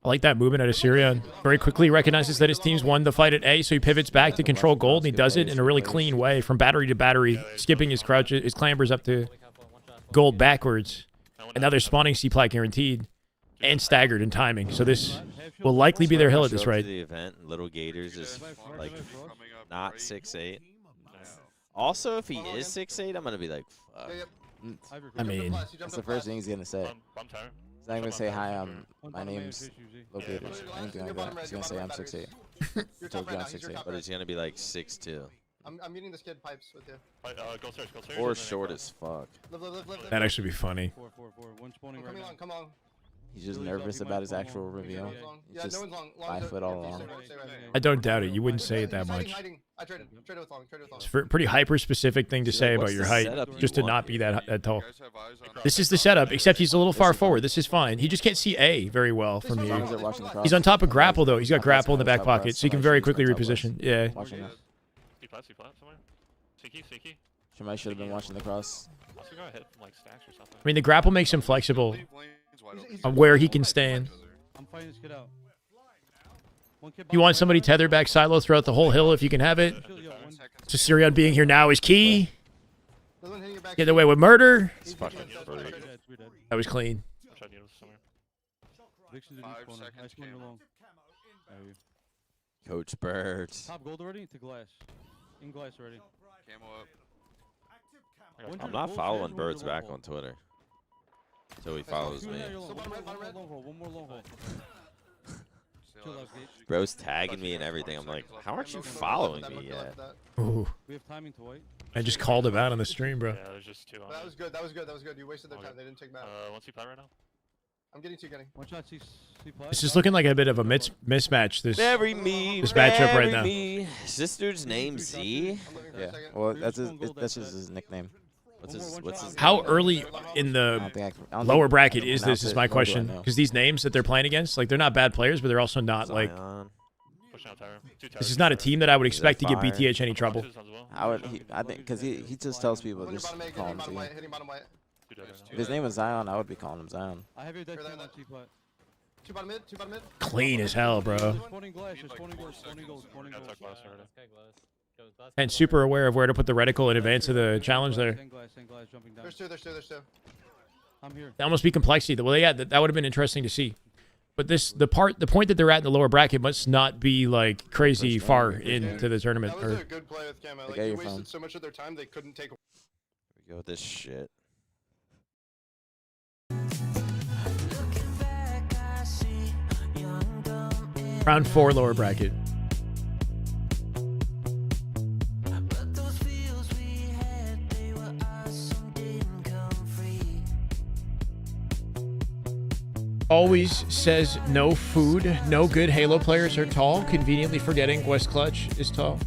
[SPEAKER 1] I like that movement out of Sirion. Very quickly recognizes that his team's won the fight at A, so he pivots back to control gold, and he does it in a really clean way from battery to battery, skipping his crouches, his clambers up to gold backwards. And now they're spawning C plat guaranteed and staggered in timing. So this will likely be their hill at this rate.
[SPEAKER 9] The event, Little Gators is like not 6'8". Also, if he is 6'8", I'm gonna be like, fuck.
[SPEAKER 1] I mean,
[SPEAKER 6] that's the first thing he's gonna say. He's not gonna say hi. My name's Locators. Anything like that. He's gonna say I'm 6'8". Told you I'm 6'8".
[SPEAKER 9] But he's gonna be like 6'2".
[SPEAKER 10] I'm meeting this kid pipes with you.
[SPEAKER 11] Go stairs.
[SPEAKER 9] Or short as fuck.
[SPEAKER 1] That'd actually be funny.
[SPEAKER 10] Come on.
[SPEAKER 6] He's just nervous about his actual reveal. He's just 5 foot all along.
[SPEAKER 1] I don't doubt it. You wouldn't say it that much.
[SPEAKER 10] I traded with long.
[SPEAKER 1] It's a pretty hyper-specific thing to say about your height, just to not be that tall. This is the setup, except he's a little far forward. This is fine. He just can't see A very well from here. He's on top of grapple, though. He's got grapple in the back pocket, so he can very quickly reposition. Yeah.
[SPEAKER 6] Shimai should have been watching the cross.
[SPEAKER 1] I mean, the grapple makes him flexible on where he can stand. You want somebody tethered back silo throughout the whole hill if you can have it. So Sirion being here now is key.
[SPEAKER 10] Another one hitting your back.
[SPEAKER 1] Get away with murder.
[SPEAKER 10] He's
[SPEAKER 9] fucking
[SPEAKER 10] hitting us,
[SPEAKER 9] freak.
[SPEAKER 10] that's right.
[SPEAKER 1] That was clean.
[SPEAKER 11] I'll try needles somewhere.
[SPEAKER 3] Victor's in each corner. Nice one, you're long. There you
[SPEAKER 9] Coach Birds.
[SPEAKER 3] Top gold already to glass. In glass already.
[SPEAKER 12] Camo up.
[SPEAKER 9] I'm not following Birds back on Twitter. So he follows me.
[SPEAKER 3] One more long hole. Chill out, Gage.
[SPEAKER 9] Bro's tagging me and everything. I'm like, how aren't you following me yet?
[SPEAKER 1] Ooh.
[SPEAKER 3] We have timing to wait.
[SPEAKER 1] I just called him out on the stream, bro.
[SPEAKER 11] Yeah, there's just two on.
[SPEAKER 10] That was good. That was good. That was good. You wasted their
[SPEAKER 11] Okay.
[SPEAKER 10] time. They didn't take map.
[SPEAKER 11] What's he playing right now?
[SPEAKER 10] I'm getting two, getting.
[SPEAKER 3] One shot, C plus.
[SPEAKER 1] This is looking like a bit of a mismatch. This
[SPEAKER 9] Marry me.
[SPEAKER 1] this matchup right
[SPEAKER 9] marry
[SPEAKER 1] now.
[SPEAKER 9] me. Is this dude's name Z?
[SPEAKER 10] I'm living for a
[SPEAKER 6] Yeah.
[SPEAKER 10] second.
[SPEAKER 6] Well, that's just his nickname.
[SPEAKER 9] What's his
[SPEAKER 1] How early in
[SPEAKER 6] I
[SPEAKER 1] the
[SPEAKER 6] don't think I don't
[SPEAKER 1] lower
[SPEAKER 6] think
[SPEAKER 1] bracket
[SPEAKER 6] I
[SPEAKER 1] is
[SPEAKER 6] pronounce
[SPEAKER 1] this? Is
[SPEAKER 6] it,
[SPEAKER 1] my
[SPEAKER 6] nor do I
[SPEAKER 1] question.
[SPEAKER 6] know.
[SPEAKER 1] Because these names that they're playing against, like they're not bad players, but they're also not like.
[SPEAKER 9] Zion?
[SPEAKER 11] Pushing out tower. Two
[SPEAKER 1] This
[SPEAKER 11] towers,
[SPEAKER 1] is not a
[SPEAKER 11] two
[SPEAKER 1] team that I would expect to give
[SPEAKER 9] fire?
[SPEAKER 1] BTH any trouble.
[SPEAKER 11] towers. As well.
[SPEAKER 6] I think because he just tells people
[SPEAKER 10] One
[SPEAKER 6] just
[SPEAKER 10] bottom eight,
[SPEAKER 6] call
[SPEAKER 10] hitting
[SPEAKER 6] him
[SPEAKER 10] bottom
[SPEAKER 6] Z.
[SPEAKER 10] white, hitting bottom white.
[SPEAKER 11] Two dead right
[SPEAKER 6] If
[SPEAKER 11] now.
[SPEAKER 6] his name was Zion, I would be calling him Zion.
[SPEAKER 3] I have your dead
[SPEAKER 10] Hear
[SPEAKER 3] team
[SPEAKER 10] that?
[SPEAKER 3] on C plus.
[SPEAKER 10] Two bottom mid, two bottom mid.
[SPEAKER 1] Clean as hell, bro.
[SPEAKER 3] Spawning glass, you're spawning gold, spawning gold, spawning
[SPEAKER 11] Yeah,
[SPEAKER 3] gold.
[SPEAKER 11] took glass already.
[SPEAKER 1] And super aware of where to put the reticle in advance of the challenge there.
[SPEAKER 3] Same glass, jumping down.
[SPEAKER 10] There's two, there's two, there's two.
[SPEAKER 3] I'm here.
[SPEAKER 1] That must be complexity. Well, yeah, that would have been interesting to see. But the point that they're at in the lower bracket must not be like crazy far into the tournament.
[SPEAKER 10] That was
[SPEAKER 1] Or
[SPEAKER 10] a good play with Camo.
[SPEAKER 6] They
[SPEAKER 10] Like,
[SPEAKER 6] got
[SPEAKER 10] you
[SPEAKER 6] your
[SPEAKER 10] wasted
[SPEAKER 6] phone.
[SPEAKER 10] so much of their time, they couldn't take.
[SPEAKER 9] Here we go with this shit.
[SPEAKER 1] round 4 lower bracket. Always says no food, no good Halo players are tall, conveniently forgetting West Clutch is tall.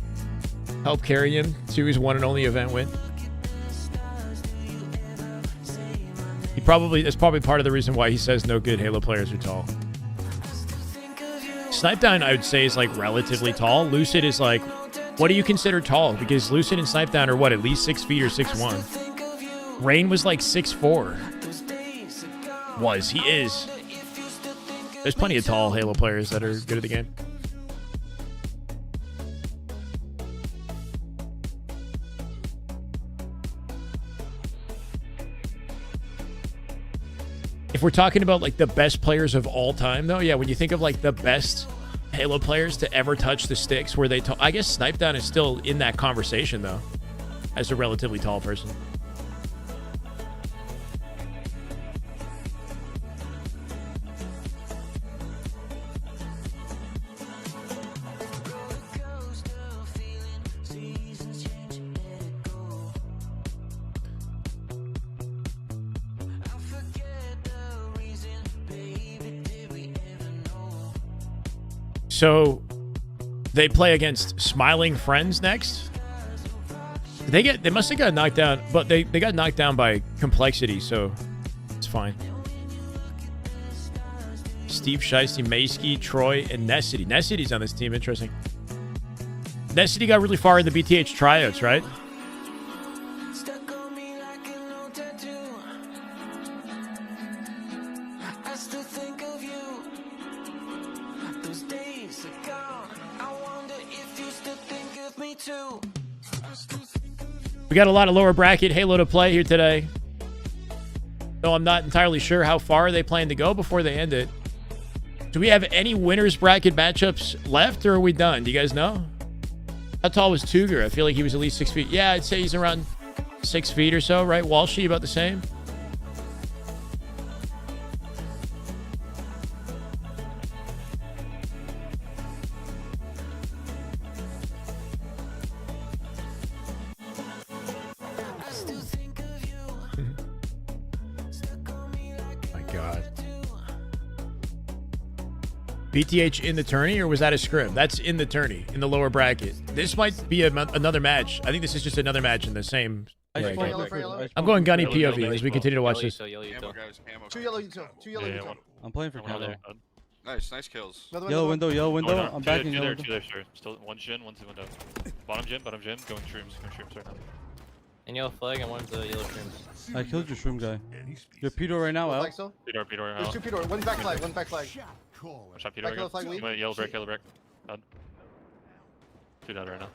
[SPEAKER 1] Help carry him to his one and only event win. That's probably part of the reason why he says no good Halo players are tall. Snipedown, I would say, is like relatively tall. Lucid is like, what do you consider tall? Because Lucid and Snipedown are what, at least 6 feet or 6'1". Rain was like 6'4". He is. There's plenty of tall Halo players that are good at the game. If we're talking about like the best players of all time, though, yeah, when you think of like the best Halo players to ever touch the sticks, where I guess Snipedown is still in that conversation though, as a relatively tall person. So they play against Smiling Friends next. They must have got knocked down, but they got knocked down by Complexity, so it's fine. Steve Shiesty, Maysky, Troy, and Nessity. Nessity's on this team. Interesting. Nessity got really far in the BTH tryouts, right? We got a lot of lower bracket Halo to play here today. Though I'm not entirely sure how far they plan to go before they end it. Do we have any winners bracket matchups left, or are we done? Do you guys know? How tall was Tuger? I feel like he was at least 6 feet. Yeah, I'd say he's around 6 feet or so, right? Walshy, about the same. BTH in the tourney, or was that a scrim? That's in the tourney, in the lower bracket. This might be another match. I think this is just another match in the same bracket. I'm going gunny POV as we continue to watch this.
[SPEAKER 12] Camo, guys, camo.
[SPEAKER 10] Two yellow, two yellow,
[SPEAKER 11] Yeah,
[SPEAKER 10] two.
[SPEAKER 11] one.
[SPEAKER 3] I'm playing for Camo.
[SPEAKER 12] Nice, nice kills.
[SPEAKER 10] Another
[SPEAKER 3] Yellow
[SPEAKER 10] one,
[SPEAKER 3] window,
[SPEAKER 11] Oh, no.
[SPEAKER 3] I'm backing
[SPEAKER 11] two
[SPEAKER 3] yellow
[SPEAKER 11] there,
[SPEAKER 3] window.
[SPEAKER 11] two there, sure. Still one gym, one's the window. Bottom gym, going shrooms right now.
[SPEAKER 13] And yellow flag and one's the yellow shrooms.
[SPEAKER 3] I killed your shroom guy. You're Pedo right now,
[SPEAKER 10] One
[SPEAKER 3] Al.
[SPEAKER 10] flag still?
[SPEAKER 11] Peter,
[SPEAKER 10] There's two Peter. One's back flag, one's back flag.
[SPEAKER 11] Watch out, Peter.
[SPEAKER 10] Back yellow flag lead.
[SPEAKER 11] Wait, yellow brick. Dead. Two dead right now.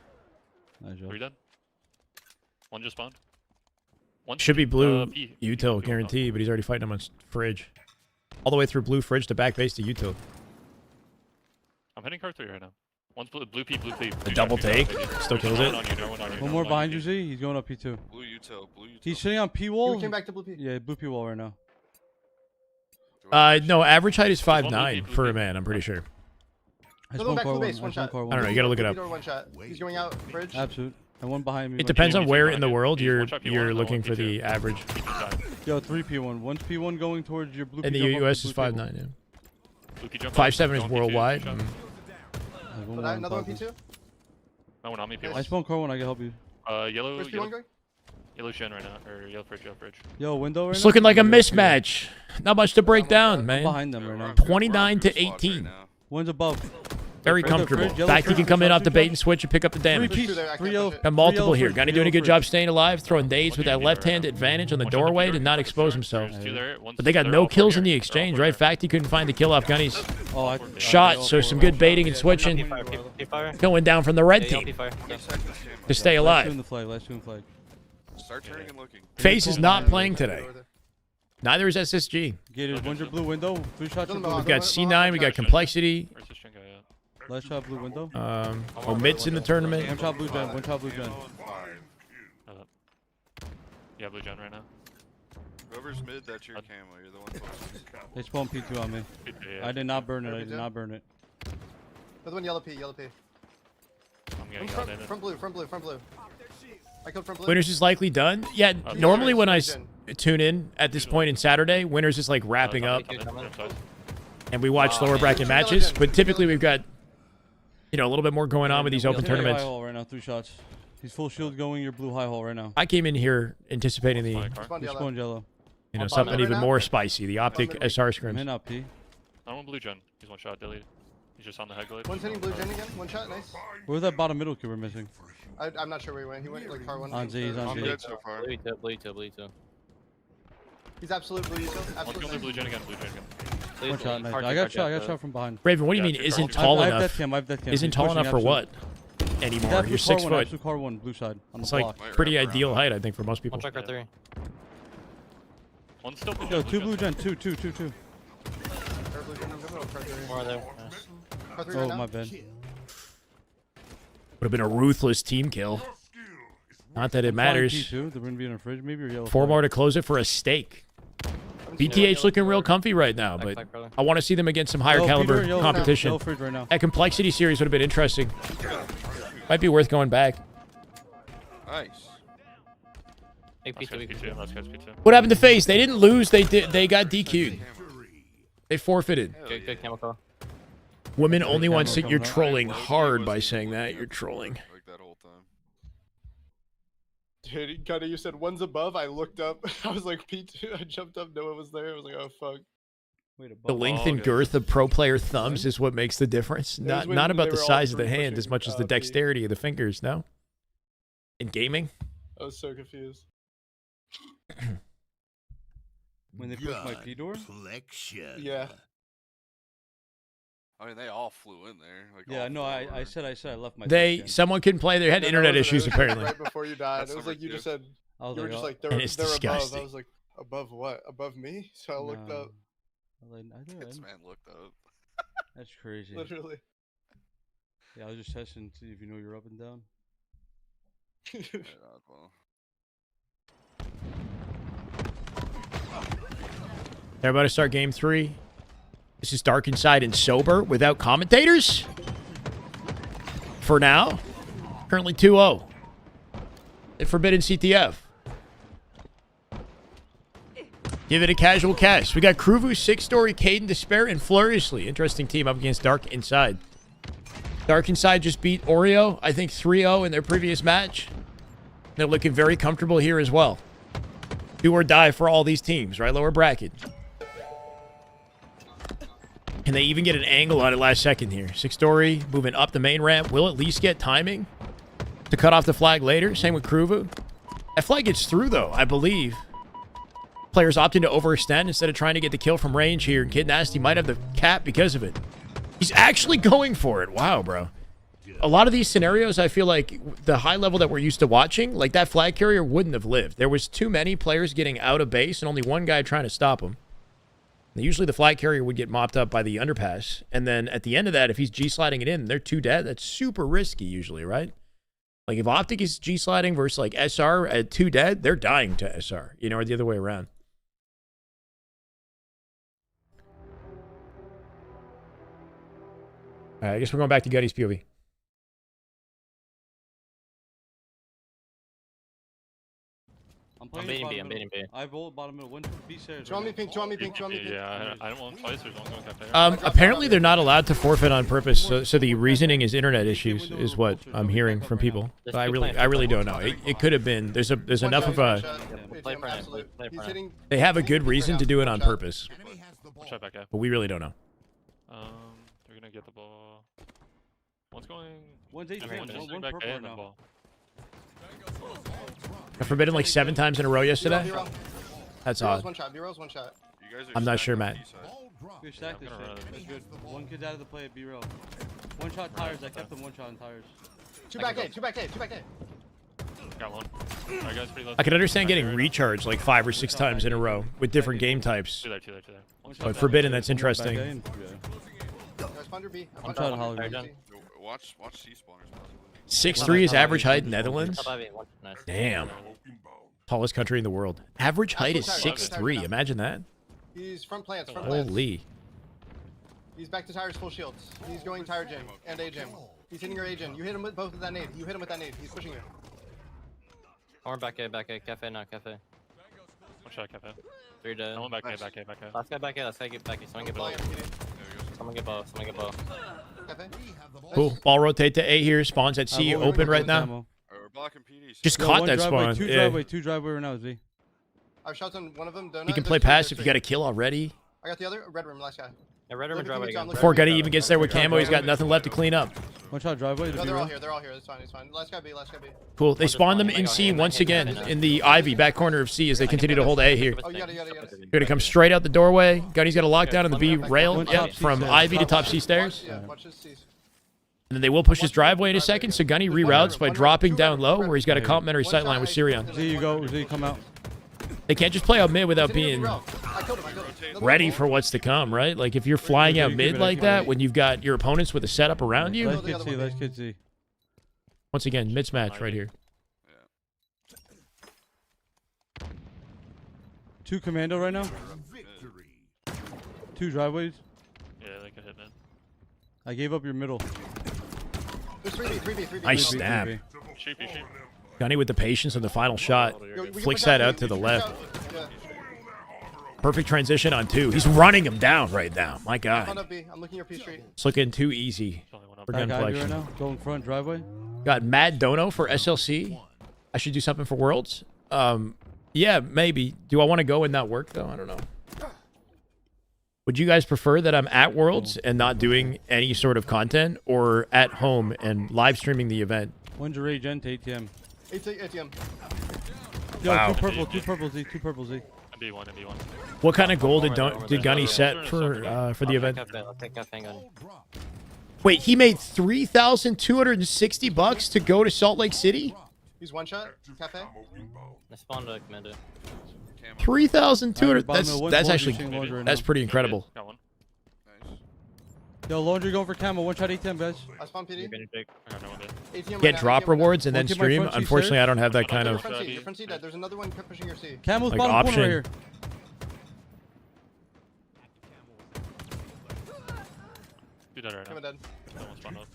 [SPEAKER 3] Nice job.
[SPEAKER 11] Three dead. One just spawned.
[SPEAKER 1] Should be blue util guarantee, but he's already fighting him on fridge. All the way through blue fridge to back base to util.
[SPEAKER 11] I'm hitting car 3 right now. One's blue P, blue P.
[SPEAKER 1] The double take still kills it.
[SPEAKER 14] One more behind you, Z. He's going up P2.
[SPEAKER 12] Blue util, blue util.
[SPEAKER 14] He's sitting on P wall.
[SPEAKER 10] He came back to blue P.
[SPEAKER 14] Yeah, blue P wall right now.
[SPEAKER 1] No, average height is 5'9" for a man, I'm pretty sure.
[SPEAKER 10] Go back blue base, one shot.
[SPEAKER 1] I don't know, you gotta look it up.
[SPEAKER 10] One shot. He's going out bridge.
[SPEAKER 14] Absolute. And one behind me.
[SPEAKER 1] It depends on where in the world you're looking for the average.
[SPEAKER 14] Yo, 3 P1. One's P1 going towards your blue P.
[SPEAKER 1] In the US is 5'9", yeah. 5'7" is worldwide.
[SPEAKER 10] Another one P2?
[SPEAKER 11] No one on me, P1.
[SPEAKER 14] I spawn car 1, I can help you.
[SPEAKER 11] Yellow,
[SPEAKER 10] Where's P1 going?
[SPEAKER 11] Yellow shin right now, or yellow fridge, yellow fridge.
[SPEAKER 14] Yo, window right
[SPEAKER 1] It's
[SPEAKER 14] now?
[SPEAKER 1] looking like a mismatch. Not much to break down, man.
[SPEAKER 14] Behind them right now.
[SPEAKER 1] 29 to 18.
[SPEAKER 14] One's above.
[SPEAKER 1] Very comfortable. In fact, he can come in off the bait and switch and pick up the damage. Got multiple here. Gunny doing a good job staying alive, throwing nades with that left-hand advantage on the doorway to not expose himself. But they got no kills in the exchange, right? In fact, he couldn't find the kill off Gunny's shot, so some good baiting and switching. Going down from the red team to stay alive.
[SPEAKER 12] Start turning and looking.
[SPEAKER 1] FaZe is not playing today. Neither is SSG.
[SPEAKER 14] Gators, one's your blue window. 3 shots.
[SPEAKER 1] We've got C9, we got Complexity.
[SPEAKER 14] Last shot blue window.
[SPEAKER 1] Omits in the tournament.
[SPEAKER 14] One shot blue gen. One shot blue gen.
[SPEAKER 11] Yeah, blue gen right now.
[SPEAKER 12] Whoever's mid, that's your camo. You're the one closest.
[SPEAKER 14] They spawned P2 on me. I did not burn it. I did not burn it.
[SPEAKER 10] Another one yellow P, yellow P. Front blue. I killed front blue.
[SPEAKER 1] Winners is likely done. Yeah, normally when I tune in at this point in Saturday, Winners is like wrapping up. And we watch lower bracket matches, but typically we've got, you know, a little bit more going on with these open tournaments.
[SPEAKER 14] High hole right now, 3 shots. He's full shield going your blue high hole right now.
[SPEAKER 1] I came in here anticipating the,
[SPEAKER 14] Spawn yellow.
[SPEAKER 1] You know, something even more spicy, the OPTIC SR scrims.
[SPEAKER 14] Man up P.
[SPEAKER 11] I want blue gen. He's one shot, deleted. He's just on the head glade.
[SPEAKER 10] One's hitting blue gen again. One shot, nice.
[SPEAKER 14] Where was that bottom middle kid we're missing?
[SPEAKER 10] I'm not sure where he went. He went like car 1.
[SPEAKER 14] On Z, he's on Z.
[SPEAKER 12] Dead so far.
[SPEAKER 13] Blue two.
[SPEAKER 10] He's absolute blue util.
[SPEAKER 11] Absolute blue gen again, blue gen again.
[SPEAKER 14] One shot, nice. I got shot from behind.
[SPEAKER 1] Raven, what do you mean isn't tall enough? Isn't tall enough for what? Anymore. You're 6 foot.
[SPEAKER 14] Absolute car 1, blue side.
[SPEAKER 1] It's like pretty ideal height, I think, for most people.
[SPEAKER 13] One check 3.
[SPEAKER 11] One's still blue.
[SPEAKER 14] Yo, 2 blue gen. 2.
[SPEAKER 13] More there.
[SPEAKER 14] Oh, my bad.
[SPEAKER 1] Would have been a ruthless team kill. Not that it matters.
[SPEAKER 14] They're going to be in a fridge, maybe, or yellow.
[SPEAKER 1] 4 more to close it for a stake. BTH looking real comfy right now, but I want to see them against some higher caliber competition. That Complexity series would have been interesting. Might be worth going back.
[SPEAKER 12] Nice.
[SPEAKER 1] What happened to FaZe? They didn't lose. They got DQ'd. They forfeited.
[SPEAKER 13] Good chemical.
[SPEAKER 1] Women only want to. You're trolling hard by saying that. You're trolling.
[SPEAKER 12] Like that whole time.
[SPEAKER 10] Dude, Gunny, you said one's above. I looked up. I was like P2. I jumped up. No one was there. I was like, oh fuck.
[SPEAKER 1] The length and girth of pro player thumbs is what makes the difference. Not about the size of the hand as much as the dexterity of the fingers. No. In gaming.
[SPEAKER 10] I was so confused.
[SPEAKER 14] When they pushed my P door?
[SPEAKER 10] Yeah.
[SPEAKER 12] I mean, they all flew in there. Like,
[SPEAKER 14] yeah, no, I said I left my.
[SPEAKER 1] Someone couldn't play. They had internet issues apparently.
[SPEAKER 10] Right before you died, it was like you just said. You were just like they're above. I was like, above what? Above me? So I looked up.
[SPEAKER 12] This man looked up.
[SPEAKER 14] That's crazy.
[SPEAKER 10] Literally.
[SPEAKER 14] Yeah, I was just testing to see if you know you're up and down.
[SPEAKER 1] They're about to start game 3. This is Dark Inside and Sober without commentators. For now, currently 2-0. At Forbidden CTF. Give it a casual cast. We got Kruvu, 6-story, Caden, Despair, and Furiously. Interesting team up against Dark Inside. Dark Inside just beat Oreo, I think 3-0 in their previous match. They're looking very comfortable here as well. Do or die for all these teams, right? Lower bracket. Can they even get an angle on it last second here? 6-story, moving up the main ramp. Will at least get timing to cut off the flag later. Same with Kruvu. That flag gets through, though, I believe. Players opting to overextend instead of trying to get the kill from range here. Kid Nasty might have the cap because of it. He's actually going for it. Wow, bro. a lot of these scenarios, I feel like the high level that we're used to watching, like that flag carrier wouldn't have lived. There was too many players getting out of base and only one guy trying to stop him. Usually the flag carrier would get mopped up by the underpass. And then at the end of that, if he's G-sliding it in, they're 2 dead. That's super risky usually, right? Like if OPTIC is G-sliding versus like SR at 2 dead, they're dying to SR, you know, or the other way around. All right, I guess we're going back to Gutty's POV.
[SPEAKER 13] I'm baiting B, I'm baiting B.
[SPEAKER 14] I rolled bottom middle. One B stairs.
[SPEAKER 10] Two on me pink, two on me pink, two on me pink.
[SPEAKER 11] Yeah, I don't want to twice. There's one going cafe.
[SPEAKER 1] Apparently they're not allowed to forfeit on purpose, so the reasoning is internet issues, is what I'm hearing from people. But I really don't know. It could have been. There's enough of a. They have a good reason to do it on purpose. But we really don't know.
[SPEAKER 11] They're gonna get the ball. One's going.
[SPEAKER 14] One's 8 one
[SPEAKER 11] back
[SPEAKER 14] purple
[SPEAKER 11] A and
[SPEAKER 14] now.
[SPEAKER 11] the ball.
[SPEAKER 1] I forbidden like 7 times in a row yesterday. That's odd.
[SPEAKER 10] One shot. B-roll's one shot.
[SPEAKER 1] I'm not sure, Matt.
[SPEAKER 14] We stacked this shit. That's good. One kid's out of the play at B-roll. One shot tires. I kept them one shot on tires.
[SPEAKER 10] Two back A. Two back A. Two back A.
[SPEAKER 11] Got one. Alright, guys, pretty low.
[SPEAKER 1] I can understand getting recharged like 5 or 6 times in a row with different game types.
[SPEAKER 11] Two there.
[SPEAKER 1] But forbidden, that's interesting.
[SPEAKER 14] I'm trying to holler.
[SPEAKER 12] Watch C spawners.
[SPEAKER 1] 6'3" is average height in Netherlands. Damn. Tallest country in the world. Average height is 6'3". Imagine that.
[SPEAKER 10] He's front plants. Front plants.
[SPEAKER 1] Holy.
[SPEAKER 10] He's back to tires, full shields. He's going tire gym and A gym. He's hitting your A gym. You hit him with both of that nade. You hit him with that nade. He's pushing you.
[SPEAKER 13] Or back A, cafe now, cafe.
[SPEAKER 11] One shot, cafe.
[SPEAKER 13] 3 dead.
[SPEAKER 11] No one back A.
[SPEAKER 13] Last guy back A, last guy get back A. Someone get bow. Someone get bow.
[SPEAKER 1] Cool. Ball rotate to A here. Spawns at C open right now. Just caught that spawn.
[SPEAKER 14] Two driveway right now, Z.
[SPEAKER 10] I've shot on one of them.
[SPEAKER 1] You can play pass if you got a kill already.
[SPEAKER 10] I got the other. Red room, last guy.
[SPEAKER 13] Yeah, red room and driveway again.
[SPEAKER 1] Before Gutty even gets there with camo, he's got nothing left to clean up.
[SPEAKER 14] One shot driveway.
[SPEAKER 10] No, they're all here. They're all here. It's fine. It's fine. Last guy B. Last guy B.
[SPEAKER 1] Cool. They spawn them in C once again in the Ivy back corner of C as they continue to hold A here.
[SPEAKER 10] Oh, you got it.
[SPEAKER 1] They're going to come straight out the doorway. Gutty's got a lockdown on the B rail. Yep, from Ivy to top C stairs.
[SPEAKER 10] Yeah, watch his C's.
[SPEAKER 1] And then they will push his driveway in a second, so Gunny reroutes by dropping down low where he's got a complimentary sightline with Sirion.
[SPEAKER 14] Z, you go. Z, come out.
[SPEAKER 1] They can't just play out mid without being ready for what's to come, right? Like if you're flying out mid like that when you've got your opponents with a setup around you.
[SPEAKER 14] Let's get Z.
[SPEAKER 1] Once again, mismatch right here.
[SPEAKER 14] 2 commando right now. 2 driveways.
[SPEAKER 11] Yeah, they could hit mid.
[SPEAKER 14] I gave up your middle.
[SPEAKER 10] There's 3B.
[SPEAKER 1] Nice snap.
[SPEAKER 11] Sheepy.
[SPEAKER 1] Gunny with the patience on the final shot. Flicks that out to the left. Perfect transition on 2. He's running him down right now. My God.
[SPEAKER 10] I'm looking your P street.
[SPEAKER 1] It's looking too easy for gun collection.
[SPEAKER 14] Right now. Going front driveway.
[SPEAKER 1] Got Mad Dono for SLC. I should do something for Worlds. Yeah, maybe. Do I want to go and not work though? I don't know. Would you guys prefer that I'm at Worlds and not doing any sort of content, or at home and live streaming the event?
[SPEAKER 14] When's your rage end to ATM?
[SPEAKER 10] ATM.
[SPEAKER 14] Yo,
[SPEAKER 1] Wow.
[SPEAKER 14] 2 purple Z.
[SPEAKER 11] B1.
[SPEAKER 1] What kind of goal did Gunny set for the event? Wait, he made $3,260 to go to Salt Lake City?
[SPEAKER 10] He's one shot. Cafe.
[SPEAKER 13] I spawned a commando.
[SPEAKER 1] 3,200. That's actually pretty incredible.
[SPEAKER 11] Got one.
[SPEAKER 14] Yo, laundry going for camo. One shot ATM, guys.
[SPEAKER 10] I spawn PD.
[SPEAKER 1] Get drop rewards and then stream. Unfortunately, I don't have that kind of.
[SPEAKER 10] Your front C dead. There's another one pushing your C.
[SPEAKER 14] Camo's
[SPEAKER 1] Like
[SPEAKER 14] bottom corner
[SPEAKER 1] option.
[SPEAKER 14] right here.
[SPEAKER 11] Two dead right now.
[SPEAKER 10] Dead.
[SPEAKER 11] No one spawned up.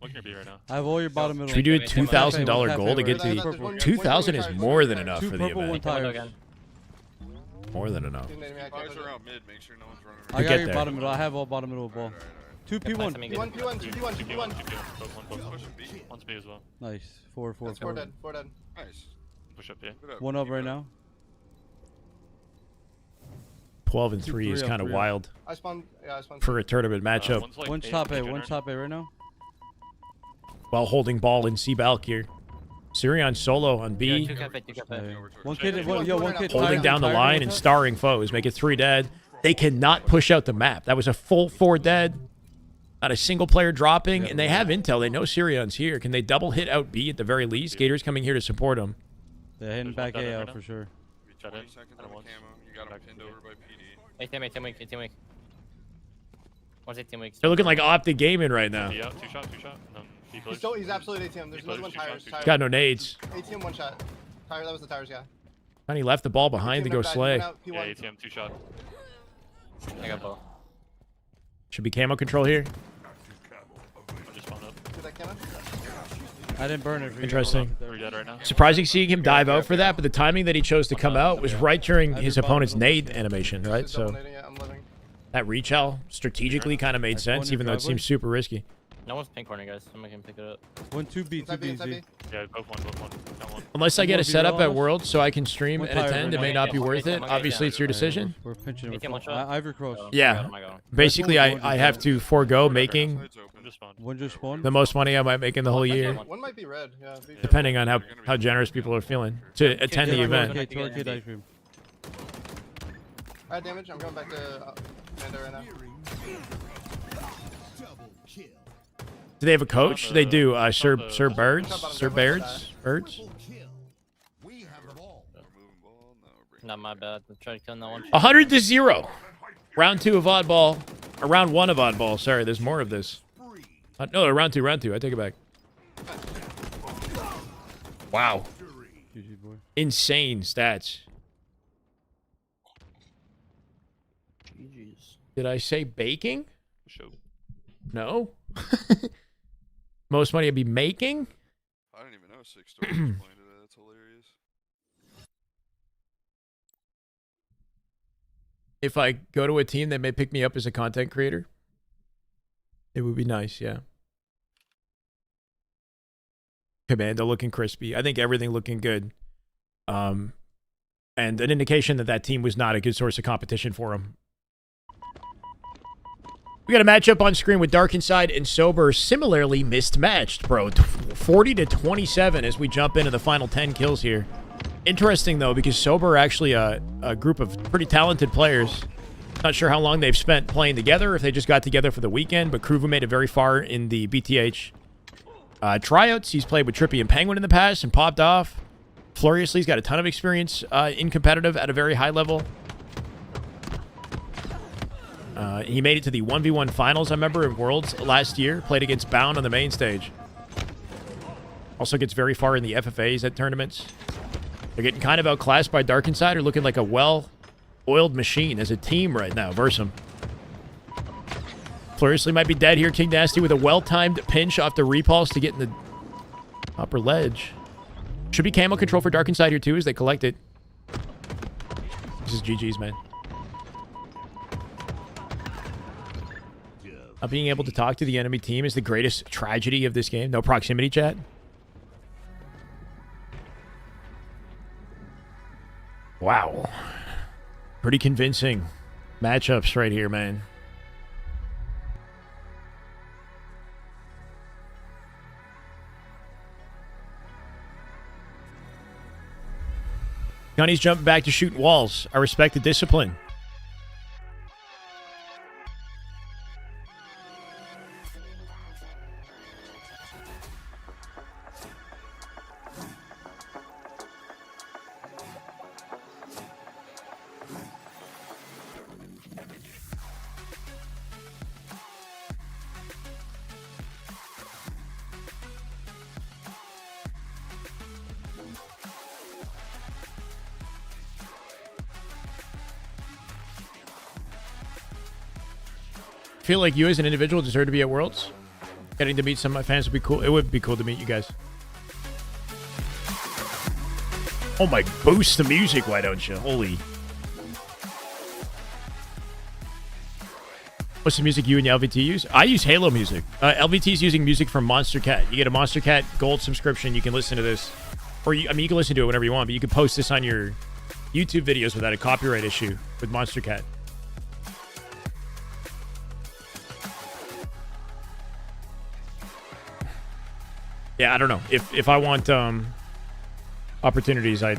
[SPEAKER 11] Look at your B right now.
[SPEAKER 14] I have all your bottom middle.
[SPEAKER 1] Should we do a $2,000 goal to get to the 2,000 is more than enough for the event. More than enough.
[SPEAKER 12] Guys around mid, make sure no one's running
[SPEAKER 14] I
[SPEAKER 12] around.
[SPEAKER 14] got your bottom middle. I have all bottom middle ball. 2 P1.
[SPEAKER 10] P1.
[SPEAKER 11] One's B as well.
[SPEAKER 14] Nice. 4
[SPEAKER 10] dead.
[SPEAKER 12] Nice.
[SPEAKER 11] Push up B.
[SPEAKER 14] One up right now.
[SPEAKER 1] 12 and 3 is kind of wild
[SPEAKER 10] I spawned
[SPEAKER 1] for a tournament matchup.
[SPEAKER 14] One top A right now.
[SPEAKER 1] While holding ball in C-Balk here. Sirion solo on B.
[SPEAKER 14] One kid.
[SPEAKER 1] Holding down the line and starring foes. Make it 3 dead. They cannot push out the map. That was a full 4 dead. Not a single player dropping, and they have intel. They know Sirion's here. Can they double hit out B at the very least? Gator's coming here to support him.
[SPEAKER 14] They're hitting back A out for sure.
[SPEAKER 12] Shut in. You got him pinned over by PD.
[SPEAKER 13] Hey, team weak, team weak. What's it, team weak?
[SPEAKER 1] They're looking like OPTIC gaming right now.
[SPEAKER 11] Yeah, two shot.
[SPEAKER 10] He's absolutely ATM. There's another one tires.
[SPEAKER 1] Got no nades.
[SPEAKER 10] ATM one shot. Tire, that was the tires, yeah.
[SPEAKER 1] And he left the ball behind to go slay.
[SPEAKER 11] Yeah, ATM, two shot.
[SPEAKER 13] I got both.
[SPEAKER 1] Should be camo control here.
[SPEAKER 14] I didn't burn it for you.
[SPEAKER 1] Interesting.
[SPEAKER 11] We're dead right now.
[SPEAKER 1] Surprising seeing him dive out for that, but the timing that he chose to come out was right during his opponent's nade animation, right? So that reach out strategically kind of made sense, even though it seems super risky.
[SPEAKER 13] No one's pink corner, guys. Somebody can pick it up.
[SPEAKER 14] 2B.
[SPEAKER 11] Yeah, both one. Got one.
[SPEAKER 1] Unless I get a setup at Worlds so I can stream and attend, it may not be worth it. Obviously, it's your decision.
[SPEAKER 14] We're pinching him. Ivory Cross.
[SPEAKER 1] Yeah. Basically, I have to forego making
[SPEAKER 14] One just spawned.
[SPEAKER 1] the most money I might make in the whole year,
[SPEAKER 10] One might be red, yeah.
[SPEAKER 1] depending on how generous people are feeling to attend the event.
[SPEAKER 10] Alright, damage. I'm going back to banter right now.
[SPEAKER 1] Do they have a coach? They do. Sir Birds.
[SPEAKER 13] Not my bad. Let's try to kill that one.
[SPEAKER 1] 100-0. Round 2 of oddball. Or round 1 of oddball. Sorry, there's more of this. No, round 2. I take it back. Wow. Insane stats. Did I say baking? No. Most money I'd be making?
[SPEAKER 12] I didn't even know 6 stars was playing today. That's hilarious.
[SPEAKER 1] If I go to a team that may pick me up as a content creator, it would be nice, yeah. Commando looking crispy. I think everything looking good. And an indication that that team was not a good source of competition for him. We got a matchup on screen with Dark Inside and Sober, similarly mismatched, bro. 40-27 as we jump into the final 10 kills here. Interesting, though, because Sober are actually a group of pretty talented players. Not sure how long they've spent playing together, if they just got together for the weekend, but Kruvu made it very far in the BTH tryouts. He's played with Trippy and Penguin in the past and popped off. Fluriously's got a ton of experience in competitive at a very high level. He made it to the 1v1 finals, I remember, in Worlds last year. Played against Bound on the main stage. Also gets very far in the FFAs at tournaments. They're getting kind of outclassed by Dark Insider, looking like a well-oiled machine as a team right now. Versus him. Fluriously might be dead here. King Nasty with a well-timed pinch off the repulse to get in the upper ledge. Should be camo control for Dark Inside here, too, as they collect it. This is GG's, man. Not being able to talk to the enemy team is the greatest tragedy of this game. No proximity chat. Wow. Pretty convincing matchups right here, man. Gunny's jumping back to shooting walls. I respect the discipline. I feel like you as an individual deserve to be at Worlds. Getting to meet some of my fans would be cool. It would be cool to meet you guys. Oh my, boost the music, why don't you? Holy. What's the music you and LVT use? I use Halo music. LVT's using music from Monster Cat. You get a Monster Cat Gold subscription, you can listen to this. Or, you can listen to it whenever you want, but you can post this on your YouTube videos without a copyright issue with Monster Cat. Yeah, I don't know. If I want opportunities, I'd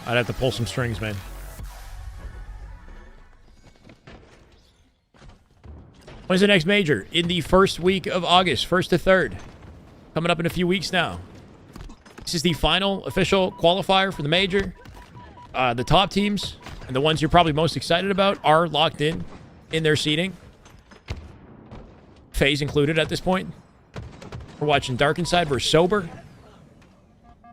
[SPEAKER 1] have to pull some strings, man. When's the next major? In the first week of August, 1st to 3rd. Coming up in a few weeks now. This is the final official qualifier for the major. The top teams and the ones you're probably most excited about are locked in their seeding. FaZe included at this point. We're watching Dark Inside versus Sober.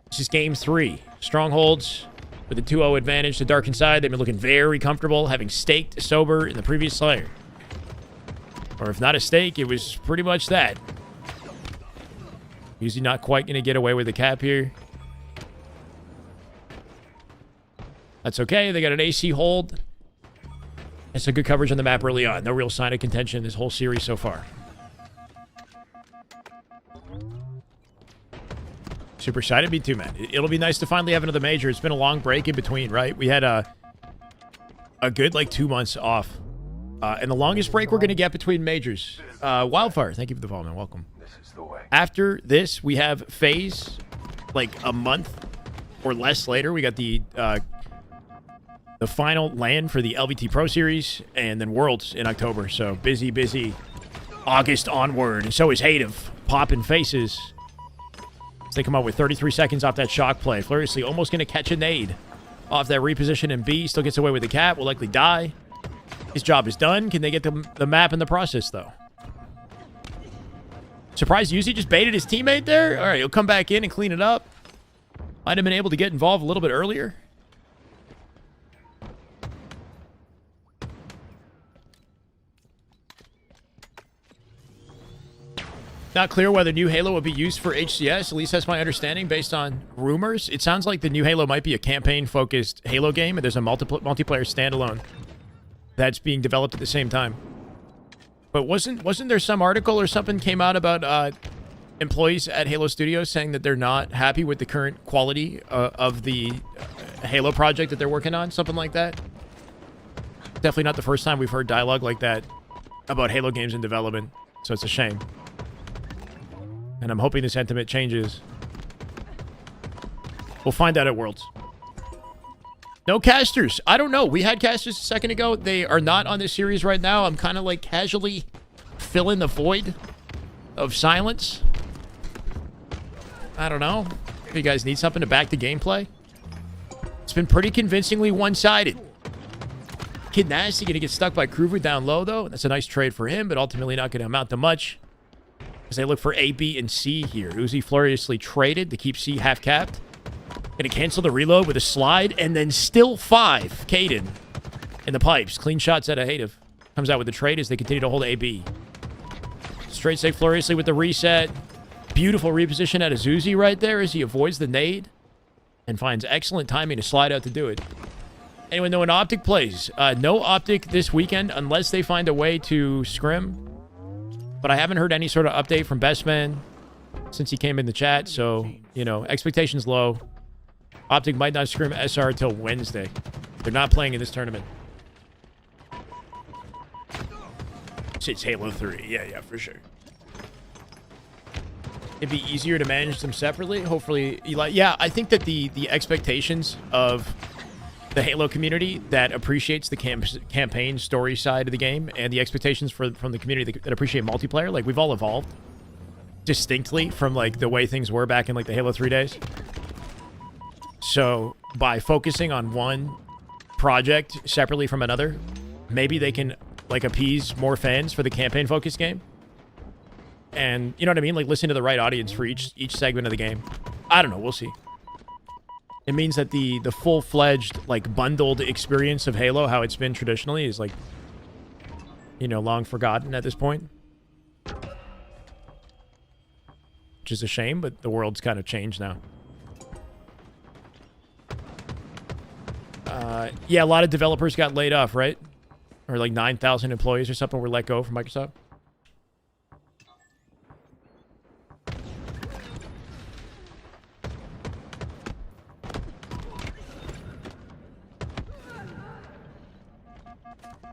[SPEAKER 1] This is game 3. Strongholds with a 2-0 advantage to Dark Inside. They've been looking very comfortable, having staked Sober in the previous Slayer. Or if not a stake, it was pretty much that. Usually not quite going to get away with the cap here. That's okay. They got an AC hold. And some good coverage on the map early on. No real sign of contention this whole series so far. Super excited. Me too, man. It'll be nice to finally have another major. It's been a long break in between, right? We had a good, like, 2 months off. And the longest break we're going to get between majors. Wildfire, thank you for the follow, man. Welcome. After this, we have FaZe, like, a month or less later. We got the final LAN for the LVT Pro Series, and then Worlds in October. So busy, busy August onward. And so is Hative, popping faces. As they come out with 33 seconds off that shock play. Furiously almost going to catch a nade off that reposition, and B still gets away with the cap. Will likely die. His job is done. Can they get the map in the process, though? Surprised Uzi just baited his teammate there? All right, he'll come back in and clean it up. Might have been able to get involved a little bit earlier. Not clear whether new Halo will be used for HCS. At least that's my understanding based on rumors. It sounds like the new Halo might be a campaign-focused Halo game, and there's a multiplayer standalone that's being developed at the same time. But wasn't there some article or something came out about employees at Halo Studios saying that they're not happy with the current quality of the Halo project that they're working on? Something like that. Definitely not the first time we've heard dialogue like that about Halo games in development, so it's a shame. And I'm hoping the sentiment changes. We'll find out at Worlds. No casters. I don't know. We had casters a second ago. They are not on this series right now. I'm kind of like casually filling the void of silence. I don't know. If you guys need something to back the gameplay. It's been pretty convincingly one-sided. Kid Nasty going to get stuck by Kruger down low, though. That's a nice trade for him, but ultimately not going to amount to much. As they look for A, B, and C here. Uzi furiously traded to keep C half-capped. Going to cancel the reload with a slide, and then still 5. Caden in the pipes. Clean shots out of Hative. Comes out with the trade as they continue to hold A, B. Straight safe furiously with the reset. Beautiful reposition out of Zuzi right there as he avoids the nade. And finds excellent timing to slide out to do it. Anyone know when OPTIC plays? No OPTIC this weekend unless they find a way to scrim. But I haven't heard any sort of update from Bestman since he came in the chat. So, you know, expectations low. OPTIC might not scrim SR until Wednesday. They're not playing in this tournament. It's Halo 3. Yeah, for sure. It'd be easier to manage them separately. Hopefully, yeah, I think that the expectations of the Halo community that appreciates the campaign story side of the game and the expectations from the community that appreciate multiplayer, like, we've all evolved distinctly from, like, the way things were back in, like, the Halo 3 days. So by focusing on one project separately from another, maybe they can, like, appease more fans for the campaign focused game. And you know what I mean? Like, listen to the right audience for each segment of the game. I don't know. We'll see. It means that the full-fledged, like, bundled experience of Halo, how it's been traditionally, is, like, you know, long forgotten at this point. Which is a shame, but the world's kind of changed now. Yeah, a lot of developers got laid off, right? Or like 9,000 employees or something were let go from Microsoft.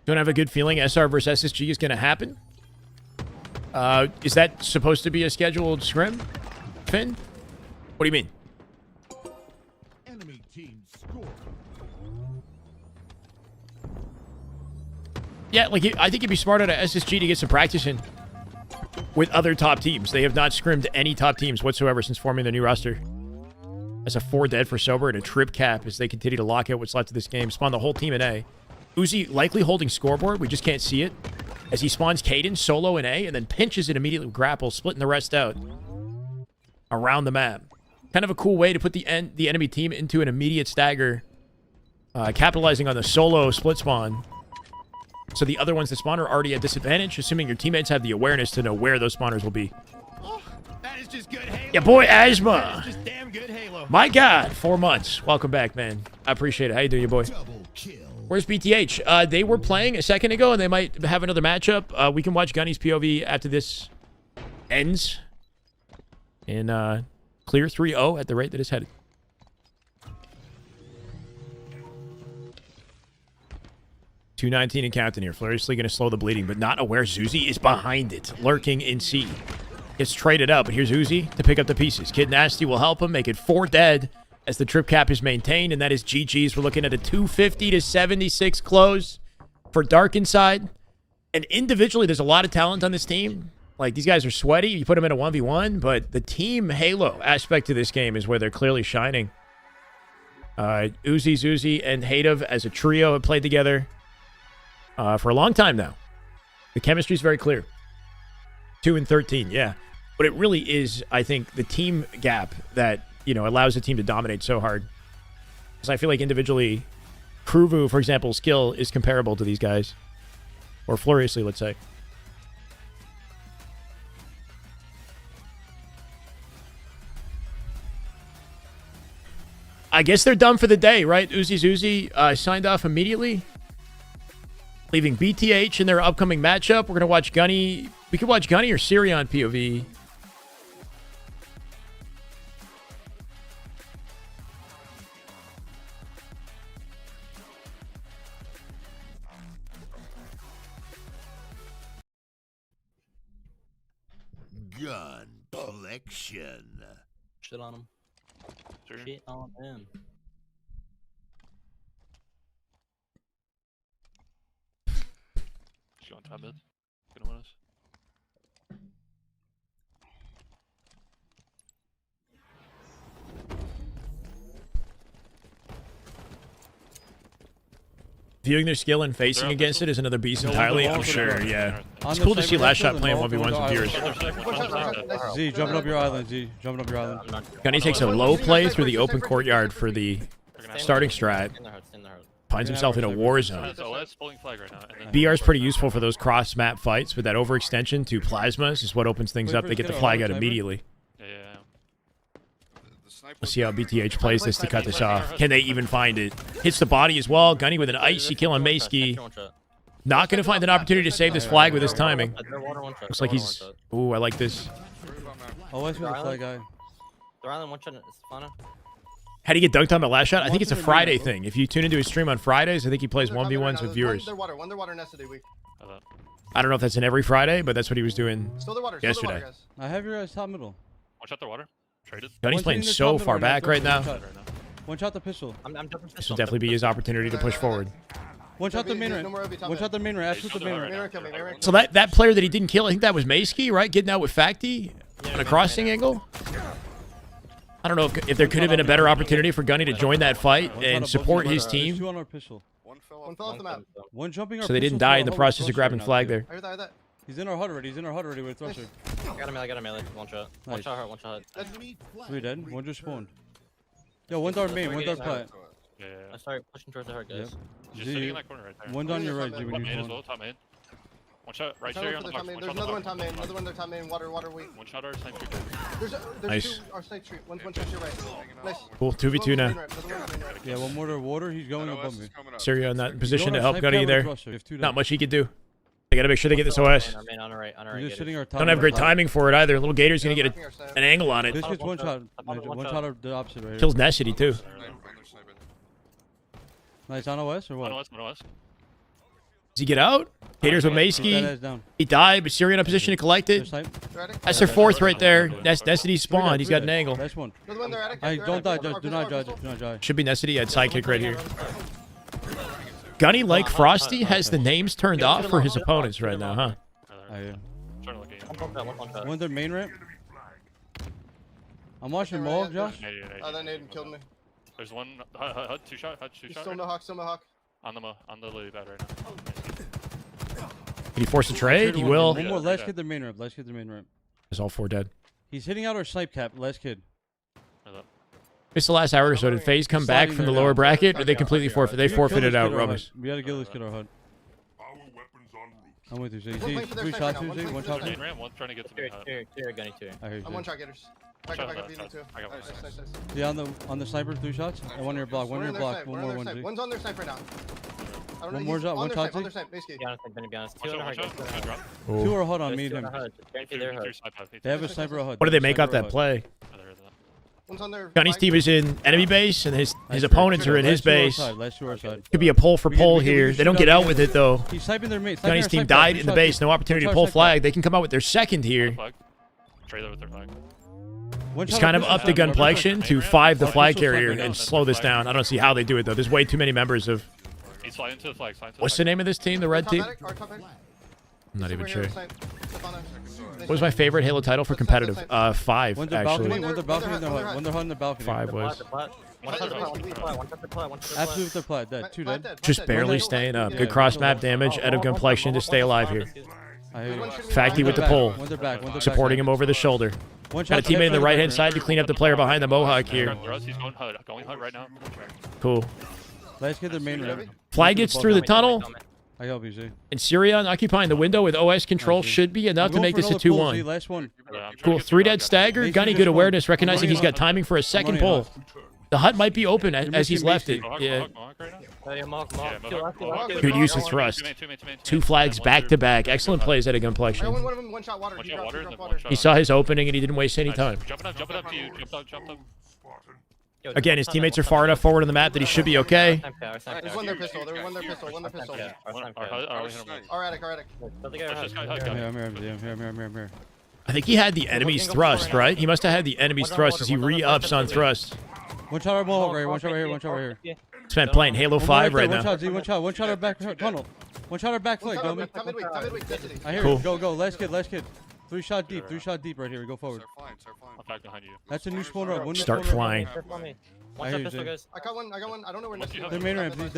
[SPEAKER 1] Don't have a good feeling SR versus SSG is going to happen. Is that supposed to be a scheduled scrim, Finn? What do you mean?
[SPEAKER 15] Enemy team score.
[SPEAKER 1] Yeah, like I think it'd be smart out of SSG to get some practice in with other top teams. They have not scrimmed any top teams whatsoever since forming their new roster. As a 4 dead for sober and a trip cap as they continue to lock out what's left of this game. Spawn the whole team in A. Uzi likely holding scoreboard. We just can't see it. As he spawns Caden solo in A and then pinches it immediately with grapple, splitting the rest out around the map. Kind of a cool way to put the enemy team into an immediate stagger, capitalizing on the solo split spawn. So the other ones that spawn are already at disadvantage, assuming your teammates have the awareness to know where those spawners will be.
[SPEAKER 15] Oh, that is just good Halo.
[SPEAKER 1] Yeah, boy, Asthma.
[SPEAKER 15] That is just damn good Halo.
[SPEAKER 1] My God, 4 months. Welcome back, man. I appreciate it. How you doing, your boy? Where's BTH? They were playing a second ago, and they might have another matchup. We can watch Gunny's POV after this ends. And clear 3-0 at the rate that it's headed. .219 and counting here. Furiously going to slow the bleeding, but not aware Zuzi is behind it, lurking in C. Gets traded out, but here's Uzi to pick up the pieces. Kid Nasty will help him make it 4 dead as the trip cap is maintained, and that is GG's. We're looking at a 250 to 76 close for Dark Inside. And individually, there's a lot of talent on this team. Like, these guys are sweaty. You put them in a 1v1, but the team Halo aspect to this game is where they're clearly shining. Uzi, and Hadev as a trio have played together for a long time now. The chemistry is very clear. 2 and 13, yeah. But it really is, I think, the team gap that, you know, allows the team to dominate so hard. Because I feel like individually, Kruvu, for example, skill is comparable to these guys. Or Fluriously, let's say. I guess they're done for the day, right? Uzi signed off immediately. Leaving BTH in their upcoming matchup. We're going to watch Gunny. We could watch Gunny or Sirion POV.
[SPEAKER 15] Gun collection.
[SPEAKER 13] Shit on him.
[SPEAKER 11] Sure.
[SPEAKER 13] Shit on him.
[SPEAKER 11] She on top mid. Gonna win us.
[SPEAKER 1] Viewing their skill and facing against it is another beast entirely. I'm sure, yeah. It's cool to see Last Shot playing 1v1s with viewers.
[SPEAKER 14] Z, jumping up your island, Z. Jumping up your island.
[SPEAKER 1] Gunny takes a low play through the open courtyard for the starting strat. Finds himself in a war zone. BR is pretty useful for those cross-map fights, but that overextension to plasmas is what opens things up. They get the flag out immediately. Let's see how BTH plays this to cut this off. Can they even find it? Hits the body as well. Gunny with an icy kill on Mayski. Not going to find an opportunity to save this flag with his timing. Looks like he's... Ooh, I like this.
[SPEAKER 14] Always with the flag guy.
[SPEAKER 1] How do you get dunked on by Last Shot? I think it's a Friday thing. If you tune into his stream on Fridays, I think he plays 1v1s with viewers. I don't know if that's in every Friday, but that's what he was doing yesterday.
[SPEAKER 14] I have your guys top middle.
[SPEAKER 11] Watch out the water. Traded.
[SPEAKER 1] Gunny's playing so far back right now.
[SPEAKER 14] One shot the pistol.
[SPEAKER 1] This will definitely be his opportunity to push forward.
[SPEAKER 14] One shot the main right. One shot the main right. Absolute the main right.
[SPEAKER 1] So that player that he didn't kill, I think that was Mayski, right? Getting out with Facty on a crossing angle. I don't know if there could have been a better opportunity for Gunny to join that fight and support his team.
[SPEAKER 14] One fell off the map. One jumping.
[SPEAKER 1] So they didn't die in the process of grabbing flag there.
[SPEAKER 14] He's in our HUD already. He's in our HUD already with Thresher.
[SPEAKER 13] I got a melee. One shot. One shot hurt. One shot hurt.
[SPEAKER 14] 3 dead. One just spawned. Yo, one's our main. One's our plat.
[SPEAKER 11] Yeah.
[SPEAKER 13] I started pushing towards the hurt, guys.
[SPEAKER 11] Just sitting in that corner right there.
[SPEAKER 14] One's on your right, Z.
[SPEAKER 11] Top main as well. Top main. One shot right there on the box.
[SPEAKER 10] There's another one top main. Another one there top main. Water weak.
[SPEAKER 11] One shot our snipe tree.
[SPEAKER 10] There's
[SPEAKER 1] nice.
[SPEAKER 10] Two our snipe tree. One's one shot to your right. Nice.
[SPEAKER 1] Cool. 2v2 now.
[SPEAKER 14] Yeah, one more to water. He's going above me.
[SPEAKER 1] Syria in that position to help Gunny there. Not much he could do. They gotta make sure they get this OS. Don't have great timing for it either. Little Gator's gonna get an angle on it.
[SPEAKER 14] This gets one shot. One shot of the opposite right here.
[SPEAKER 1] Kills Nessity too.
[SPEAKER 14] Nice on OS or what?
[SPEAKER 11] On OS.
[SPEAKER 1] Does he get out? Gator's with Mayski. He died, but Syria in a position to collect it. That's their fourth right there. Nessity spawned. He's got an angle.
[SPEAKER 14] Nice one. Hey, don't die, Judge. Do not judge. Do not judge.
[SPEAKER 1] Should be Nessity. Had sidekick right here. Gunny, like Frosty, has the names turned off for his opponents right now, huh?
[SPEAKER 14] I am.
[SPEAKER 11] Trying to look at you.
[SPEAKER 14] One their main ramp. I'm watching Mohawk, Josh.
[SPEAKER 10] Oh, that nade killed me.
[SPEAKER 11] There's one hut, two shot.
[SPEAKER 10] Still Mohawk, still Mohawk.
[SPEAKER 11] On the lily pad right now.
[SPEAKER 1] Can he force a trade? He will.
[SPEAKER 14] One more. Let's get the main ramp. Let's get the main ramp.
[SPEAKER 1] There's all 4 dead.
[SPEAKER 14] He's hitting out our snipe cap. Last kid.
[SPEAKER 1] It's the last hour or so. Did FaZe come back from the lower bracket, or they completely forfeit? They forfeited out Romus.
[SPEAKER 14] We gotta kill this kid our HUD. I'm with you. So you see 3 shots here, see? 1 shot.
[SPEAKER 11] One's trying to get to me.
[SPEAKER 13] Gunny, two.
[SPEAKER 14] I hear you.
[SPEAKER 10] I'm 1 shot getters. Back up, beating too.
[SPEAKER 11] I got one.
[SPEAKER 10] Nice.
[SPEAKER 14] Yeah, on the sniper, 3 shots. And 1 near block. 1 near block. One more.
[SPEAKER 10] One's on their snipe right now. I don't know.
[SPEAKER 14] One more shot. 1 shot.
[SPEAKER 10] On their snipe. Basically.
[SPEAKER 13] Be honest. 2 on her HUD.
[SPEAKER 14] 2 are HUD on me and him. They have a sniper HUD.
[SPEAKER 1] What did they make off that play?
[SPEAKER 10] One's on their
[SPEAKER 1] Gunny's team is in enemy base, and his opponents are in his base.
[SPEAKER 14] Let's shoot our side.
[SPEAKER 1] Could be a pull for pull here. They don't get out with it, though.
[SPEAKER 14] He's sniping their mate.
[SPEAKER 1] Gunny's team died in the base. No opportunity to pull flag. They can come out with their second here.
[SPEAKER 11] Trailer with their flag.
[SPEAKER 1] He's kind of up the gunplexion to 5 the flag carrier and slow this down. I don't see how they do it, though. There's way too many members of...
[SPEAKER 11] He's flying to the flag.
[SPEAKER 1] What's the name of this team, the red team? I'm not even sure. What was my favorite Halo title for competitive? 5, actually.
[SPEAKER 14] One their balcony in their HUD. One their HUD in the balcony.
[SPEAKER 1] 5 was.
[SPEAKER 14] Absolutely with their plat. Dead. 2 dead.
[SPEAKER 1] Just barely staying up. Good cross map damage. Out of gunplexion to stay alive here. Facty with the pull. Supporting him over the shoulder. Got a teammate in the right-hand side to clean up the player behind the Mohawk here.
[SPEAKER 11] He's going HUD right now.
[SPEAKER 1] Cool.
[SPEAKER 14] Let's get their main ramp.
[SPEAKER 1] Flag gets through the tunnel.
[SPEAKER 14] I help you, Z.
[SPEAKER 1] And Syrian occupying the window with OS control should be enough to make this a 2-1.
[SPEAKER 14] Last one.
[SPEAKER 1] Cool. 3 dead stagger. Gunny good awareness, recognizing he's got timing for a second pull. The hut might be open as he's left it. Yeah. Good use of thrust. 2 flags back to back. Excellent plays at a gunplexion.
[SPEAKER 10] One shot water.
[SPEAKER 1] He saw his opening and he didn't waste any time.
[SPEAKER 11] Jumping up to you. Jump up.
[SPEAKER 1] Again, his teammates are far enough forward on the map that he should be okay.
[SPEAKER 10] There's one their pistol. One their pistol. Our attic.
[SPEAKER 14] I'm here.
[SPEAKER 1] I think he had the enemy's thrust, right? He must have had the enemy's thrust as he re-ups on thrust.
[SPEAKER 14] 1 shot our Mohawk right here. 1 shot right here.
[SPEAKER 1] This man playing Halo 5 right now.
[SPEAKER 14] 1 shot, Z. 1 shot. 1 shot our back tunnel. 1 shot our back flank, Domi. I hear you. Go. Last kid. 3 shot deep right here. We go forward.
[SPEAKER 11] I'm back behind you.
[SPEAKER 14] That's a new spawner.
[SPEAKER 1] Start flying.
[SPEAKER 10] I got one. I don't know where next is.
[SPEAKER 14] Their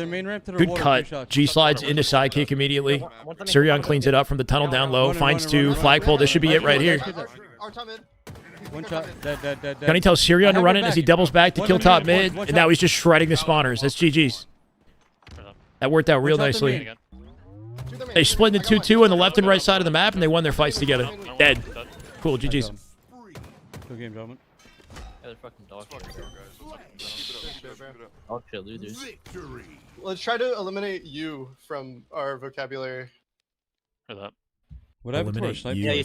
[SPEAKER 14] main ramp to the
[SPEAKER 1] Good
[SPEAKER 14] water.
[SPEAKER 1] cut. G slides into sidekick immediately. Syrian cleans it up from the tunnel down low. Finds 2. Flagpole. This should be it right here.
[SPEAKER 14] 1 shot. Dead.
[SPEAKER 1] Gunny tells Syrian to run it as he doubles back to kill top mid. And now he's just shredding the spawners. That's GG's. That worked out real nicely. They split into 2-2 on the left and right side of the map, and they won their fights together. Dead. Cool, GG's.
[SPEAKER 14] Good game, gentlemen.
[SPEAKER 13] They're fucking dog shit losers.
[SPEAKER 10] Let's try to eliminate you from our vocabulary.
[SPEAKER 11] For that.
[SPEAKER 14] What happened to our sniper?
[SPEAKER 13] Yeah,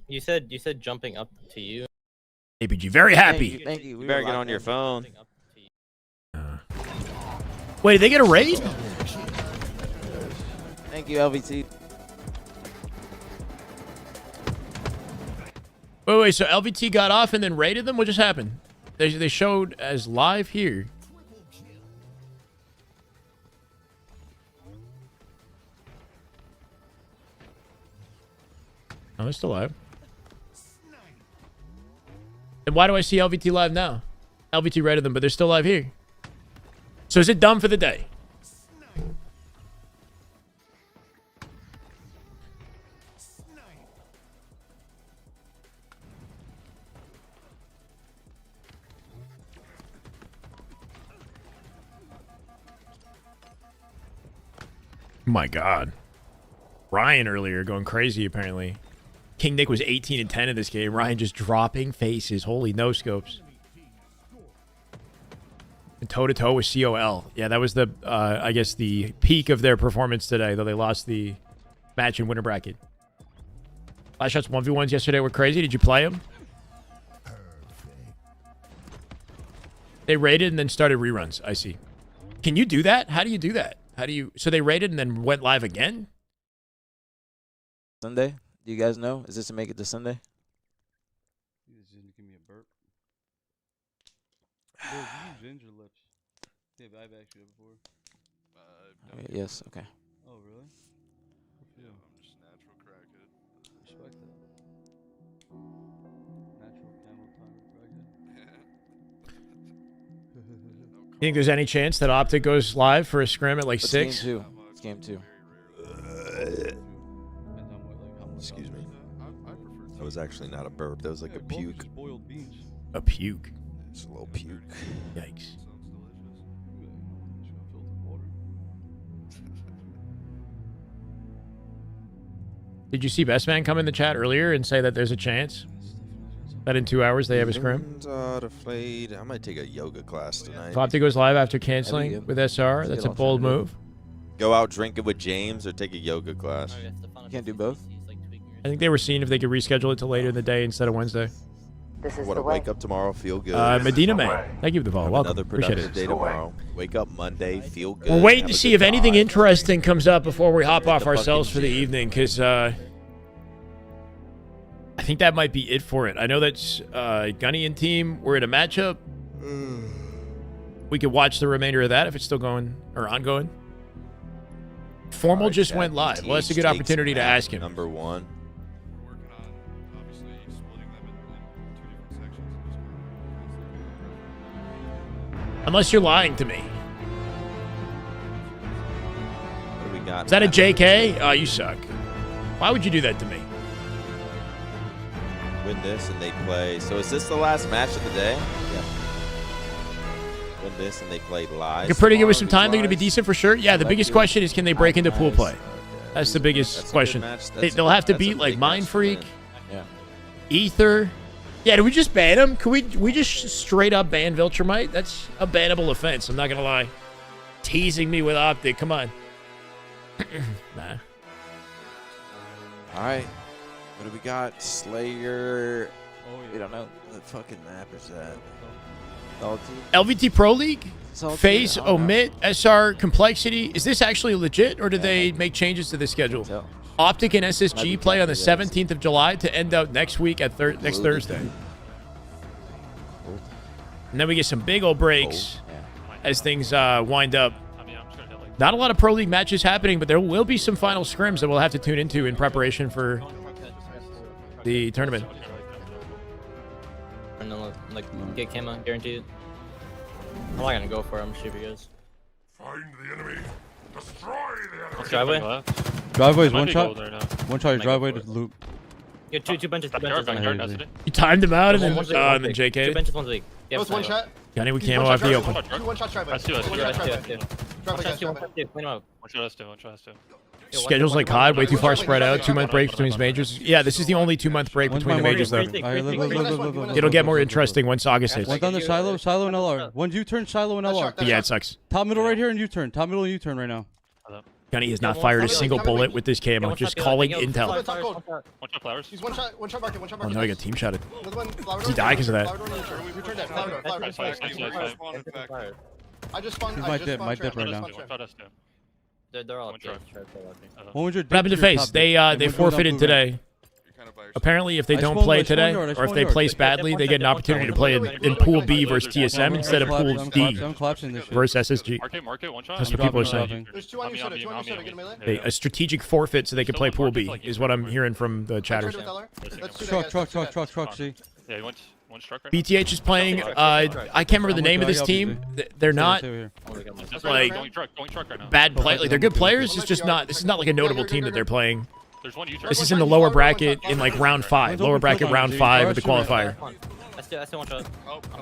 [SPEAKER 13] you said jumping up to you.
[SPEAKER 1] APG, very happy.
[SPEAKER 6] Thank you.
[SPEAKER 9] You better get on your phone.
[SPEAKER 1] Wait, did they get a raid?
[SPEAKER 6] Thank you, LVT.
[SPEAKER 1] Wait, so LVT got off and then raided them? What just happened? They showed as live here. Oh, they're still live. And why do I see LVT live now? LVT raided them, but they're still live here. So is it done for the day? My God. Ryan earlier going crazy, apparently. King Nick was 18 and 10 in this game. Ryan just dropping faces. Holy no scopes. And toe-to-toe with COL. Yeah, that was the, I guess, the peak of their performance today, though they lost the match in winter bracket. Last shots 1v1s yesterday were crazy. Did you play them? They raided and then started reruns. I see. Can you do that? How do you do that? How do you... So they raided and then went live again?
[SPEAKER 6] Sunday? Do you guys know? Is this to make it to Sunday?
[SPEAKER 14] Give me a burp. Ginger lips. Yeah, I've actually before.
[SPEAKER 6] Okay, yes. Okay.
[SPEAKER 14] Oh, really? Yeah.
[SPEAKER 12] I'm just natural crackhead.
[SPEAKER 14] Respect that. Natural camel time crackhead.
[SPEAKER 1] You think there's any chance that Optic goes live for a scrim at like
[SPEAKER 6] It's
[SPEAKER 1] 6?
[SPEAKER 6] Game 2. It's game 2.
[SPEAKER 9] Excuse me. That was actually not a burp. That was like a puke.
[SPEAKER 14] Boiled beans.
[SPEAKER 1] A puke.
[SPEAKER 9] It's a little puke.
[SPEAKER 1] Yikes. Did you see Best Man come in the chat earlier and say that there's a chance that in 2 hours they have a scrim?
[SPEAKER 9] I might take a yoga class tonight.
[SPEAKER 1] If Optic goes live after canceling with SR, that's a bold move.
[SPEAKER 9] Go out drinking with James or take a yoga class.
[SPEAKER 6] You can't do both?
[SPEAKER 1] I think they were seeing if they could reschedule it to later in the day instead of Wednesday.
[SPEAKER 9] What to wake up tomorrow, feel good.
[SPEAKER 1] Medina May, thank you for the follow. Welcome.
[SPEAKER 9] Another
[SPEAKER 1] Appreciate
[SPEAKER 9] productive
[SPEAKER 1] it.
[SPEAKER 9] day tomorrow. Wake up Monday, feel good.
[SPEAKER 1] We're waiting to
[SPEAKER 9] have a
[SPEAKER 1] see
[SPEAKER 9] good
[SPEAKER 1] if anything
[SPEAKER 9] vibe.
[SPEAKER 1] interesting comes up before we hop off
[SPEAKER 9] the
[SPEAKER 1] ourselves
[SPEAKER 9] fucking
[SPEAKER 1] for the
[SPEAKER 9] gym.
[SPEAKER 1] evening, because I think that might be it for it. I know that's Gunny and team. We're in a matchup. We could watch the remainder of that if it's still going or ongoing. Formal
[SPEAKER 9] Alright,
[SPEAKER 1] just
[SPEAKER 9] chat.
[SPEAKER 1] went live. Well, that's a good
[SPEAKER 9] Takes
[SPEAKER 1] opportunity to
[SPEAKER 9] map
[SPEAKER 1] ask him.
[SPEAKER 9] Number 1.
[SPEAKER 12] We're working on obviously splitting them in 2 different sections.
[SPEAKER 1] Unless you're lying to me.
[SPEAKER 9] What do we got?
[SPEAKER 1] Is that a JK? Oh, you suck. Why would you do that to me?
[SPEAKER 9] Win this and they play. So is this the last match of the day?
[SPEAKER 6] Yeah.
[SPEAKER 9] Win this and they play live.
[SPEAKER 1] You're pretty good with some
[SPEAKER 9] tomorrow,
[SPEAKER 1] time. They're going to be
[SPEAKER 9] these
[SPEAKER 1] decent for sure. Yeah, the biggest
[SPEAKER 9] Collective.
[SPEAKER 1] question is, can they break into pool
[SPEAKER 6] Nice.
[SPEAKER 1] play? That's the biggest
[SPEAKER 9] That's a good
[SPEAKER 1] question.
[SPEAKER 9] match. That's
[SPEAKER 1] They'll
[SPEAKER 9] a-
[SPEAKER 1] have to
[SPEAKER 9] that's a
[SPEAKER 1] beat like
[SPEAKER 9] big
[SPEAKER 1] Mind
[SPEAKER 9] match to
[SPEAKER 1] Freak,
[SPEAKER 9] win.
[SPEAKER 6] Yeah.
[SPEAKER 1] Ether. Yeah, do we just ban him? Can we just straight up ban Viltrumite? That's a bannable offense. I'm not gonna lie. Teasing me with Optic. Come on. Nah.
[SPEAKER 6] All right. What do we got? Slayer.
[SPEAKER 14] Oh, yeah.
[SPEAKER 6] We don't know. What fucking map is that? Salty?
[SPEAKER 1] LVT Pro League?
[SPEAKER 6] Salty?
[SPEAKER 1] FaZe,
[SPEAKER 6] I don't know.
[SPEAKER 1] Omit, SR, Complexity. Is this actually legit, or did they make changes to the schedule?
[SPEAKER 6] Tell.
[SPEAKER 1] Optic and
[SPEAKER 6] Might be
[SPEAKER 1] SSG play on the
[SPEAKER 6] canceled, yes.
[SPEAKER 1] 17th of July to end out next week at next Thursday. And then we get some big old breaks as things wind up.
[SPEAKER 11] I mean, I'm just gonna hit like.
[SPEAKER 1] Not a lot of Pro League matches happening, but there will be some final scrims that we'll have to tune into in preparation for the tournament.
[SPEAKER 13] And then like get camo guaranteed. I'm not gonna go for it. I'm just shooting you guys.
[SPEAKER 15] Find the enemy. Destroy the enemy.
[SPEAKER 11] Let's
[SPEAKER 13] Driveway?
[SPEAKER 14] Driveway's
[SPEAKER 11] Might
[SPEAKER 14] one
[SPEAKER 11] be
[SPEAKER 14] shot.
[SPEAKER 11] gold there now.
[SPEAKER 14] One shot. Your
[SPEAKER 13] Might go
[SPEAKER 14] driveway
[SPEAKER 13] for
[SPEAKER 14] to
[SPEAKER 13] it.
[SPEAKER 14] loop.
[SPEAKER 13] You got two benches. Two benches.
[SPEAKER 11] Backyard,
[SPEAKER 14] I hear
[SPEAKER 11] backyard,
[SPEAKER 14] you.
[SPEAKER 1] You timed him out and then,
[SPEAKER 13] One's big,
[SPEAKER 1] and then
[SPEAKER 13] one's big. Two
[SPEAKER 1] JK.
[SPEAKER 13] benches, one's weak. Yeah,
[SPEAKER 10] Both one shot.
[SPEAKER 1] Gunny with
[SPEAKER 10] He's
[SPEAKER 1] camo
[SPEAKER 10] one
[SPEAKER 1] after the
[SPEAKER 10] shot
[SPEAKER 1] open.
[SPEAKER 10] driveway. 2 1-shot driveway.
[SPEAKER 11] That's two, that's two.
[SPEAKER 10] 1-shot
[SPEAKER 13] Yeah,
[SPEAKER 10] driveway.
[SPEAKER 13] yeah.
[SPEAKER 10] Driveway, guys, driveway.
[SPEAKER 13] Clean him out.
[SPEAKER 11] One shot us two, one shot us two.
[SPEAKER 1] Schedule's like COD, way too far spread out. 2-month break between majors. Yeah, this is the only 2-month break
[SPEAKER 14] One's
[SPEAKER 1] between the
[SPEAKER 14] my
[SPEAKER 1] majors, though.
[SPEAKER 14] morning. All right, look.
[SPEAKER 1] It'll get more interesting once August hits.
[SPEAKER 14] One's on the silo and LR. One's U-turn, silo and LR.
[SPEAKER 1] Yeah, it sucks.
[SPEAKER 14] Top middle right here and U-turn. Top middle and U-turn right now.
[SPEAKER 1] Gunny has not fired a single bullet with this camo, just calling intel.
[SPEAKER 11] One shot flowers.
[SPEAKER 10] He's one shot market, one shot
[SPEAKER 1] Oh
[SPEAKER 10] market.
[SPEAKER 1] no, he got team shotted.
[SPEAKER 10] Another one, flower
[SPEAKER 1] Does he
[SPEAKER 10] door,
[SPEAKER 1] die because of that?
[SPEAKER 10] flower door, U-turn dead, flower door,
[SPEAKER 11] Nice, nice, nice, nice.
[SPEAKER 10] I just spawned.
[SPEAKER 14] He's
[SPEAKER 10] I
[SPEAKER 14] my
[SPEAKER 10] just
[SPEAKER 14] dip,
[SPEAKER 10] spawned
[SPEAKER 14] my
[SPEAKER 10] trap,
[SPEAKER 14] dip right
[SPEAKER 10] I just
[SPEAKER 14] now.
[SPEAKER 10] spawned
[SPEAKER 11] One
[SPEAKER 10] trap.
[SPEAKER 11] shot us two.
[SPEAKER 13] They're all
[SPEAKER 11] One
[SPEAKER 13] dead.
[SPEAKER 11] shot.
[SPEAKER 14] What was your
[SPEAKER 1] What happened to
[SPEAKER 14] dip your
[SPEAKER 1] FaZe?
[SPEAKER 14] top
[SPEAKER 1] They
[SPEAKER 14] dip? And
[SPEAKER 1] they
[SPEAKER 14] one's going down
[SPEAKER 1] forfeited
[SPEAKER 14] blue
[SPEAKER 1] today.
[SPEAKER 12] You're kind of by yourself.
[SPEAKER 1] Apparently, if they
[SPEAKER 14] I
[SPEAKER 1] don't
[SPEAKER 14] spawned
[SPEAKER 1] play
[SPEAKER 14] yard,
[SPEAKER 1] today,
[SPEAKER 14] I
[SPEAKER 1] or if
[SPEAKER 14] spawned
[SPEAKER 1] they
[SPEAKER 14] yard.
[SPEAKER 1] place badly, they get an opportunity to play in Pool B versus TSM instead of Pool D
[SPEAKER 14] I'm collapsing this shit.
[SPEAKER 1] versus SSG.
[SPEAKER 11] Market, one shot.
[SPEAKER 1] That's what people are saying.
[SPEAKER 10] There's 2 on your soda, 2 on your soda, get a melee.
[SPEAKER 1] A strategic forfeit so they can play Pool B is what I'm hearing from the chatters.
[SPEAKER 10] Let's do
[SPEAKER 14] Truck,
[SPEAKER 10] that, guys.
[SPEAKER 14] truck, see.
[SPEAKER 11] Yeah, he went one struck right
[SPEAKER 1] BTH is playing. I can't remember the name of this team. They're not
[SPEAKER 11] now.
[SPEAKER 1] like
[SPEAKER 11] Going truck right now.
[SPEAKER 1] bad play. Like they're good players. It's just not. This is not like a notable team that they're playing.
[SPEAKER 11] There's one U-turn.
[SPEAKER 1] This is in the lower bracket in like round 5. Lower bracket round 5 of the qualifier.
[SPEAKER 13] I still one shot.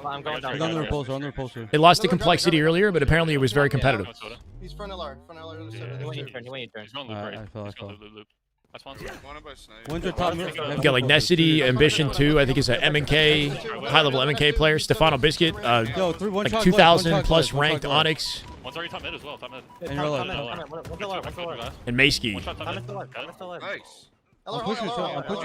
[SPEAKER 13] I'm going down.
[SPEAKER 14] He's on the repulsor, on the repulsor.
[SPEAKER 1] They lost to Complexity earlier, but apparently it was very competitive.
[SPEAKER 10] He's front LR, front LR.
[SPEAKER 11] Yeah,
[SPEAKER 13] He went U-turn. He went U-turn.
[SPEAKER 11] He's going loop right.
[SPEAKER 14] I fell.
[SPEAKER 11] He's going loop. That's one.
[SPEAKER 12] Wanted by snipe.
[SPEAKER 14] One's your top middle.
[SPEAKER 1] We've got like Necessity, Ambition 2, I think is a M&K, high-level M&K player. Stefano Biscuit,
[SPEAKER 14] Yo, one
[SPEAKER 1] like
[SPEAKER 14] shot
[SPEAKER 1] 2,000
[SPEAKER 14] left,
[SPEAKER 1] plus
[SPEAKER 14] one shot
[SPEAKER 1] ranked
[SPEAKER 14] left.
[SPEAKER 1] Onyx,
[SPEAKER 11] One's already top mid as well. Top mid.
[SPEAKER 14] And you're left.
[SPEAKER 1] and Maysky.
[SPEAKER 11] One shot top mid.
[SPEAKER 12] Nice.
[SPEAKER 14] I'm pushing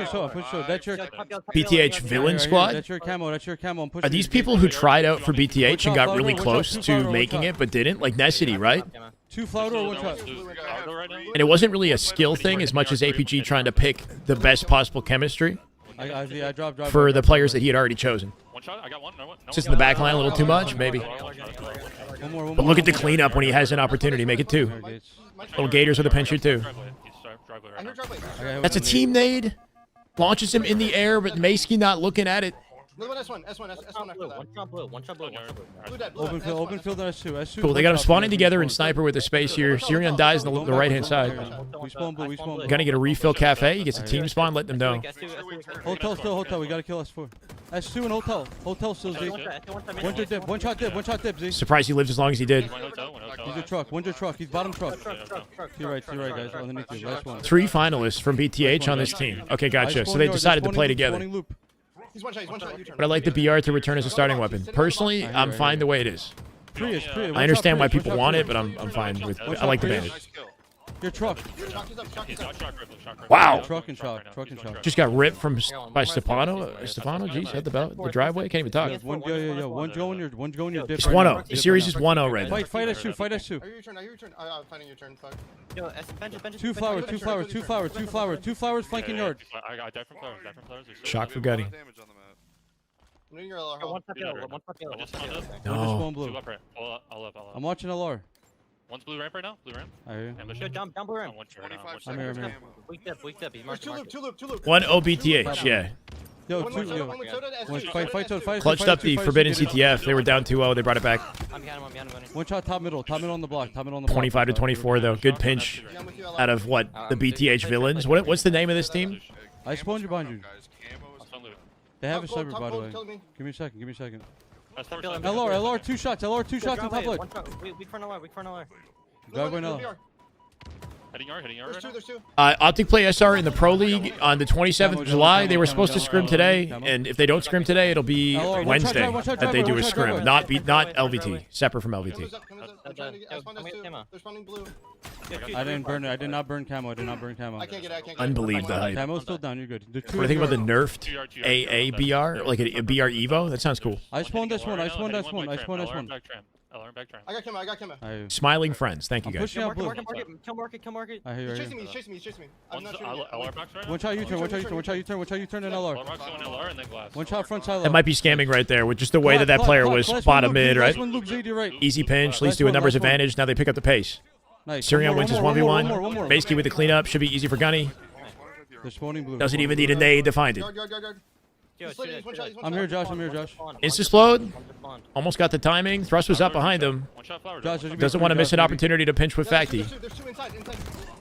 [SPEAKER 14] so. That's your
[SPEAKER 1] BTH villain squad.
[SPEAKER 14] That's your camo. I'm pushing.
[SPEAKER 1] Are these people who tried out for BTH and got really close to making it but didn't? Like Necessity, right?
[SPEAKER 14] 2 float or one shot?
[SPEAKER 1] And it wasn't really a skill thing as much as APG trying to pick the best possible chemistry
[SPEAKER 14] I dropped.
[SPEAKER 1] for the players that he had already chosen.
[SPEAKER 11] One One shot. I got one. No one.
[SPEAKER 1] Just in the back line a little too much, maybe. But look at the cleanup when he has an opportunity. Make it 2. Little Gators with a pincher too. That's a team nade. Launches him in the air, but Maskey not looking at it.
[SPEAKER 10] Another one, S1 after that.
[SPEAKER 13] One shot blue. One shot blue.
[SPEAKER 10] Blue dead,
[SPEAKER 14] Open field, open field on S2.
[SPEAKER 1] Cool, they got him spawning together in sniper with the space here. Syrian dies on the right-hand side.
[SPEAKER 14] We spawn blue, we spawn blue.
[SPEAKER 1] Gonna get a refill cafe. He gets a team spawn, let them know.
[SPEAKER 14] Hotel still, hotel. We gotta kill S4. S2 and hotel. Hotel still, Z. One dip, one shot dip, Z.
[SPEAKER 1] Surprised he lived as long as he did.
[SPEAKER 14] He's a truck, one's a truck. He's bottom truck. You're right, guys. Underneath you. Last one.
[SPEAKER 1] 3 finalists from BTH on this team. Okay, gotcha. So they decided to play together.
[SPEAKER 10] He's one shot, U-turn.
[SPEAKER 1] But I like the BR to return as a starting weapon. Personally, I'm fine the way it is. I understand why people want it, but I'm fine with. I like the bandage.
[SPEAKER 14] Your truck.
[SPEAKER 1] Wow.
[SPEAKER 14] Truck and truck.
[SPEAKER 1] Just got ripped by Stefano. Stefano, jeez, had the driveway. Can't even talk.
[SPEAKER 14] Yo. One's going your dip.
[SPEAKER 1] It's 1-0. The series is 1-0 red.
[SPEAKER 14] Fight S2.
[SPEAKER 10] Are you U-turn? I'm finding U-turn. Fuck.
[SPEAKER 13] Yo, bench.
[SPEAKER 14] Two flowers flanking yard.
[SPEAKER 11] I got different flowers.
[SPEAKER 1] Shock for Gutty.
[SPEAKER 10] I'm doing your LR.
[SPEAKER 13] One shot yellow.
[SPEAKER 14] One just
[SPEAKER 1] No.
[SPEAKER 14] spawn blue.
[SPEAKER 11] I'll up.
[SPEAKER 14] I'm watching LR.
[SPEAKER 11] One's blue ramp right now. Blue ramp.
[SPEAKER 14] I hear you.
[SPEAKER 13] Yo, down blue ramp.
[SPEAKER 14] I'm here.
[SPEAKER 13] Weak dip. He's marked.
[SPEAKER 10] Two loop.
[SPEAKER 1] 1-0 BTH, yeah.
[SPEAKER 14] Yo, fight.
[SPEAKER 1] Clutched up the forbidden CTF. They were down 2-0. They brought it back.
[SPEAKER 13] I'm behind him.
[SPEAKER 14] One shot top middle on the block.
[SPEAKER 1] 25 to 24 though. Good pinch out of what the BTH villains. What's the name of this team?
[SPEAKER 14] I spawned you behind you. They have a sniper, by the way. Give me a second. LR, 2 shots. LR, 2 shots on top left.
[SPEAKER 13] Weak front LR.
[SPEAKER 14] Driveway now.
[SPEAKER 11] Heading yard.
[SPEAKER 10] There's two.
[SPEAKER 1] OPTIC play SR in the Pro League on the 27th of July. They were supposed to scrim today, and if they don't scrim today, it'll be Wednesday that they do a scrim. Not LVT, separate from LVT.
[SPEAKER 10] They're spawning blue.
[SPEAKER 14] I didn't burn it. I did not burn camo.
[SPEAKER 10] I can't get it.
[SPEAKER 1] Unbelievable the hype.
[SPEAKER 14] Camo's still down. You're good.
[SPEAKER 1] What do you think about the nerfed AA BR? Like a BR Evo? That sounds cool.
[SPEAKER 14] I spawned this one.
[SPEAKER 11] LR back tram.
[SPEAKER 10] I got Kima.
[SPEAKER 1] Smiling friends. Thank you guys.
[SPEAKER 14] Pushing out blue.
[SPEAKER 13] Kill market.
[SPEAKER 14] I hear you.
[SPEAKER 10] He's chasing me. I'm not sure.
[SPEAKER 11] LR box right now.
[SPEAKER 14] One shot U-turn and LR.
[SPEAKER 11] LR box going LR and then glass.
[SPEAKER 14] One shot front side.
[SPEAKER 1] That might be scamming right there with just the way that player was bottom mid, right?
[SPEAKER 14] Right.
[SPEAKER 1] Easy pinch, leads to a numbers advantage. Now they pick up the pace.
[SPEAKER 14] Nice.
[SPEAKER 1] Syrian wins his 1v1. Basically with the cleanup, should be easy for Gunny.
[SPEAKER 14] They're spawning blue.
[SPEAKER 1] Doesn't even need a nade to find it.
[SPEAKER 10] Yard.
[SPEAKER 14] I'm here, Josh.
[SPEAKER 1] Insta-explode. Almost got the timing. Thrust was up behind him. Doesn't want to miss an opportunity to pinch with Facty.
[SPEAKER 10] There's two inside.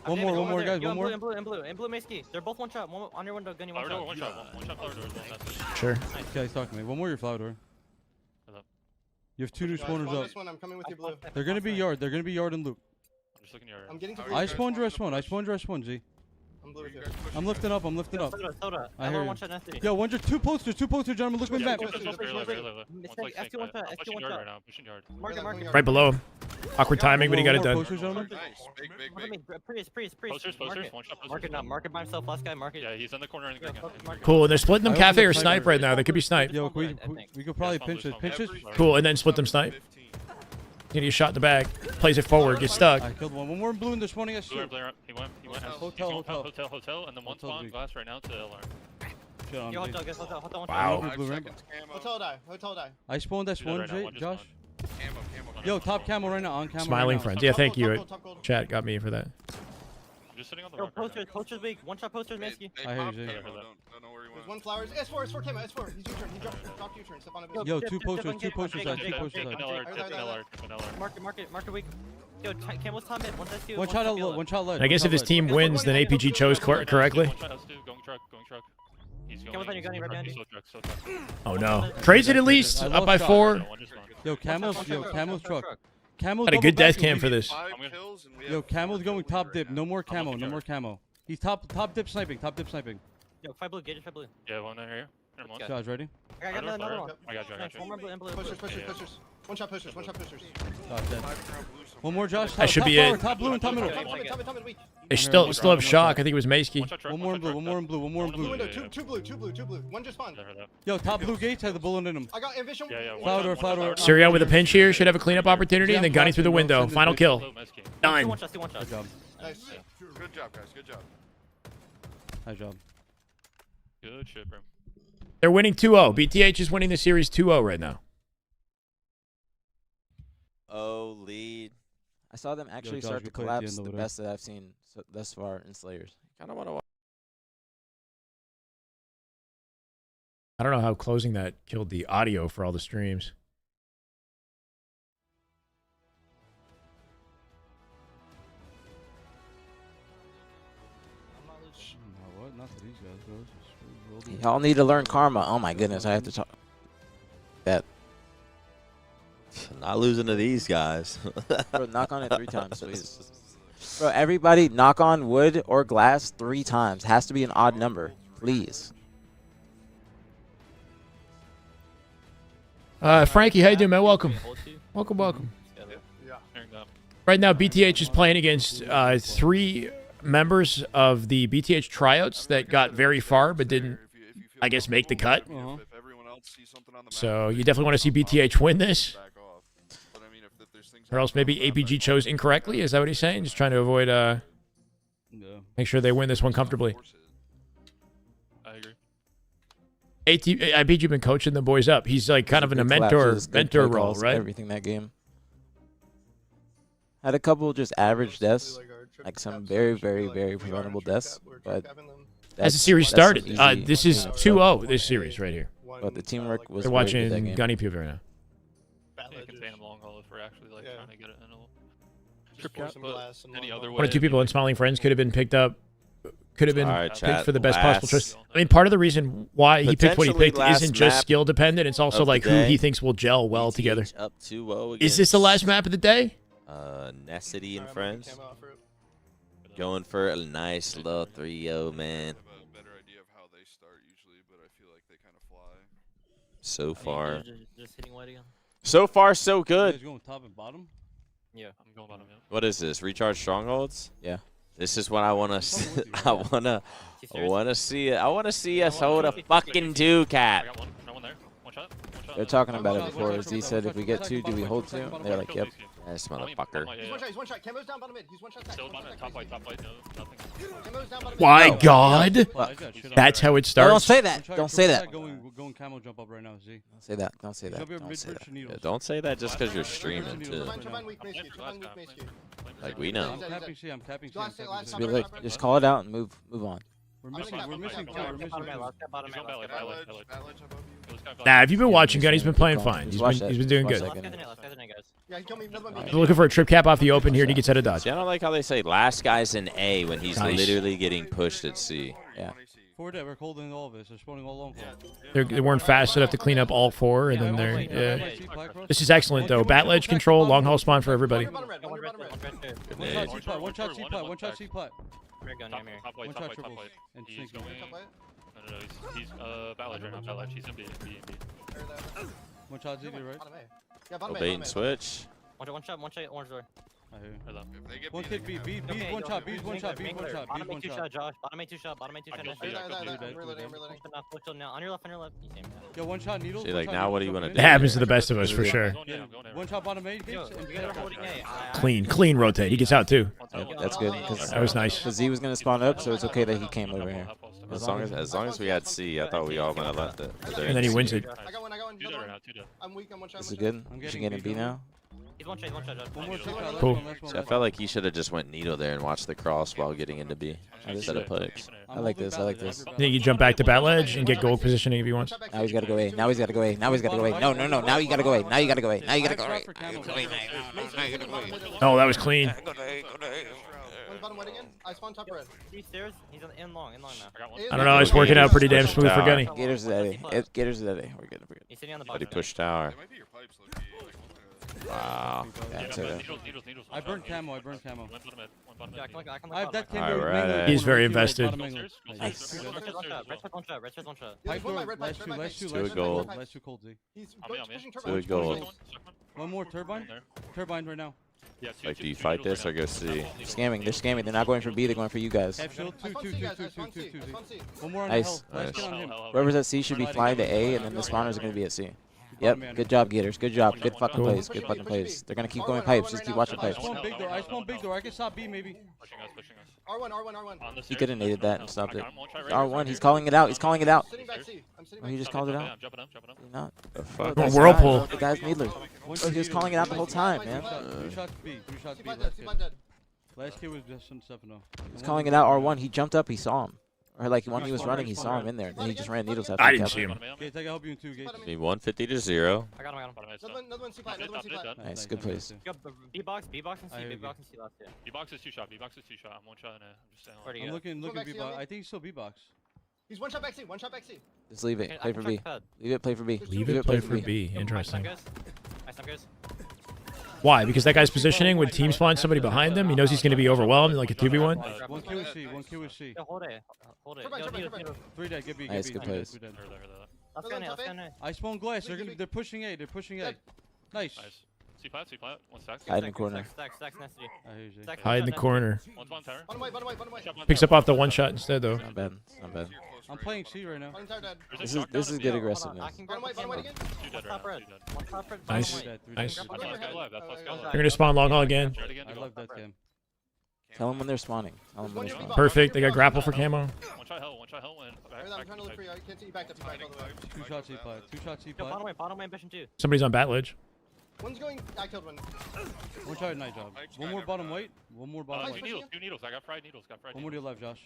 [SPEAKER 14] One more, guys. One more.
[SPEAKER 13] In blue, Maskey. They're both one shot. One on your window, Gunny. One shot.
[SPEAKER 11] One shot flower door.
[SPEAKER 1] Sure.
[SPEAKER 14] Guys, talk to me. One more, your flower door. You have 2 new spawners up.
[SPEAKER 10] I'm coming with you, blue.
[SPEAKER 14] They're gonna be yard. And loop.
[SPEAKER 11] I'm just looking yard.
[SPEAKER 10] I'm getting to
[SPEAKER 14] I spawned your S1. Z.
[SPEAKER 10] I'm blue with you.
[SPEAKER 14] I'm lifting up.
[SPEAKER 13] Soda.
[SPEAKER 14] I hear
[SPEAKER 13] one shot nasty.
[SPEAKER 14] Yo, 2 posters, gentlemen. Look me back.
[SPEAKER 1] Right below him. Awkward timing, but he got it done.
[SPEAKER 14] Posters, gentlemen.
[SPEAKER 13] Priest.
[SPEAKER 11] Posters. One shot posters.
[SPEAKER 13] Market by himself. Last guy, market.
[SPEAKER 11] Yeah, he's in the corner in the green.
[SPEAKER 1] Cool, and they're splitting them cafe or snipe right now. They could be snipe.
[SPEAKER 14] Yo, we could probably pinch this.
[SPEAKER 1] Cool, and then split them snipe. Get a shot in the back. Plays it forward. Gets stuck.
[SPEAKER 14] I killed one. One more in blue and they're spawning us.
[SPEAKER 11] He went, hotel, and then one spawn glass right now to LR.
[SPEAKER 1] Wow.
[SPEAKER 10] Hotel die.
[SPEAKER 14] I spawned S1, Josh. Yo, top camo right now, on camera.
[SPEAKER 1] Smiling friends. Yeah, thank you. Chat got me for that.
[SPEAKER 11] I'm just sitting on the
[SPEAKER 13] posters weak. One shot posters, Maskey.
[SPEAKER 14] I hear you, Jay.
[SPEAKER 10] There's one flowers. S4 camo. S4. He's U-turn. He dropped U-turn. Step on a
[SPEAKER 14] Yo, two posters.
[SPEAKER 13] Market weak. Yo, camo's top mid.
[SPEAKER 14] One shot led.
[SPEAKER 1] I guess if his team wins, then APG chose correctly.
[SPEAKER 11] Going truck. He's
[SPEAKER 13] going.
[SPEAKER 1] Oh no. Trades it at least. Up by 4.
[SPEAKER 14] Yo, camo's truck. Camo's
[SPEAKER 1] had a good death cam for this.
[SPEAKER 14] Yo, camo's going top dip. No more camo. He's top dip sniping.
[SPEAKER 13] Yo, 5 blue, gauge 5 blue.
[SPEAKER 11] Yeah, one there here.
[SPEAKER 14] Josh, ready?
[SPEAKER 13] I got another one.
[SPEAKER 11] I got you.
[SPEAKER 13] One more blue and blue.
[SPEAKER 10] Posters. One shot posters.
[SPEAKER 14] Josh, dead. One more, Josh.
[SPEAKER 1] That should be it.
[SPEAKER 14] Top blue and top middle.
[SPEAKER 1] They still have shock. I think it was Maskey.
[SPEAKER 14] One more in blue.
[SPEAKER 10] Two blue. One just spawned.
[SPEAKER 14] Yo, top blue gates has the bullet in him.
[SPEAKER 10] I got ambition.
[SPEAKER 14] Flower door.
[SPEAKER 1] Syria with a pinch here. Should have a cleanup opportunity, and then Gunny through the window. Final kill. Done.
[SPEAKER 13] One shot.
[SPEAKER 10] Nice.
[SPEAKER 12] Good job, guys. Good job.
[SPEAKER 14] Nice job.
[SPEAKER 11] Good shit, bro.
[SPEAKER 1] They're winning 2-0. BTH is winning the series 2-0 right now.
[SPEAKER 9] Oh, lead.
[SPEAKER 6] I saw them actually start to collapse the best that I've seen thus far in Slayers.
[SPEAKER 9] Kind of want to watch.
[SPEAKER 1] I don't know how closing that killed the audio for all the streams.
[SPEAKER 6] Y'all need to learn karma. Oh my goodness, I have to talk. That.
[SPEAKER 9] Not losing to these guys.
[SPEAKER 6] Bro, knock on it 3 times, please. Bro, everybody knock on wood or glass 3 times. Has to be an odd number, please.
[SPEAKER 1] Frankie, how you doing, man? Welcome. Welcome, welcome. Right now, BTH is playing against 3 members of the BTH tryouts that got very far but didn't, I guess, make the cut. So you definitely want to see BTH win this. Or else maybe APG chose incorrectly. Is that what he's saying? Just trying to avoid, make sure they win this one comfortably.
[SPEAKER 11] I agree.
[SPEAKER 1] IPG been coaching the boys up. He's like kind of in a mentor role, right?
[SPEAKER 6] Everything that game. Had a couple just average deaths, like some very, very, very preventable deaths. But
[SPEAKER 1] as the series started, this is 2-0. This series right here.
[SPEAKER 6] But the teamwork was.
[SPEAKER 1] They're watching Gunny Pew right now. One or 2 people in Smiling Friends could have been picked up. Could have been picked for the best possible choice. I mean, part of the reason why he picked what he picked isn't just skill dependent. It's also like who he thinks will gel well together.
[SPEAKER 9] Up 2-0
[SPEAKER 1] Is this the last map of the day?
[SPEAKER 9] Nessity and friends. Going for a nice little 3-0, man. So far. So far, so good.
[SPEAKER 14] Going top and bottom?
[SPEAKER 11] Yeah, I'm going bottom. Yeah.
[SPEAKER 9] What is this? Recharge strongholds?
[SPEAKER 6] Yeah.
[SPEAKER 9] This is what I want to. I want to see it. I want to see us hold a fucking 2 cat.
[SPEAKER 6] They're talking about it before. Z said, if we get 2, do we hold 2? And they're like, yep.
[SPEAKER 9] This motherfucker.
[SPEAKER 10] He's one shot. Camo's down bottom mid. He's one shot.
[SPEAKER 11] Top right, no, nothing.
[SPEAKER 1] My God. That's how it starts.
[SPEAKER 6] Don't say that. Don't say that.
[SPEAKER 14] Going camo jump up right now, Z.
[SPEAKER 6] Don't say that. Don't say that.
[SPEAKER 9] Don't say that. Yeah, don't say that just because you're streaming, too. Like, we know.
[SPEAKER 14] I'm capping C. I'm capping C.
[SPEAKER 6] Be like, just call it out and move on.
[SPEAKER 14] We're missing 2.
[SPEAKER 1] Nah, if you've been watching Gunny, he's been playing fine. He's been doing good. We're looking for a trip cap off the open here, and he gets out of dodge.
[SPEAKER 9] See, I don't like how they say last guy's in A when he's literally getting pushed at C.
[SPEAKER 6] Yeah.
[SPEAKER 14] Forward that, we're holding all of this. They're spawning all along.
[SPEAKER 1] They weren't fast enough to clean up all 4, and then they're. Yeah. This is excellent, though. Bat ledge control, long haul spawn for everybody.
[SPEAKER 14] One shot C pot. One shot C pot. One shot triples. And
[SPEAKER 11] he's going. No, he's bat ledge right now. Bat ledge. He's in B.
[SPEAKER 14] One shot Z, right?
[SPEAKER 9] Bait and switch.
[SPEAKER 13] One shot, orange door.
[SPEAKER 14] I hear you. One kid B, one shot, B's one shot, B's one shot,
[SPEAKER 13] Bottom
[SPEAKER 14] B's one
[SPEAKER 13] A 2
[SPEAKER 14] shot.
[SPEAKER 13] shot, Josh. Bottom A 2 shot, bottom A 2 shot.
[SPEAKER 10] I'm reloading.
[SPEAKER 13] On your left.
[SPEAKER 14] Yo, one shot needle.
[SPEAKER 9] See, like, now what do you want to do?
[SPEAKER 1] It happens to the best of us, for sure.
[SPEAKER 14] One shot bottom A.
[SPEAKER 1] Clean rotate. He gets out, too.
[SPEAKER 6] That's good.
[SPEAKER 1] That was nice.
[SPEAKER 6] Because Z was going to spawn up, so it's okay that he came over here.
[SPEAKER 9] As long as we had C, I thought we all would have left it.
[SPEAKER 1] And then he wins it.
[SPEAKER 10] I got one. I'm weak. I'm one shot.
[SPEAKER 6] Is it good? We should get in B now?
[SPEAKER 13] He's one shot, Josh.
[SPEAKER 1] Cool.
[SPEAKER 9] See, I felt like he should have just went needle there and watched the cross while getting into B instead of push.
[SPEAKER 6] I like this. I like this.
[SPEAKER 1] Then you jump back to bat ledge and get gold positioning if he wants.
[SPEAKER 6] Now he's got to go A. Now he's got to go A. Now he's got to go A. No. Now you got to go A. Now you got to go A. Now you got to go A.
[SPEAKER 1] Oh, that was clean.
[SPEAKER 10] Bottom white again. I spawned top red.
[SPEAKER 13] He's stairs. He's in long now.
[SPEAKER 1] I don't know. It's working out pretty damn smooth for Gunny.
[SPEAKER 6] Gators is at A. Gators is at A. We're good.
[SPEAKER 13] He's sitting on the
[SPEAKER 9] But
[SPEAKER 13] bottom.
[SPEAKER 9] he pushed tower. Wow.
[SPEAKER 14] I burned camo.
[SPEAKER 11] I
[SPEAKER 14] have that
[SPEAKER 9] Alright.
[SPEAKER 1] He's very invested.
[SPEAKER 6] Nice.
[SPEAKER 14] Pipe door. Last two.
[SPEAKER 9] Two gold.
[SPEAKER 14] Last 2 cold Z.
[SPEAKER 10] He's pushing
[SPEAKER 9] Two gold.
[SPEAKER 14] One more turbine. Turbine right now.
[SPEAKER 9] Like, do you fight this or go C?
[SPEAKER 6] They're scamming. They're not going for B. They're going for you guys.
[SPEAKER 14] Half shield. Two. One more on
[SPEAKER 6] Nice.
[SPEAKER 14] the hell. Last kill on him.
[SPEAKER 6] Whoever's at C should be flying to A, and then the spawners are going to be at C. Yep. Good job, Gators. Good job. Good fucking plays. Good fucking plays. They're going to keep going pipes. Just keep watching pipes.
[SPEAKER 14] I spawn big door. I can stop B maybe.
[SPEAKER 6] He could have naded that and stopped it. R1, he's calling it out. He's calling it out. Oh, he just called it out.
[SPEAKER 11] Jumping up.
[SPEAKER 6] Did not.
[SPEAKER 1] Fuck.
[SPEAKER 6] That's
[SPEAKER 1] Whirlpool.
[SPEAKER 6] not, the guy's needler. Oh, he was calling it out the whole time, man.
[SPEAKER 14] 3 shots B. 3 shots B. Last kid was just on 7-0.
[SPEAKER 6] He's calling it out R1. He jumped up. He saw him. Or like when he was running, he saw him in there. Then he just ran needles after.
[SPEAKER 1] I didn't see him.
[SPEAKER 14] Gates, I can help you in 2 gates.
[SPEAKER 9] Need 150 to 0.
[SPEAKER 13] I got him.
[SPEAKER 10] Another one C-plat. Another one C-plat.
[SPEAKER 6] Nice, good place.
[SPEAKER 13] B-box and C. B-box and C left. Yeah.
[SPEAKER 11] B-box is 2 shot. B-box is 2 shot. I'm 1 shot in it. I'm just saying.
[SPEAKER 14] I'm looking B-box. I think he's still B-box.
[SPEAKER 10] He's 1 shot back C. 1 shot back C.
[SPEAKER 6] Just leave it. Play for B. Leave it. Play for B.
[SPEAKER 1] Leave it. Play for B. Interesting.
[SPEAKER 13] Nice, guys.
[SPEAKER 1] Why? Because that guy's positioning. When teams find somebody behind them, he knows he's going to be overwhelmed like a 2v1.
[SPEAKER 14] 1 kill with C. 1 kill with C.
[SPEAKER 13] Yo, hold it.
[SPEAKER 14] 3 dead. Get B.
[SPEAKER 6] Nice, good place.
[SPEAKER 13] Let's go now.
[SPEAKER 14] I spawn glass. They're pushing A. They're pushing A. Nice.
[SPEAKER 11] C-plat. 1 stack.
[SPEAKER 6] Hide in the corner.
[SPEAKER 13] Stacks, Nesty.
[SPEAKER 1] Hide in the corner.
[SPEAKER 11] One's one tower.
[SPEAKER 10] Bottom way.
[SPEAKER 1] Picks up off the 1 shot instead though.
[SPEAKER 6] Not bad. Not bad.
[SPEAKER 14] I'm playing C right now.
[SPEAKER 6] This is good aggressiveness.
[SPEAKER 10] Bottom way again.
[SPEAKER 1] Nice. Nice.
[SPEAKER 11] That's
[SPEAKER 1] They're going to spawn long haul again.
[SPEAKER 14] I love that cam.
[SPEAKER 6] Tell them when they're spawning. Tell them when they're spawning.
[SPEAKER 1] Perfect. They got grapple for camo.
[SPEAKER 11] 1 shot hell. 1 shot hell.
[SPEAKER 10] I'm trying to look for you. I can't see you backed up.
[SPEAKER 14] 2 shots C-plat. 2 shots C-plat.
[SPEAKER 13] Bottom way ambition 2.
[SPEAKER 1] Somebody's on bat ledge.
[SPEAKER 10] One's going. I killed one.
[SPEAKER 14] 1 shot, nice job. 1 more bottom white. 1 more bottom white.
[SPEAKER 11] 2 needles. I got fried needles.
[SPEAKER 14] 1 more to your left, Josh.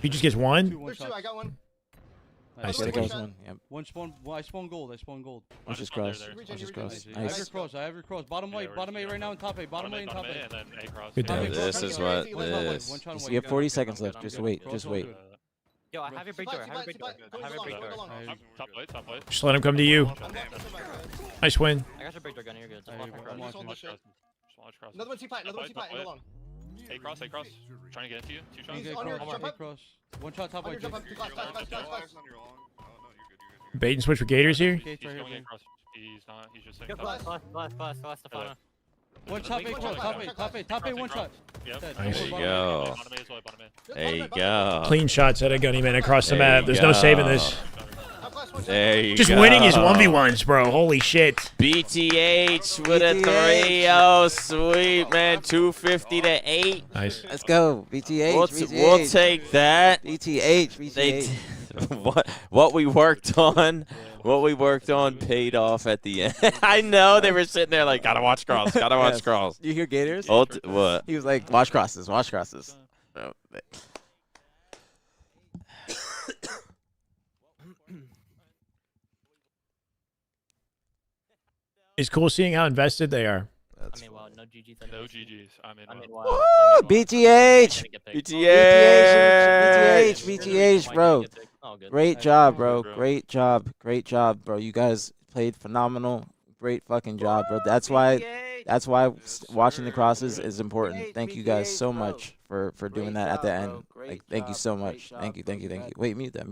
[SPEAKER 1] He just gets 1.
[SPEAKER 14] 2 1
[SPEAKER 10] There's 2. I got one.
[SPEAKER 6] Nice. There goes one. Yep.
[SPEAKER 14] 1 spawn. I spawn gold.
[SPEAKER 6] Watch his cross. Watch his cross. Nice.
[SPEAKER 14] I have your cross. Bottom white. Bottom A right now in top A. Bottom A and top A.
[SPEAKER 11] And then A cross.
[SPEAKER 1] Good damage.
[SPEAKER 9] This is what this.
[SPEAKER 6] You have 40 seconds left. Just wait. Just wait.
[SPEAKER 13] Yo, I have your big door.
[SPEAKER 11] Top late.
[SPEAKER 1] Just let him come to you. Nice win.
[SPEAKER 13] I got your big door gun. You're good.
[SPEAKER 10] Another one C-plat. Another one C-plat. Another long.
[SPEAKER 11] A cross. Trying to get into you. 2 shots.
[SPEAKER 10] He's on your jump up.
[SPEAKER 14] Cross. 1 shot top white.
[SPEAKER 1] Bait and switch for Gators here.
[SPEAKER 11] He's going across. He's not. He's just saying.
[SPEAKER 13] Glass, Stefano.
[SPEAKER 14] 1 top A cross. Top A 1 shot.
[SPEAKER 1] Nice.
[SPEAKER 9] There you go. There you go.
[SPEAKER 1] Clean shots at a gunny man across the map. There's no saving this.
[SPEAKER 9] There you
[SPEAKER 1] Just
[SPEAKER 9] go.
[SPEAKER 1] winning his 1v1s, bro. Holy shit.
[SPEAKER 9] BTH with a 3-0 sweep, man. 250 to 8.
[SPEAKER 1] Nice.
[SPEAKER 6] Let's go. BTH.
[SPEAKER 9] We'll take that.
[SPEAKER 6] BTH.
[SPEAKER 9] What we worked on paid off at the end. I know they were sitting there like, gotta watch cross. Cross.
[SPEAKER 6] You hear Gators?
[SPEAKER 9] What?
[SPEAKER 6] He was like, watch crosses. Oh,
[SPEAKER 1] It's cool seeing how invested they are.
[SPEAKER 13] I mean, wow, no GGs.
[SPEAKER 11] No GGs. I mean,
[SPEAKER 6] Woo! BTH, bro. Great job, bro. Great job, bro. You guys played phenomenal. Great fucking job, bro. That's why watching the crosses is important. Thank you guys so much for doing that at the end. Like, thank you so much. Thank you. Wait, mute that. I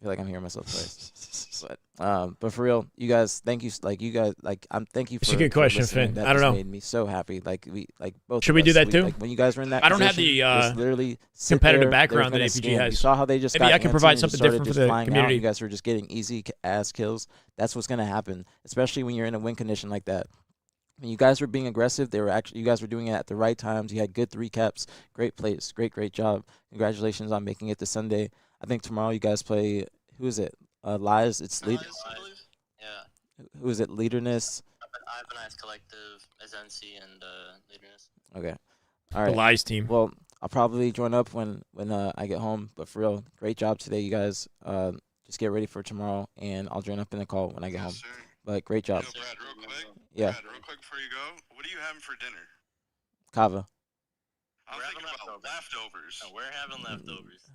[SPEAKER 6] feel like I'm hearing myself twice. But for real, you guys, thank you. Thank you for.
[SPEAKER 1] It's a good question, Finn.
[SPEAKER 6] That
[SPEAKER 1] I don't know.
[SPEAKER 6] Made me so happy. Both.
[SPEAKER 1] Should we do that too?
[SPEAKER 6] Like when you guys were in that.
[SPEAKER 1] I don't have
[SPEAKER 6] position,
[SPEAKER 1] the
[SPEAKER 6] just literally
[SPEAKER 1] competitive
[SPEAKER 6] there,
[SPEAKER 1] background that APG has.
[SPEAKER 6] You saw how they just.
[SPEAKER 1] Maybe
[SPEAKER 6] got
[SPEAKER 1] I can
[SPEAKER 6] antsy
[SPEAKER 1] provide
[SPEAKER 6] and
[SPEAKER 1] something
[SPEAKER 6] started
[SPEAKER 1] different for
[SPEAKER 6] just
[SPEAKER 1] the
[SPEAKER 6] flying out.
[SPEAKER 1] community.
[SPEAKER 6] You guys were just getting easy ass kills. That's what's gonna happen, especially when you're in a win condition like that. When you guys were being aggressive, you guys were doing it at the right times. You had good 3 caps, great plays, great job. Congratulations on making it to Sunday. I think tomorrow you guys play. Who is it? Lies. It's lead.
[SPEAKER 16] Yeah.
[SPEAKER 6] Who is it? Leaderness.
[SPEAKER 16] Ivanized Collective, SNC, and Leaderness.
[SPEAKER 6] Okay. All right.
[SPEAKER 1] The Lies team.
[SPEAKER 6] Well, I'll probably join up when I get home. But for real, great job today, you guys. Just get ready for tomorrow, and I'll join up in the call when I get home. But great job.
[SPEAKER 15] Yo, Brad, real quick.
[SPEAKER 6] Yeah.
[SPEAKER 15] Brad, real quick before you go, what are you having for dinner?
[SPEAKER 6] Kava.
[SPEAKER 15] I'm thinking about leftovers.
[SPEAKER 16] No, we're having leftovers.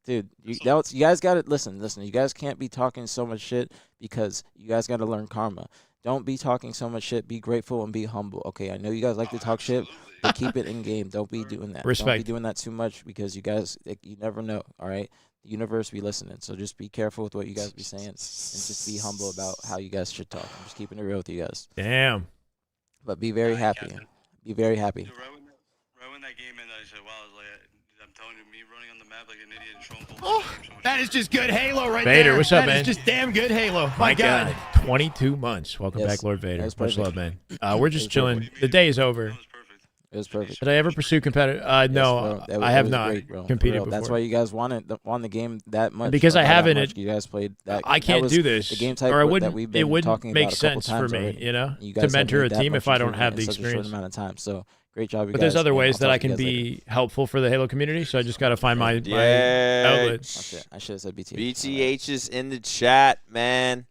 [SPEAKER 6] Dude, you guys got to listen. You guys can't be talking so much shit because you guys got to learn karma. Don't be talking so much shit. Be grateful and be humble. Okay, I know you guys like to talk shit, but keep it in game. Don't be doing that.
[SPEAKER 1] Respect.
[SPEAKER 6] Don't be doing that too much because you guys, you never know. All right, the universe be listening. So just be careful with what you guys be saying and just be humble about how you guys should talk. I'm just keeping it real with you guys.
[SPEAKER 1] Damn.
[SPEAKER 6] But be very happy. Be very happy.
[SPEAKER 15] Right when that game ended, I said, wow, I'm telling you, me running on the map like an idiot and showing full
[SPEAKER 1] That is just good Halo right there. Vader, what's up, man? That is just damn good Halo. My God. 22 months. Welcome back, Lord Vader. Much love, man. We're just chilling. The day is over.
[SPEAKER 6] It was perfect.
[SPEAKER 1] Did I ever pursue competitive? No,
[SPEAKER 6] Yes,
[SPEAKER 1] I have
[SPEAKER 6] was
[SPEAKER 1] not
[SPEAKER 6] great, bro. For
[SPEAKER 1] competed
[SPEAKER 6] real.
[SPEAKER 1] before.
[SPEAKER 6] That's why you guys won the game that much.
[SPEAKER 1] Because I haven't.
[SPEAKER 6] You guys played that.
[SPEAKER 1] I can't
[SPEAKER 6] was
[SPEAKER 1] do this.
[SPEAKER 6] The game type
[SPEAKER 1] or I
[SPEAKER 6] that
[SPEAKER 1] wouldn't.
[SPEAKER 6] we've been
[SPEAKER 1] It wouldn't
[SPEAKER 6] talking
[SPEAKER 1] make
[SPEAKER 6] about a couple
[SPEAKER 1] sense for
[SPEAKER 6] times
[SPEAKER 1] me,
[SPEAKER 6] already.
[SPEAKER 1] you know,
[SPEAKER 6] You
[SPEAKER 1] to
[SPEAKER 6] guys have
[SPEAKER 1] mentor
[SPEAKER 6] made
[SPEAKER 1] a
[SPEAKER 6] that
[SPEAKER 1] team
[SPEAKER 6] much
[SPEAKER 1] if I don't
[SPEAKER 6] improvement
[SPEAKER 1] have
[SPEAKER 6] in
[SPEAKER 1] the
[SPEAKER 6] such a short
[SPEAKER 1] experience.
[SPEAKER 6] amount of time. So great job, you
[SPEAKER 1] But
[SPEAKER 6] guys.
[SPEAKER 1] there's other
[SPEAKER 6] and
[SPEAKER 1] ways
[SPEAKER 6] I'll
[SPEAKER 1] that
[SPEAKER 6] talk
[SPEAKER 1] I
[SPEAKER 6] to you
[SPEAKER 1] can
[SPEAKER 6] guys later.
[SPEAKER 1] be helpful for the Halo community. So I just got to find my outlet.
[SPEAKER 6] Oh, shit. I should have said BT.
[SPEAKER 9] BTH is in the chat, man.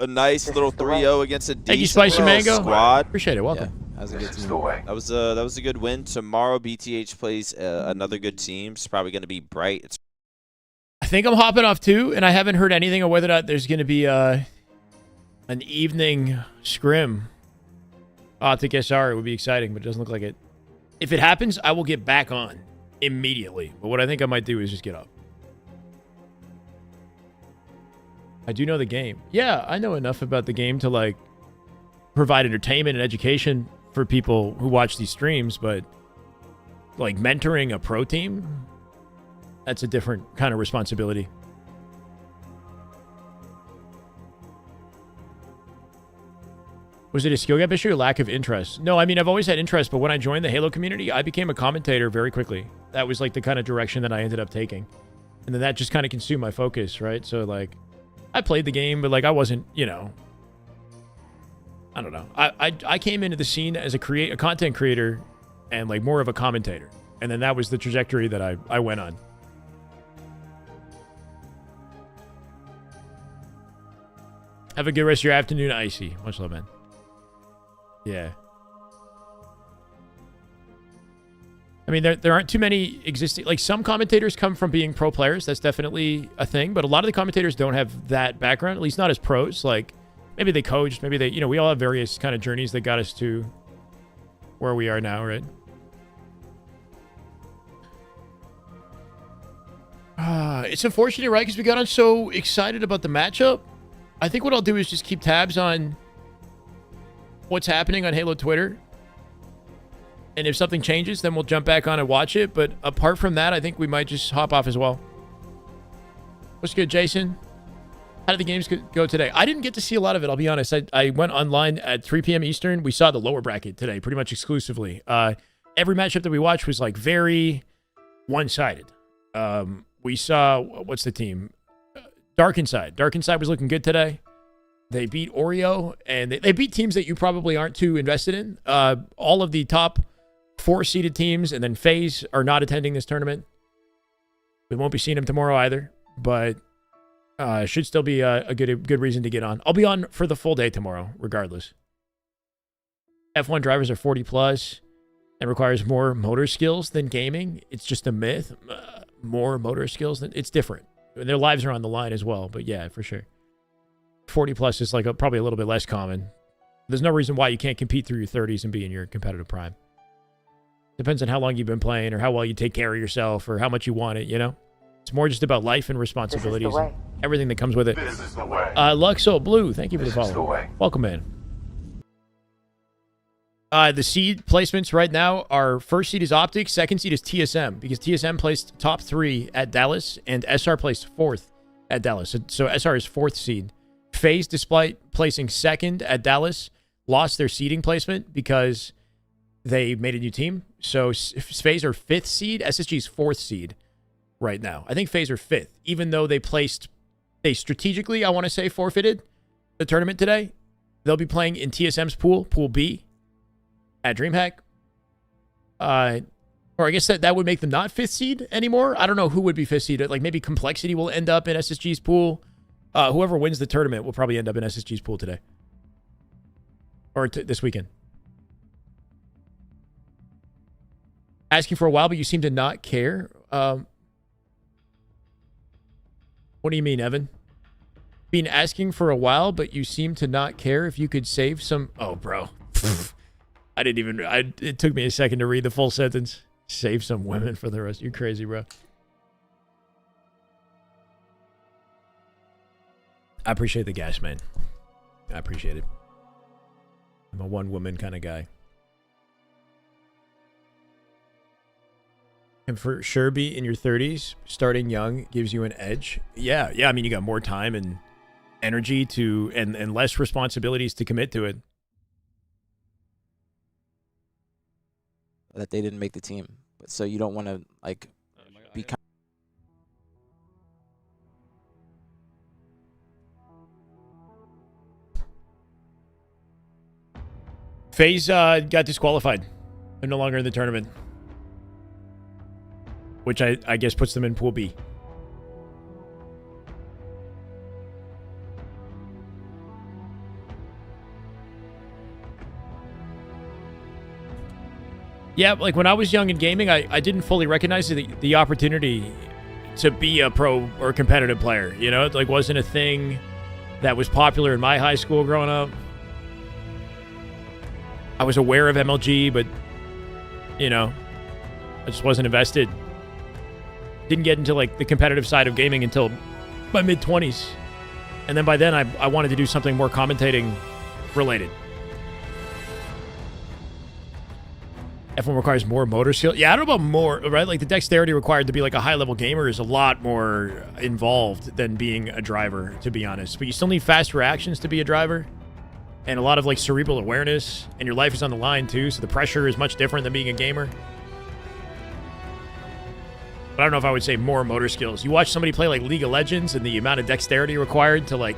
[SPEAKER 9] A nice little 3-0 against a
[SPEAKER 1] Thank you,
[SPEAKER 9] decent
[SPEAKER 1] Spicy
[SPEAKER 9] little
[SPEAKER 1] Mango.
[SPEAKER 9] squad.
[SPEAKER 1] Appreciate it. Welcome.
[SPEAKER 6] That was a good team.
[SPEAKER 9] That was a good win. Tomorrow, BTH plays another good team. It's probably going to be bright.
[SPEAKER 1] I think I'm hopping off too, and I haven't heard anything on whether or not there's going to be an evening scrim. OPTIC SR, it would be exciting, but it doesn't look like it. If it happens, I will get back on immediately. But what I think I might do is just get up. I do know the game. Yeah, I know enough about the game to like provide entertainment and education for people who watch these streams, but like mentoring a pro team, that's a different kind of responsibility. Was it a skill gap issue or lack of interest? No, I mean, I've always had interest, but when I joined the Halo community, I became a commentator very quickly. That was like the kind of direction that I ended up taking. And then that just kind of consumed my focus, right? So like, I played the game, but like I wasn't, you know, I don't know. I came into the scene as a content creator and like more of a commentator. And then that was the trajectory that I went on. Have a good rest of your afternoon, Icy. Much love, man. Yeah. I mean, there aren't too many existing... Like, some commentators come from being pro players. That's definitely a thing. But a lot of the commentators don't have that background, at least not as pros. Like, maybe they coached. Maybe they... You know, we all have various kind of journeys that got us to where we are now, right? It's unfortunate, right? Because we got on so excited about the matchup. I think what I'll do is just keep tabs on what's happening on Halo Twitter. And if something changes, then we'll jump back on and watch it. But apart from that, I think we might just hop off as well. What's good, Jason? How did the games go today? I didn't get to see a lot of it, I'll be honest. I went online at 3 p.m. Eastern. We saw the lower bracket today, pretty much exclusively. Every matchup that we watched was like very one-sided. We saw, what's the team? Dark Inside. Dark Inside was looking good today. They beat Oreo, and they beat teams that you probably aren't too invested in. All of the top 4-seeded teams, and then FaZe are not attending this tournament. We won't be seeing them tomorrow either, but should still be a good reason to get on. I'll be on for the full day tomorrow, regardless. F1 drivers are 40 plus and requires more motor skills than gaming. It's just a myth. More motor skills than it's different. Their lives are on the line as well, but yeah, for sure. 40 plus is like probably a little bit less common. There's no reason why you can't compete through your 30s and be in your competitive prime. Depends on how long you've been playing or how well you take care of yourself or how much you want it, you know? It's more just about life and responsibilities and everything that comes with it. Luxo Blue, thank you for the follow. Welcome in. The seed placements right now are first seed is OPTIC, second seed is TSM because TSM placed top 3 at Dallas and SR placed 4th at Dallas. So SR is 4th seed. FaZe, despite placing 2nd at Dallas, lost their seeding placement because they made a new team. So FaZe are 5th seed. SSG is 4th seed right now. I think FaZe are 5th, even though they strategically, I want to say, forfeited the tournament today. They'll be playing in TSM's pool, Pool B, at DreamHack. Or I guess that would make them not 5th seed anymore. I don't know who would be 5th seed. Like maybe Complexity will end up in SSG's pool. Whoever wins the tournament will probably end up in SSG's pool today. Or this weekend. Asking for a while, but you seem to not care. What do you mean, Evan? Been asking for a while, but you seem to not care if you could save some... Oh, bro. I didn't even... It took me a second to read the full sentence. Save some women for the rest. You're crazy, bro. I appreciate the gas, man. I appreciate it. I'm a one-woman kind of guy. And for sure, be in your 30s, starting young gives you an edge. Yeah. I mean, you got more time and energy to and less responsibilities to commit to it.
[SPEAKER 6] that they didn't make the team. But so you don't want to like be.
[SPEAKER 1] FaZe got disqualified. They're no longer in the tournament, which I guess puts them in Pool B. Yeah, like when I was young in gaming, I didn't fully recognize the opportunity to be a pro or competitive player. You know, it like wasn't a thing that was popular in my high school growing up. I was aware of MLG, but, you know, I just wasn't invested. Didn't get into, like, the competitive side of gaming until my mid-20s. And then by then, I wanted to do something more commentating related. F1 requires more motor skill. Yeah, I don't know about more, right? Like, the dexterity required to be, like, a high-level gamer is a lot more involved than being a driver, to be honest. But you still need fast reactions to be a driver. And a lot of, like, cerebral awareness. And your life is on the line, too, so the pressure is much different than being a gamer. But I don't know if I would say more motor skills. You watch somebody play, like, League of Legends and the amount of dexterity required to, like,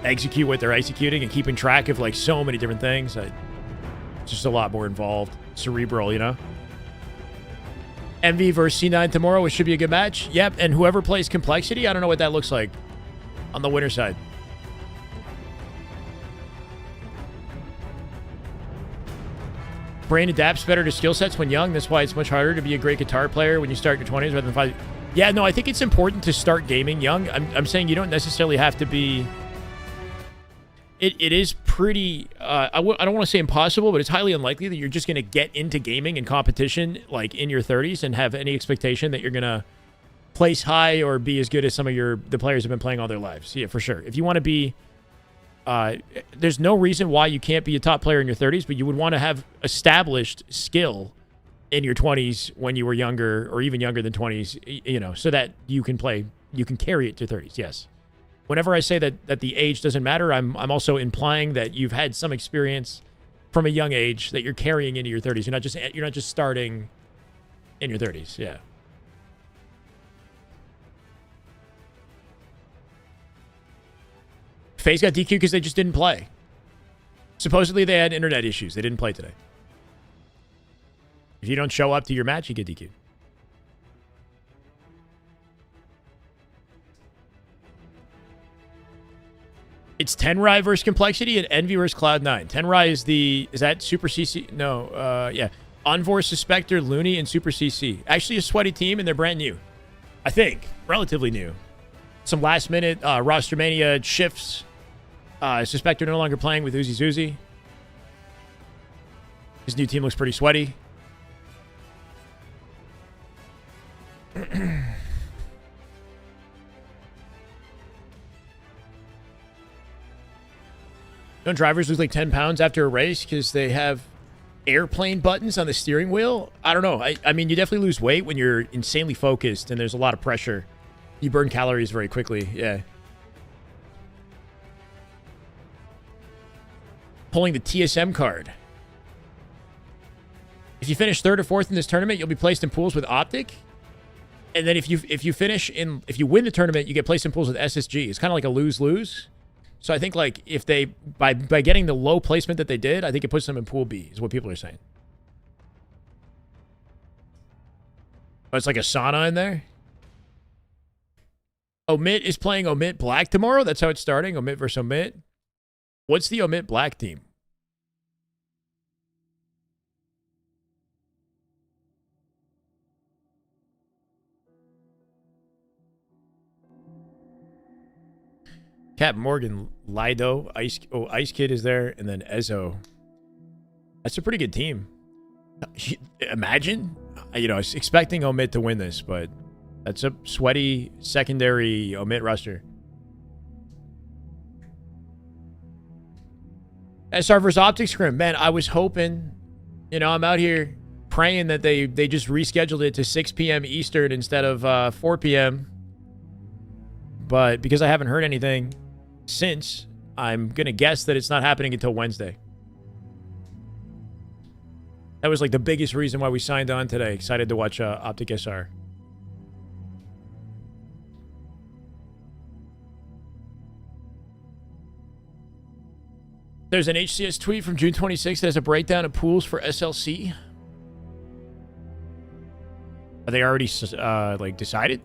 [SPEAKER 1] execute what they're executing and keeping track of, like, so many different things. It's just a lot more involved. Cerebral, you know? MV versus C9 tomorrow, which should be a good match. Yep, and whoever plays Complexity, I don't know what that looks like on the winner side. Brain adapts better to skill sets when young. That's why it's much harder to be a great guitar player when you start in your 20s rather than 5. Yeah, no, I think it's important to start gaming young. I'm saying you don't necessarily have to be... It is pretty... I don't want to say impossible, but it's highly unlikely that you're just going to get into gaming and competition like in your 30s and have any expectation that you're going to place high or be as good as some of the players have been playing all their lives. Yeah, for sure. If you want to be... there's no reason why you can't be a top player in your 30s, but you would want to have established skill in your 20s when you were younger or even younger than 20s, you know, so that you can carry it to 30s. Yes. Whenever I say that the age doesn't matter, I'm also implying that you've had some experience from a young age that you're carrying into your 30s. You're not just starting in your 30s. Yeah. FaZe got DQ because they just didn't play. Supposedly they had internet issues. They didn't play today. If you don't show up to your match, you get DQ'd. It's Tenrai versus Complexity and Envy versus Cloud9. Tenrai is that Super CC? No, yeah. Envor, Suspector, Looney, and Super CC. Actually a sweaty team, and they're brand new. I think. Relatively new. Some last-minute roster mania shifts. Suspector no longer playing with Uzi Zuzi. His new team looks pretty sweaty. Don't drivers lose like 10 pounds after a race because they have airplane buttons on the steering wheel? I don't know. I mean, you definitely lose weight when you're insanely focused and there's a lot of pressure. You burn calories very quickly. Yeah. Pulling the TSM card. If you finish 3rd or 4th in this tournament, you'll be placed in pools with OPTIC. And then if you win the tournament, you get placed in pools with SSG. It's kind of like a lose-lose. So I think like if they by getting the low placement that they did, I think it puts them in pool B, is what people are saying. Oh, it's like a sauna in there. Omit is playing Omit Black tomorrow. That's how it's starting. Omit versus Omit. What's the Omit Black team? Cap Morgan, Lido, Ice Kid is there, and then Ezzo. That's a pretty good team. Imagine, you know, I was expecting Omit to win this, but that's a sweaty secondary Omit roster. SR versus OPTIC Scrim. Man, I was hoping, you know, I'm out here praying that they just rescheduled it to 6 p.m. Eastern instead of 4 p.m. But because I haven't heard anything since, I'm going to guess that it's not happening until Wednesday. That was like the biggest reason why we signed on today. Excited to watch OPTIC SR. There's an HCS tweet from June 26th that has a breakdown of pools for SLC. Are they already like decided?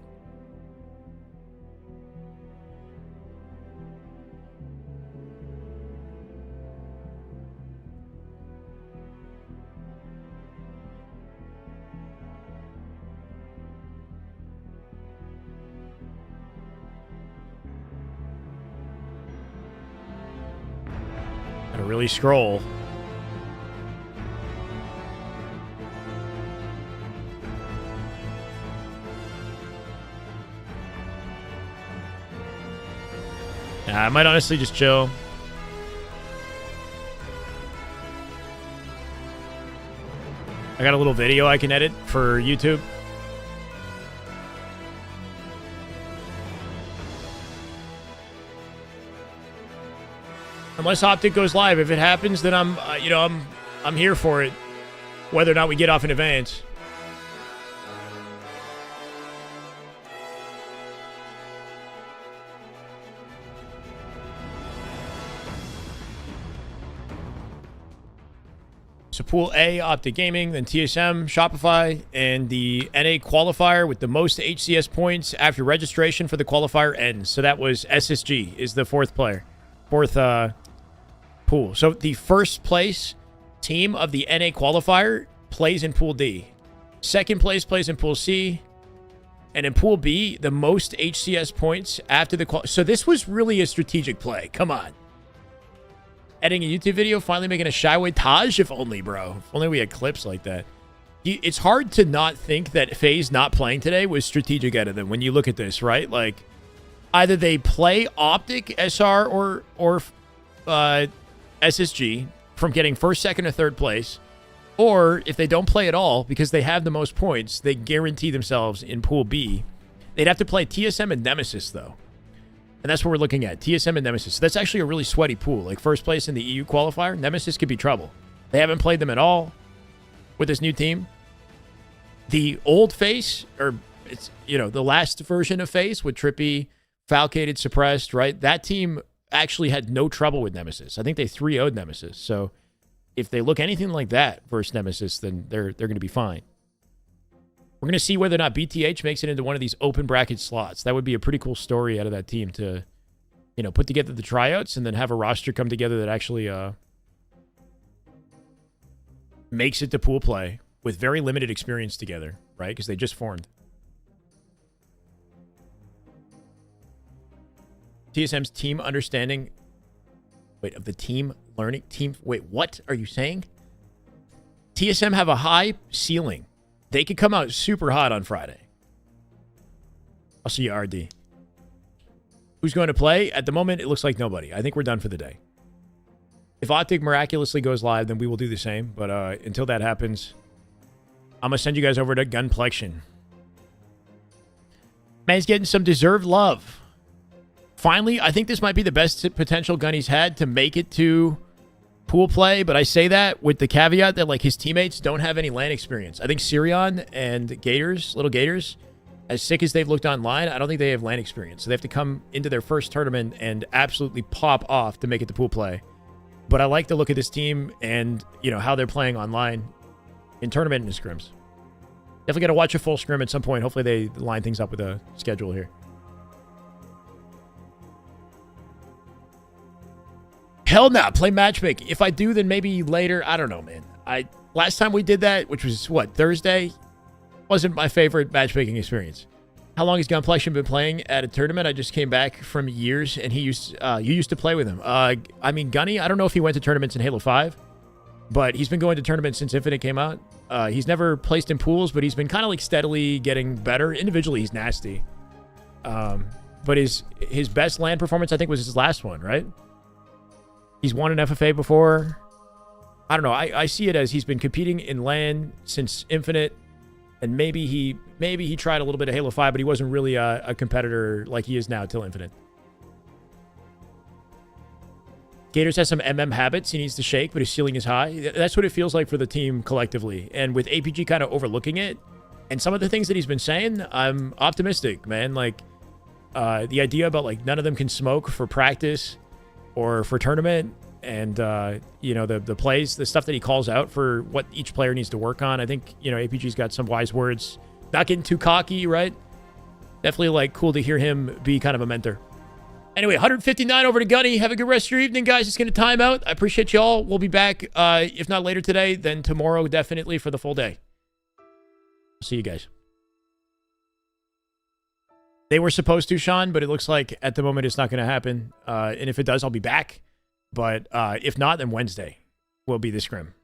[SPEAKER 1] Gotta really scroll. I might honestly just chill. I got a little video I can edit for YouTube. Unless OPTIC goes live. If it happens, then I'm here for it. Whether or not we get off in advance. So Pool A, OPTIC Gaming, then TSM, Shopify, and the NA qualifier with the most HCS points after registration for the qualifier ends. So that was SSG is the fourth player. Fourth pool. So the first place team of the NA qualifier plays in Pool D. Second place plays in Pool C. And in Pool B, the most HCS points after the so this was really a strategic play. Come on. Editing a YouTube video, finally making a Shyway Taj? If only, bro. If only we had clips like that. It's hard to not think that FaZe not playing today was strategic out of them when you look at this, right? Like, either they play OPTIC, SR, or SSG from getting first, second, or third place, or if they don't play at all because they have the most points, they guarantee themselves in Pool B. They'd have to play TSM and Nemesis, though. And that's what we're looking at, TSM and Nemesis. So that's actually a really sweaty pool. Like, first place in the EU qualifier, Nemesis could be trouble. They haven't played them at all with this new team. The old FaZe, or it's, the last version of FaZe with Trippy, Falcated, Suppressed, right? That team actually had no trouble with Nemesis. I think they 3-0'd Nemesis. So if they look anything like that versus Nemesis, then they're going to be fine. We're going to see whether or not BTH makes it into one of these open bracket slots. That would be a pretty cool story out of that team to, put together the tryouts and then have a roster come together that actually makes it to pool play with very limited experience together, right? Because they just formed. TSM's team understanding... Wait, of the team learning... Wait, what are you saying? TSM have a high ceiling. They could come out super hot on Friday. I'll see you, RD. Who's going to play? At the moment, it looks like nobody. I think we're done for the day. If OPTIC miraculously goes live, then we will do the same. But until that happens, I'm going to send you guys over to Gunplexion. Man's getting some deserved love. Finally, I think this might be the best potential gun he's had to make it to pool play, but I say that with the caveat that like his teammates don't have any LAN experience. I think Sirion and Gators, little Gators, as sick as they've looked online, I don't think they have LAN experience. So they have to come into their first tournament and absolutely pop off to make it to pool play. But I like the look of this team and, how they're playing online in tournament and in scrims. Definitely got to watch a full scrim at some point. Hopefully they line things up with a schedule here. Hell no, play matchmaking. If I do, then maybe later. I don't know, man. Last time we did that, which was, Thursday? Wasn't my favorite matchmaking experience. How long has Gunplexion been playing at a tournament? I just came back from years, and you used to play with him. Gunny, I don't know if he went to tournaments in Halo 5, but he's been going to tournaments since Infinite came out. He's never placed in pools, but he's been kind of like steadily getting better. Individually, he's nasty. But his best LAN performance, I think, was his last one, right? He's won an FFA before. I don't know. I see it as he's been competing in LAN since Infinite, and maybe he tried a little bit of Halo 5, but he wasn't really a competitor like he is now till Infinite. Gators has some MM habits he needs to shake, but his ceiling is high. That's what it feels like for the team collectively. And with APG kind of overlooking it, and some of the things that he's been saying, I'm optimistic, man. Like, the idea about, like, none of them can smoke for practice or for tournament, and, you know, the plays, the stuff that he calls out for what each player needs to work on. I think, you know, APG's got some wise words. Not getting too cocky, right? Definitely, like, cool to hear him be kind of a mentor. Anyway, 159 over to Gunny. Have a good rest of your evening, guys. It's going to time out. I appreciate y'all. We'll be back, if not later today, then tomorrow, definitely, for the full day. See you guys. They were supposed to, Sean, but it looks like at the moment it's not going to happen. And if it does, I'll be back. But if not, then Wednesday will be the scrim.